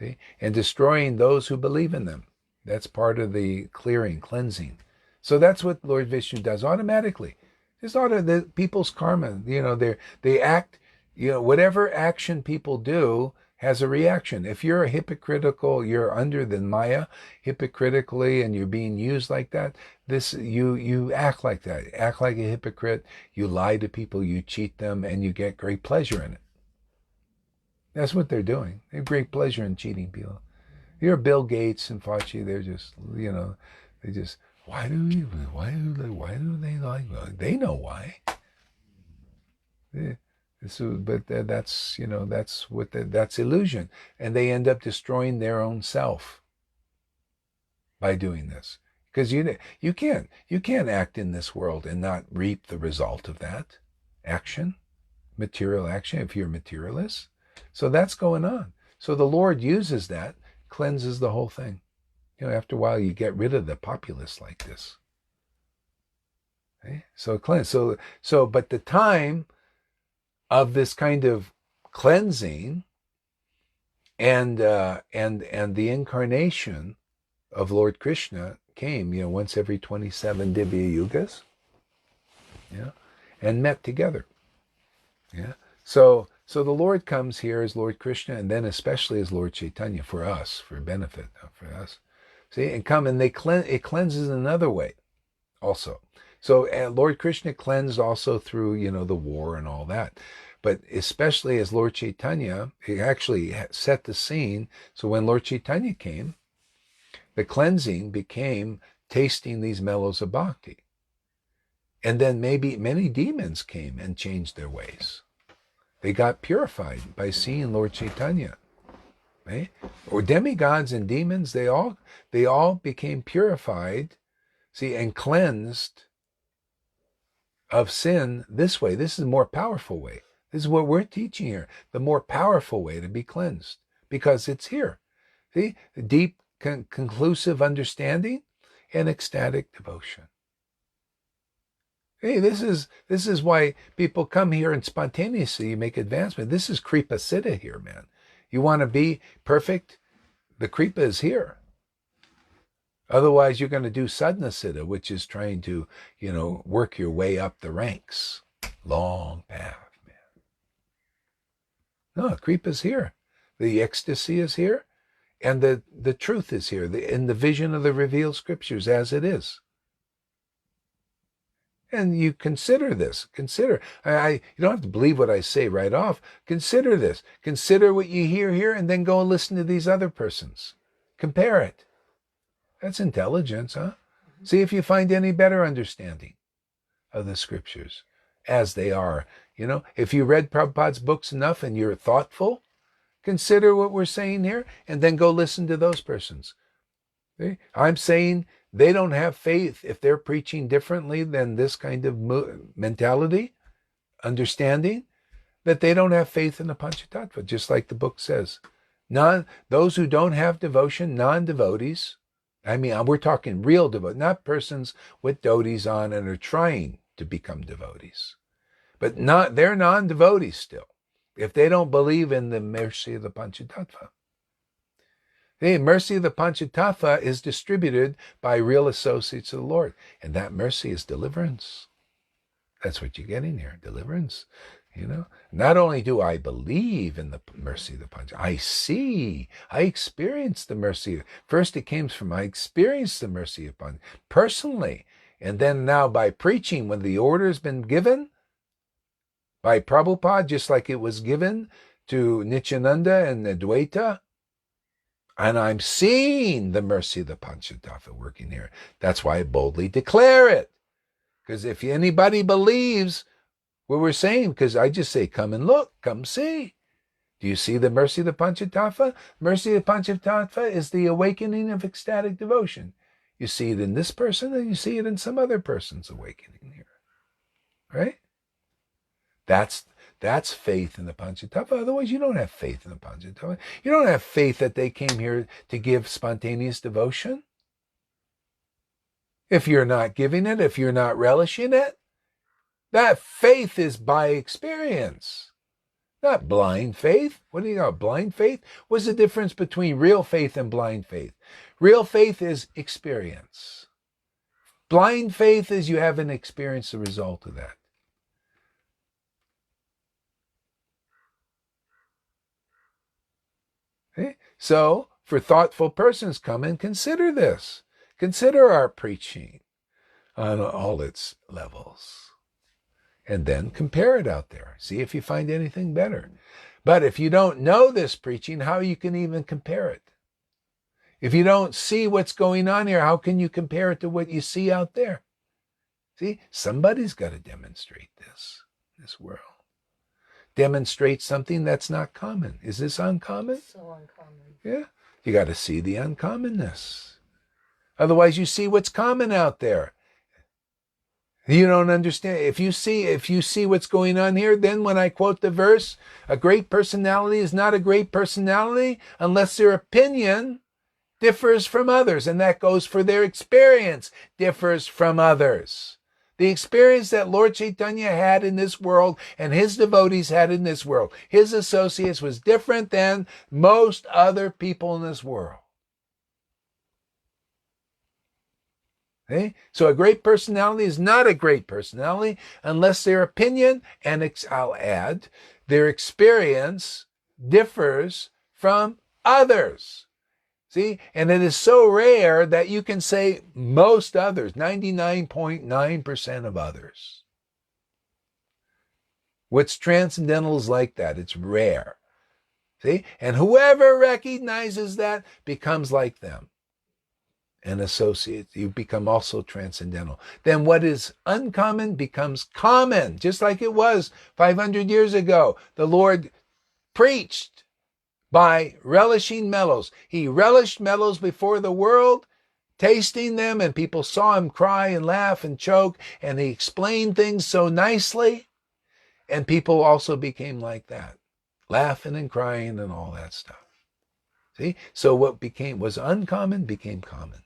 Speaker 1: see? And destroying those who believe in them. That's part of the cleansing. So that's what Lord Vishnu does automatically. Just the people's karma. They act. Whatever action people do has a reaction. If you're you're under the Maya hypocritically, and you're being used like that, you act like that. Act like a hypocrite. You lie to people, you cheat them, and you get great pleasure in it. That's what they're doing. They have great pleasure in cheating people. You're Bill Gates and Fauci. They're just, they just, why do they like? They know why. But that's that's illusion, and they end up destroying their own self by doing this, because you can't act in this world and not reap the result of that action, material action, if you're materialist. So that's going on. So the Lord uses that, cleanses the whole thing. After a while, you get rid of the populace like this. Okay? So cleanse. So, but the time of this kind of cleansing and the incarnation of Lord Krishna came, once every 27 Divya Yugas, and met together. Yeah. So the Lord comes here as Lord Krishna, and then especially as Lord Chaitanya for us, for benefit for us. See, and it cleanses in another way also. So Lord Krishna cleansed also through, the war and all that. But especially as Lord Chaitanya, he actually set the scene. So when Lord Chaitanya came, the cleansing became tasting these mellows of bhakti. And then maybe many demons came and changed their ways. They got purified by seeing Lord Chaitanya. Right? Or demigods and demons, they all became purified, see, and cleansed of sin this way. This is a more powerful way. This is what we're teaching here, the more powerful way to be cleansed, because it's here. See, deep, conclusive understanding and ecstatic devotion. Hey, this is why people come here and spontaneously make advancement. This is Kripa Siddha here, man. You want to be perfect? The Kripa is here. Otherwise, you're going to do Sadhana Siddha, which is trying to, work your way up the ranks. Long path, man. No, Kripa is here. The ecstasy is here. And the truth is here, in the vision of the revealed scriptures as it is. And you consider this. You don't have to believe what I say right off. Consider this. Consider what you hear here, and then go and listen to these other persons. Compare it. That's intelligence, huh? See if you find any better understanding of the scriptures as they are. If you read Prabhupada's books enough and you're thoughtful, consider what we're saying here, and then go listen to those persons. See? I'm saying they don't have faith if they're preaching differently than this kind of mentality, understanding, that they don't have faith in the Panchatattva, just like the book says. Those who don't have devotion, non-devotees, we're talking real devotees, not persons with dhotis on and are trying to become devotees. But they're non-devotees still, if they don't believe in the mercy of the Panchatattva. The mercy of the Panchatattva is distributed by real associates of the Lord. And that mercy is deliverance. That's what you're getting here, deliverance. Not only do I believe in the mercy of the Panchatattva, I experience the mercy. First it came from, I experienced the mercy of Panchatattva personally. And then now by preaching, when the order has been given by Prabhupada, just like it was given to Nityananda and Advaita, and I'm seeing the mercy of the Panchatattva working here. That's why I boldly declare it. Because if anybody believes what we're saying, because I just say, come and look, come see. Do you see the mercy of the Panchatattva? Mercy of the Panchatattva is the awakening of ecstatic devotion. You see it in this person, and you see it in some other person's awakening here. Right? That's faith in the Panchatattva. Otherwise, you don't have faith in the Panchatattva. You don't have faith that they came here to give spontaneous devotion. If you're not giving it, if you're not relishing it, that faith is by experience, not blind faith. What do you got, blind faith? What's the difference between real faith and blind faith? Real faith is experience. Blind faith is you haven't experienced the result of that. Okay? So, for thoughtful persons, come and consider this. Consider our preaching on all its levels. And then compare it out there. See if you find anything better. But if you don't know this preaching, how you can even compare it? If you don't see what's going on here, how can you compare it to what you see out there? See, somebody's got to demonstrate this world. Demonstrate something that's not common. Is this uncommon?
Speaker 2: So uncommon.
Speaker 1: Yeah. You got to see the uncommonness. Otherwise, you see what's common out there. You don't understand. If you see what's going on here, then when I quote the verse, a great personality is not a great personality unless their opinion differs from others. And that goes for their experience differs from others. The experience that Lord Chaitanya had in this world and his devotees had in this world, his associates, was different than most other people in this world. Okay? So a great personality is not a great personality unless their opinion, and I'll add, their experience differs from others. See? And it is so rare that you can say most others, 99.9% of others. What's transcendental is like that. It's rare. See? And whoever recognizes that becomes like them. and associates. You become also transcendental. Then what is uncommon becomes common, just like it was 500 years ago. The Lord preached by relishing mellows. He relished mellows before the world, tasting them, and people saw him cry and laugh and choke, and he explained things so nicely, and people also became like that, laughing and crying and all that stuff. See? So what was uncommon became common.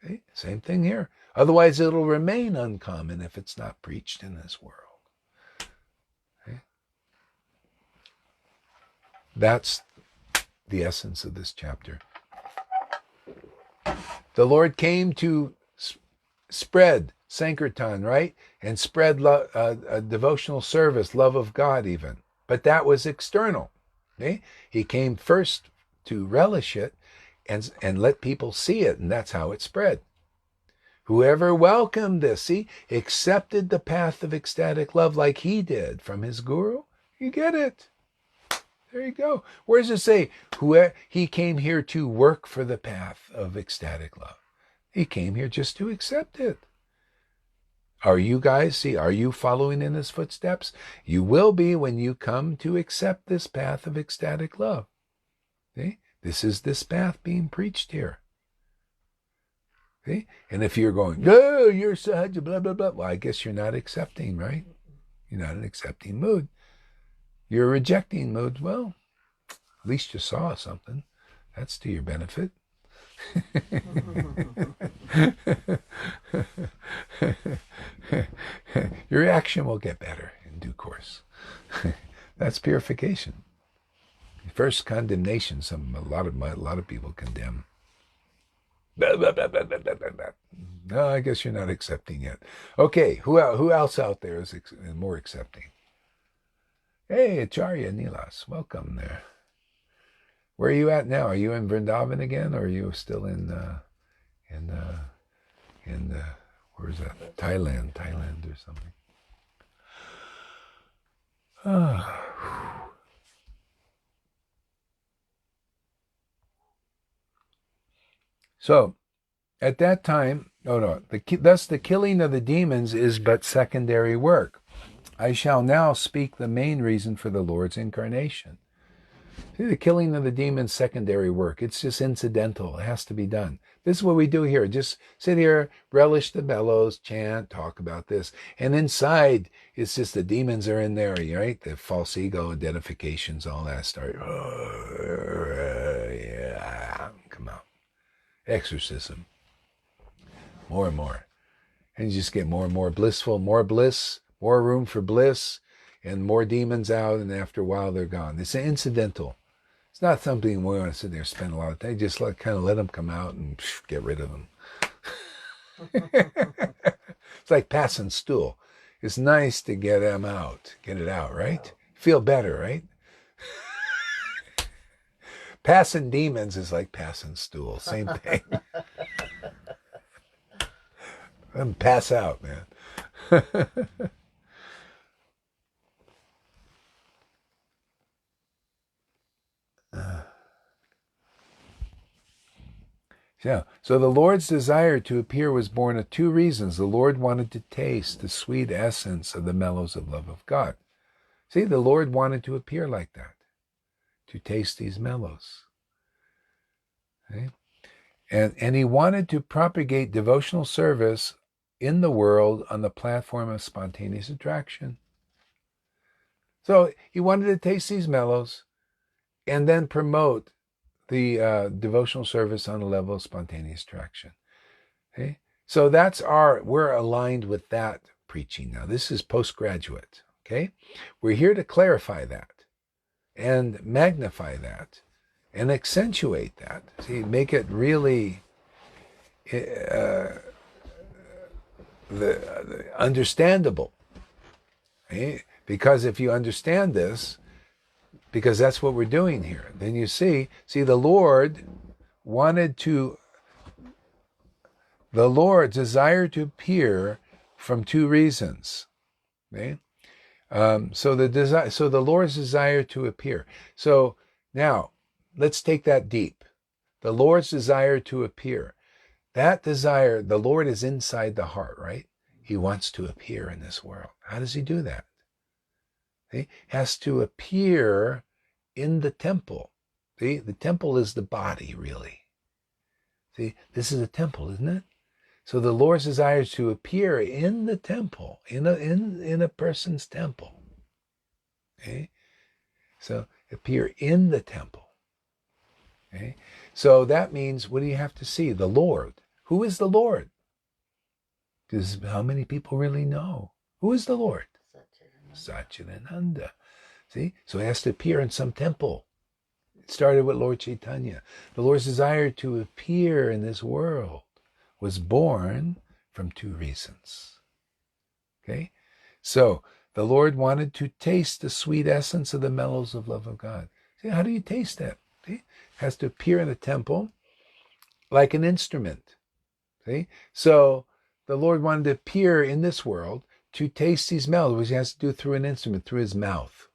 Speaker 1: See? Same thing here. Otherwise, it'll remain uncommon if it's not preached in this world. See? That's the essence of this chapter. The Lord came to spread Sankirtan, right? And spread a devotional service, love of God even. But that was external. Okay? He came first to relish it and let people see it, and that's how it spread. Whoever welcomed this, see, accepted the path of ecstatic love like he did from his guru, you get it. There you go. Where does it say he came here to work for the path of ecstatic love? He came here just to accept it. Are you following in his footsteps? You will be when you come to accept this path of ecstatic love. See? This is this path being preached here. See? And if you're going, oh, you're such a blah, blah, blah, well, I guess you're not accepting, right? You're not in an accepting mood. You're rejecting mood. Well, at least you saw something. That's to your benefit. Your reaction will get better in due course. That's purification. First condemnation. A lot of people condemn. Blah, blah, blah, blah, blah, blah, blah. No, I guess you're not accepting yet. Okay, who else out there is more accepting? Hey, Acharya Nilas, welcome there. Where are you at now? Are you in Vrindavan again, or are you still in where's that? Thailand or something? So, at that time, thus the killing of the demons is but secondary work. I shall now speak the main reason for the Lord's incarnation. See, the killing of the demons, secondary work. It's just incidental. It has to be done. This is what we do here. Just sit here, relish the bellows, chant, talk about this. And inside, it's just the demons are in there, right? The false ego, identifications, all that start. Come out. Exorcism. More and more. And you just get more and more blissful, more bliss, more room for bliss, and more demons out, and after a while they're gone. It's incidental. It's not something we want to sit there and spend a lot of time. Just kind of let them come out and get rid of them. It's like passing stool. It's nice to get them out, get it out, right? Feel better, right? Passing demons is like passing stool. Same thing. Let them pass out, man. So the Lord's desire to appear was born of two reasons. The Lord wanted to taste the sweet essence of the mellows of love of God. See, the Lord wanted to appear like that, to taste these mellows. Okay? And he wanted to propagate devotional service in the world on the platform of spontaneous attraction. So he wanted to taste these mellows and then promote the devotional service on the level of spontaneous attraction. Okay? So we're aligned with that preaching now. This is postgraduate. Okay? We're here to clarify that and magnify that and accentuate that. See, make it really the understandable. Okay? Because if you understand this, because that's what we're doing here, then you see the Lord desired to appear from two reasons. Okay? So the Lord's desire to appear. So now let's take that deep. the Lord's desire to appear. That desire, the Lord is inside the heart, right? He wants to appear in this world. How does he do that? He has to appear in the temple. See, the temple is the body, really. See, this is a temple, isn't it? So the Lord's desire is to appear in the temple, in a person's temple. Okay? So appear in the temple. Okay? So that means, what do you have to see? The Lord. Who is the Lord? Because how many people really know? Who is the Lord? Satchidananda. See? So he has to appear in some temple. It started with Lord Chaitanya. The Lord's desire to appear in this world was born from two reasons. Okay? So the Lord wanted to taste the sweet essence of the mellows of love of God. See, how do you taste that? See? It has to appear in the temple like an instrument. See? So the Lord wanted to appear in this world to taste these mellows, which he has to do through an instrument, through his mouth.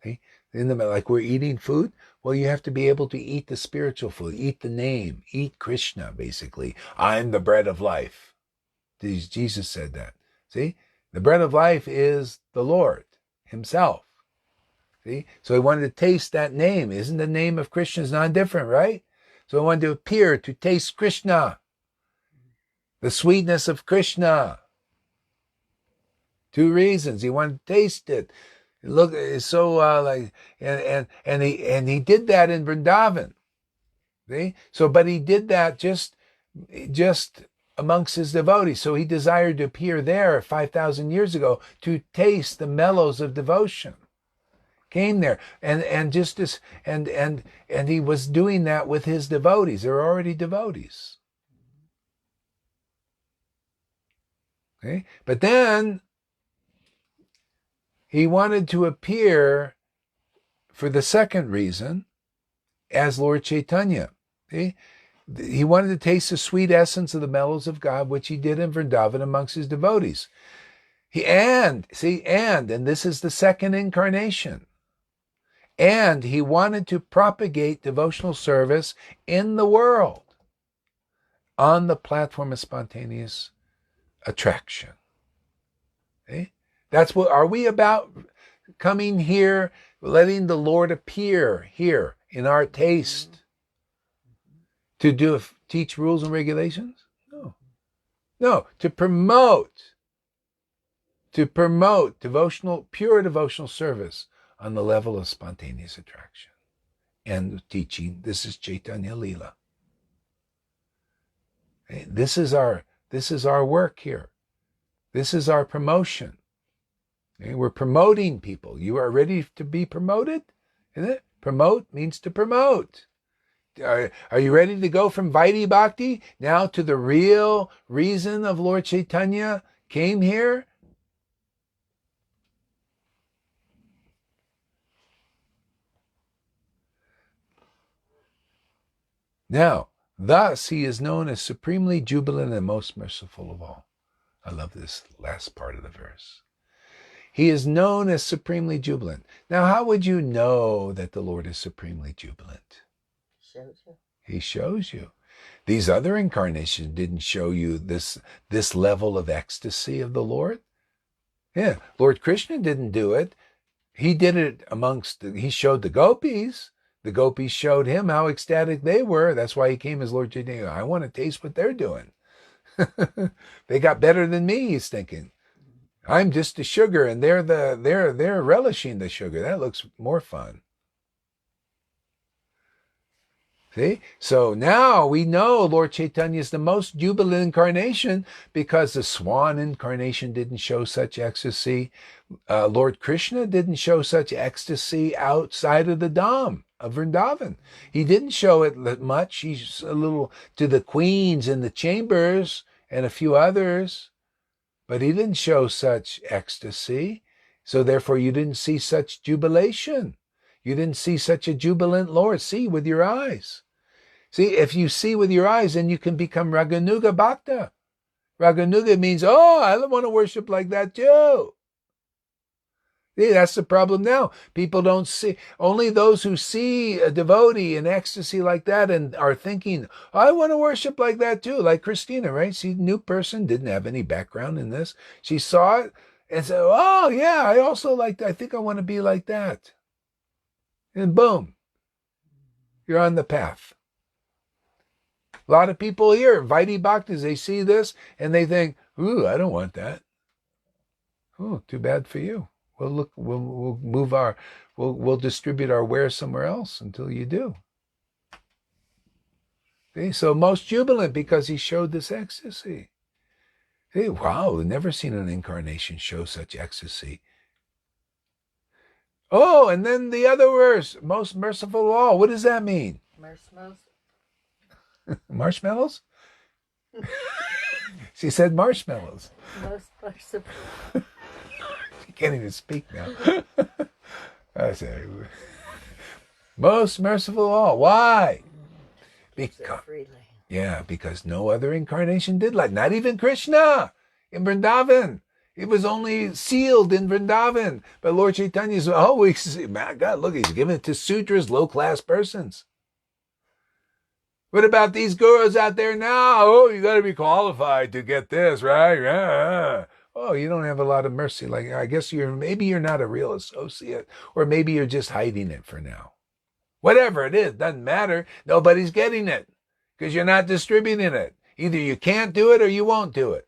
Speaker 1: See? Like we're eating food, well, you have to be able to eat the spiritual food, eat the name, eat Krishna, basically. I'm the bread of life. Jesus said that. See? The bread of life is the Lord himself. See? So he wanted to taste that name. Isn't the name of Krishna non-different, right? So he wanted to appear, to taste Krishna, the sweetness of Krishna. Two reasons. He wanted to taste it. Look, it's so and he did that in Vrindavan. See? So, but he did that just amongst his devotees. So he desired to appear there 5,000 years ago to taste the mellows of devotion. Came there and he was doing that with his devotees. They were already devotees. Okay, but then he wanted to appear for the second reason as Lord Chaitanya. See? He wanted to taste the sweet essence of the mellows of God, which he did in Vrindavan amongst his devotees. And this is the second incarnation. And he wanted to propagate devotional service in the world on the platform of spontaneous attraction. Okay? That's what, are we about coming here, letting the Lord appear here in our taste to teach rules and regulations? No, to promote pure devotional service on the level of spontaneous attraction and teaching. This is Chaitanya Leela. Okay? This is our work here. This is our promotion. Okay? We're promoting people. You are ready to be promoted? Isn't it? Promote means to promote. Are you ready to go from Vaidhi Bhakti now to the real reason of Lord Chaitanya came here? Now, thus he is known as supremely jubilant and most merciful of all. I love this last part of the verse. He is known as supremely jubilant. Now, how would you know that the Lord is supremely jubilant?
Speaker 2: Shows you.
Speaker 1: He shows you. These other incarnations didn't show you this level of ecstasy of the Lord. Yeah, Lord Krishna didn't do it. He did it he showed the gopis. The gopis showed him how ecstatic they were. That's why he came as Lord Chaitanya. I want to taste what they're doing. They got better than me, he's thinking. I'm just the sugar, and they're relishing the sugar. That looks more fun. See? So now we know Lord Chaitanya is the most jubilant incarnation because the swan incarnation didn't show such ecstasy. Lord Krishna didn't show such ecstasy outside of the Dham of Vrindavan. He didn't show it much. He's a little to the queens in the chambers and a few others, but he didn't show such ecstasy. So therefore you didn't see such jubilation. You didn't see such a jubilant Lord. See with your eyes. See, if you see with your eyes, then you can become Raganuga Bhakta. Raganuga means, I want to worship like that too. See, that's the problem now. People don't see, only those who see a devotee in ecstasy like that and are thinking, I want to worship like that too, like Christina, right? She's a new person, didn't have any background in this. She saw it and said, oh yeah, I also like that. I think I want to be like that. And boom, you're on the path. A lot of people here, Vaidhi Bhaktas, they see this and they think, ooh, I don't want that. Oh, too bad for you. We'll distribute our wares somewhere else until you do. See, so most jubilant because he showed this ecstasy. Hey, wow, I've never seen an incarnation show such ecstasy. Oh, and then the other verse, most merciful of all. What does that mean?
Speaker 2: Marshmallows.
Speaker 1: Marshmallows? She said marshmallows.
Speaker 2: Most merciful.
Speaker 1: She can't even speak now. I say, most merciful of all. Why? Because no other incarnation did like, not even Krishna in Vrindavan. It was only sealed in Vrindavan. But Lord Chaitanya's, my God, look, he's giving it to sutras, low-class persons. What about these gurus out there now? Oh, you got to be qualified to get this, right? Oh, you don't have a lot of mercy. Like, I guess maybe you're not a real associate, or maybe you're just hiding it for now. Whatever it is, doesn't matter. Nobody's getting it because you're not distributing it. Either you can't do it or you won't do it.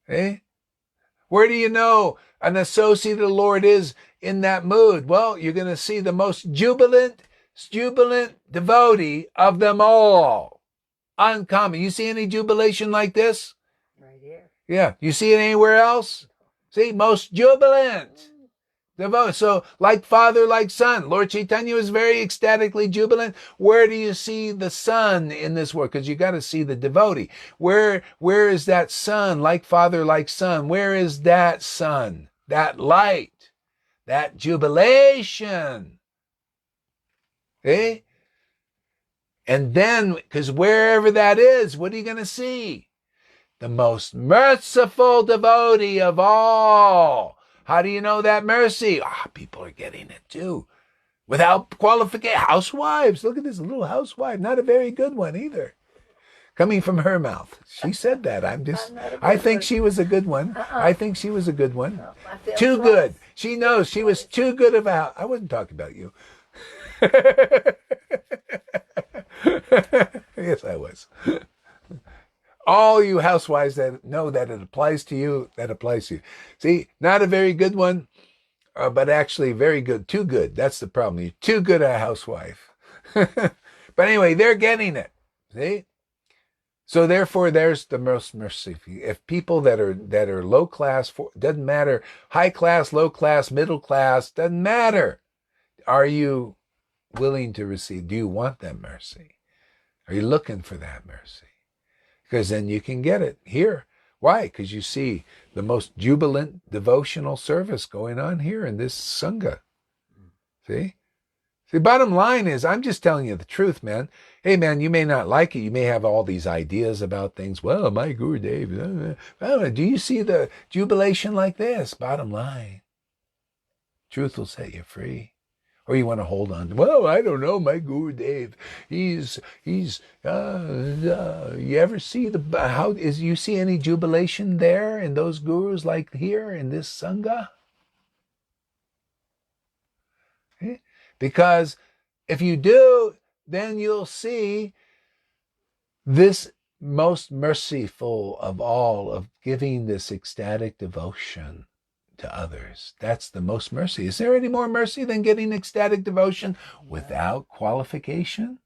Speaker 1: Eh? Where do you know an associate of the Lord is in that mood? Well, you're going to see the most jubilant devotee of them all. Uncommon. You see any jubilation like this?
Speaker 2: Right here.
Speaker 1: Yeah. You see it anywhere else? See, most jubilant devotee. So, like father, like son. Lord Chaitanya was very ecstatically jubilant. Where do you see the son in this world? Because you got to see the devotee. Where is that son, like father, like son? Where is that son? That light? That jubilation? Eh? And then, because wherever that is, what are you going to see? The most merciful devotee of all. How do you know that mercy? People are getting it too. Without qualification. Housewives. Look at this little housewife. Not a very good one either. Coming from her mouth. She said that. I think she was a good one. I think she was a good one.
Speaker 2: No,
Speaker 1: too good. She knows she was too good of a... I wasn't talking about you. Yes, I was. All you housewives that know that it applies to you, that applies to you. See, not a very good one, but actually very good. Too good. That's the problem. You're too good a housewife. But anyway, they're getting it. See? So therefore, there's the most mercy. If people that are low class, doesn't matter, high class, low class, middle class, doesn't matter. Are you willing to receive? Do you want that mercy? Are you looking for that mercy? Because then you can get it here. Why? Because you see the most jubilant devotional service going on here in this Sangha. See? The bottom line is, I'm just telling you the truth, man. Hey, man, you may not like it. You may have all these ideas about things. Well, my Gurudev. Do you see the jubilation like this? Bottom line. Truth will set you free. Or you want to hold on to, well, I don't know, my Gurudev. You ever see you see any jubilation there in those gurus like here in this Sangha? Okay? Because if you do, then you'll see this most merciful of all of giving this ecstatic devotion to others. That's the most mercy. Is there any more mercy than getting ecstatic devotion without qualification?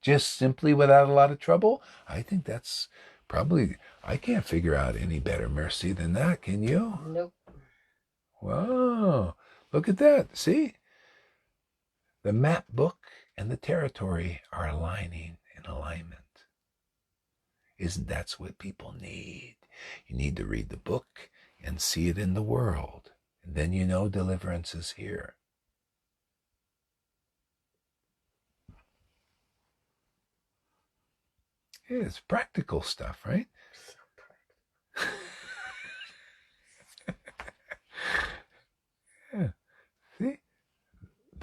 Speaker 1: Just simply without a lot of trouble? I think that's probably, I can't figure out any better mercy than that, can you?
Speaker 2: Nope.
Speaker 1: Wow. Look at that. See? The map book and the territory are aligning in alignment. Isn't that what people need? You need to read the book and see it in the world. And then you know deliverance is here. Yeah, it's practical stuff, right?
Speaker 2: So practical.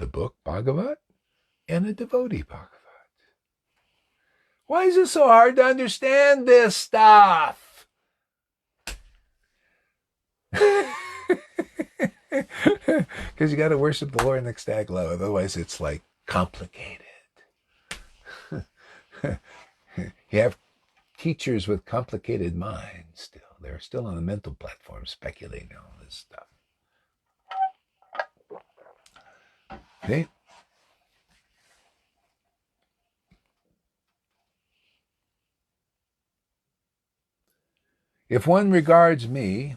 Speaker 1: the book Bhagavat and a devotee Bhagavat. Why is it so hard to understand this stuff? Because you got to worship the Lord in ecstatic love. Otherwise, it's like complicated. You have teachers with complicated minds still. They're still on the mental platform speculating on all this stuff. Okay? If one regards me,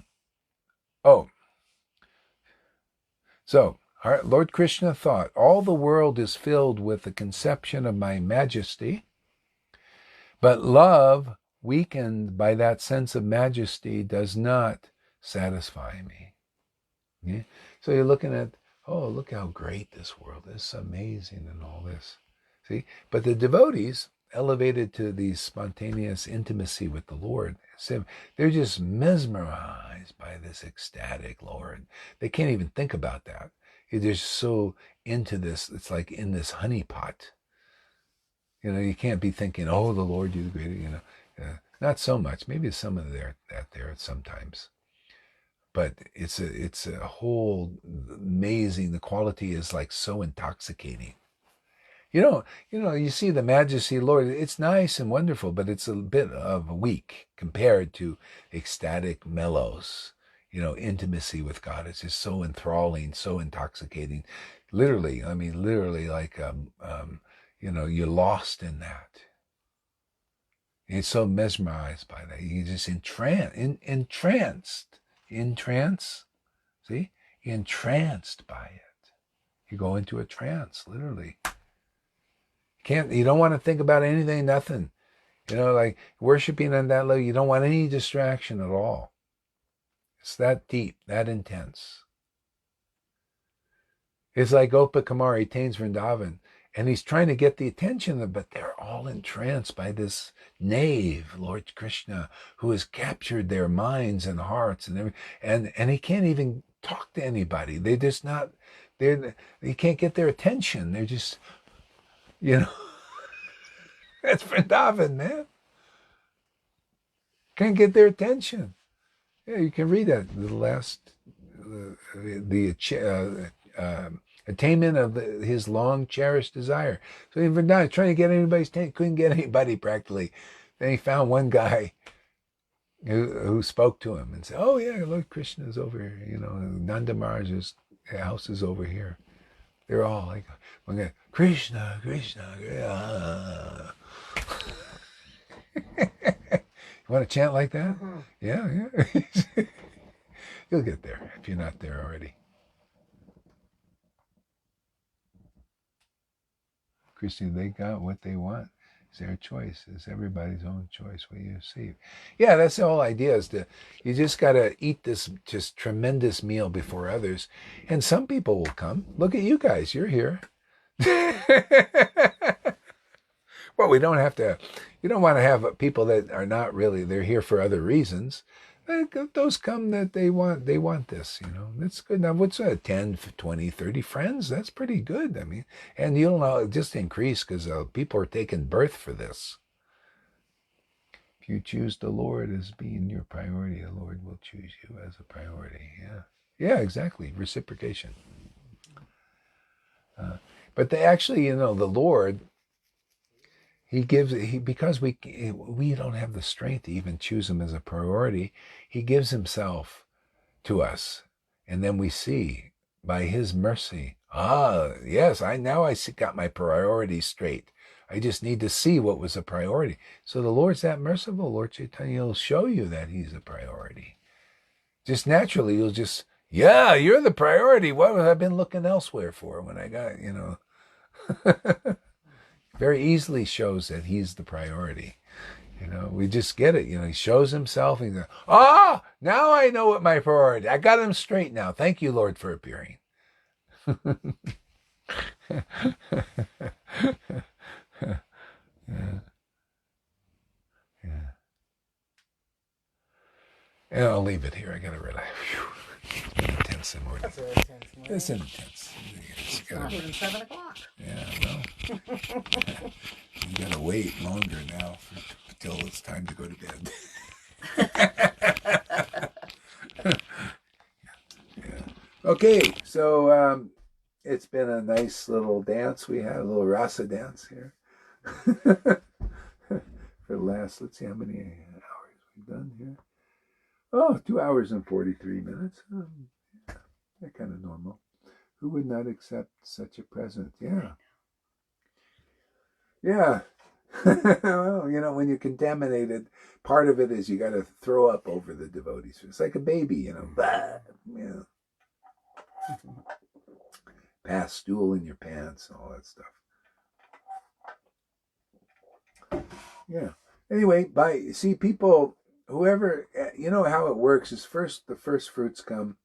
Speaker 1: so Lord Krishna thought, all the world is filled with the conception of my majesty, but love, weakened by that sense of majesty, does not satisfy me. Okay? So you're looking at, look how great this world is, it's amazing and all this. See? But the devotees, elevated to the spontaneous intimacy with the Lord, they're just mesmerized by this ecstatic Lord. They can't even think about that. They're just so into this. It's like in this honeypot. You can't be thinking, the Lord, you the greater, not so much. Maybe some of that there sometimes. But it's a whole amazing, the quality is like so intoxicating. You see the majesty, Lord, it's nice and wonderful, but it's a bit of weak compared to ecstatic mellows. Intimacy with God is just so enthralling, so intoxicating. Literally like, you're lost in that. You're so mesmerized by that. You're just entranced. See? Entranced by it. You go into a trance, literally. You don't want to think about anything, nothing. Like worshiping on that level, you don't want any distraction at all. It's that deep, that intense. It's like Gopa Kumar, he attains Vrindavan, and he's trying to get the attention of, but they're all entranced by this knave, Lord Krishna, who has captured their minds and hearts and everything. And he can't even talk to anybody. He can't get their attention. They're just, that's Vrindavan, man. Can't get their attention. Yeah, you can read that. The last, attainment of his long cherished desire. So in Vrindavan, trying to get anybody's attention, couldn't get anybody practically. Then he found one guy who spoke to him and said, Lord Krishna is over here. Nanda Maharaj's house is over here. They're all like, Krishna, Krishna, Krishna. You want to chant like that? Mm-hmm. Yeah. You'll get there if you're not there already. Krishna, they got what they want. It's their choice. It's everybody's own choice what you see. Yeah, that's the whole idea, is that you just got to eat this just tremendous meal before others. And some people will come. Look at you guys. You're here. Well, you don't want to have people that are not really, they're here for other reasons. Those come that they want this, that's good. Now, what's 10, 20, 30 friends? That's pretty good. And you'll know, just increase because people are taking birth for this. If you choose the Lord as being your priority, the Lord will choose you as a priority. Yeah, exactly. Reciprocation. But the Lord, because we don't have the strength to even choose him as a priority, he gives himself to us. And then we see by his mercy, yes, I got my priorities straight. I just need to see what was a priority. So the Lord's that merciful. Lord Chaitanya will show you that he's a priority. Just naturally, you'll just, you're the priority. What have I been looking elsewhere for when I got, very easily shows that he's the priority. We just get it. He shows himself and he's like, now I know what my priority. I got him straight now. Thank you, Lord, for appearing. Yeah. And I'll leave it here. I got to relax. It's been intense and more. That's intense. It's intense.
Speaker 2: It's not even 7 o'clock.
Speaker 1: Yeah, well, you gotta wait longer now until it's time to go to bed. Yeah. Okay, so it's been a nice little dance. We had a little rasa dance here. For the last, let's see how many hours we've done here. Oh, 2 hours and 43 minutes. Yeah, kind of normal. Who would not accept such a present? Yeah. Yeah. Well, when you're contaminated, part of it is you got to throw up over the devotees. It's like a baby, Bah, yeah. Pass stool in your pants and all that stuff. Yeah. Anyway, people, whoever, how it works is the first fruits come.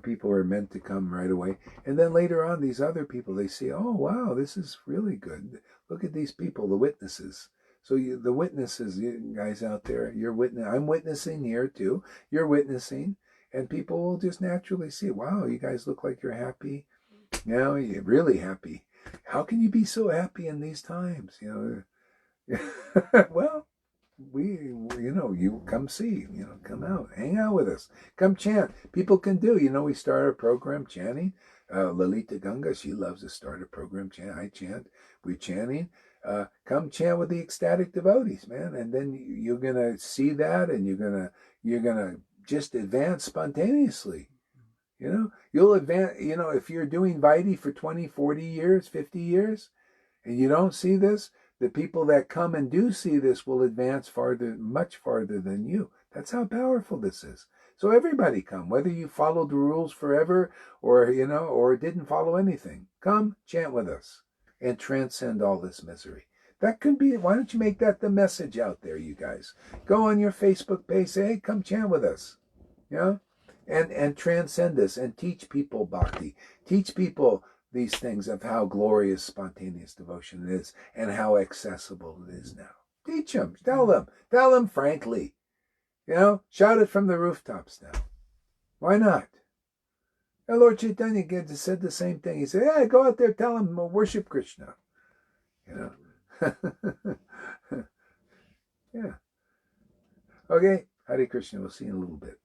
Speaker 1: People are meant to come right away. And then later on, these other people, they see, oh, wow, this is really good. Look at these people, the witnesses. So the witnesses, you guys out there, I'm witnessing here too. You're witnessing. And people will just naturally see, wow, you guys look like you're happy. You're really happy. How can you be so happy in these times? Well, you come see, come out, hang out with us, come chant. People can do, we start a program chanting. Lalita Ganga, she loves to start a program chant. I chant, we're chanting. Come chant with the ecstatic devotees, man. And then you're going to see that, and you're going to just advance spontaneously. You'll advance, if you're doing Vaidhi for 20, 40 years, 50 years, and you don't see this, the people that come and do see this will advance much farther than you. That's how powerful this is. So everybody come, whether you followed the rules forever or didn't follow anything. Come, chant with us and transcend all this misery. That could be, why don't you make that the message out there, you guys? Go on your Facebook page, say, hey, come chant with us. And transcend this and teach people bhakti. Teach people these things of how glorious spontaneous devotion is and how accessible it is now. Teach them. Tell them frankly. Shout it from the rooftops now. Why not? And Lord Chaitanya said the same thing. He said, hey, go out there, tell them, worship Krishna. Yeah. Okay. Hare Krishna. We'll see you in a little bit.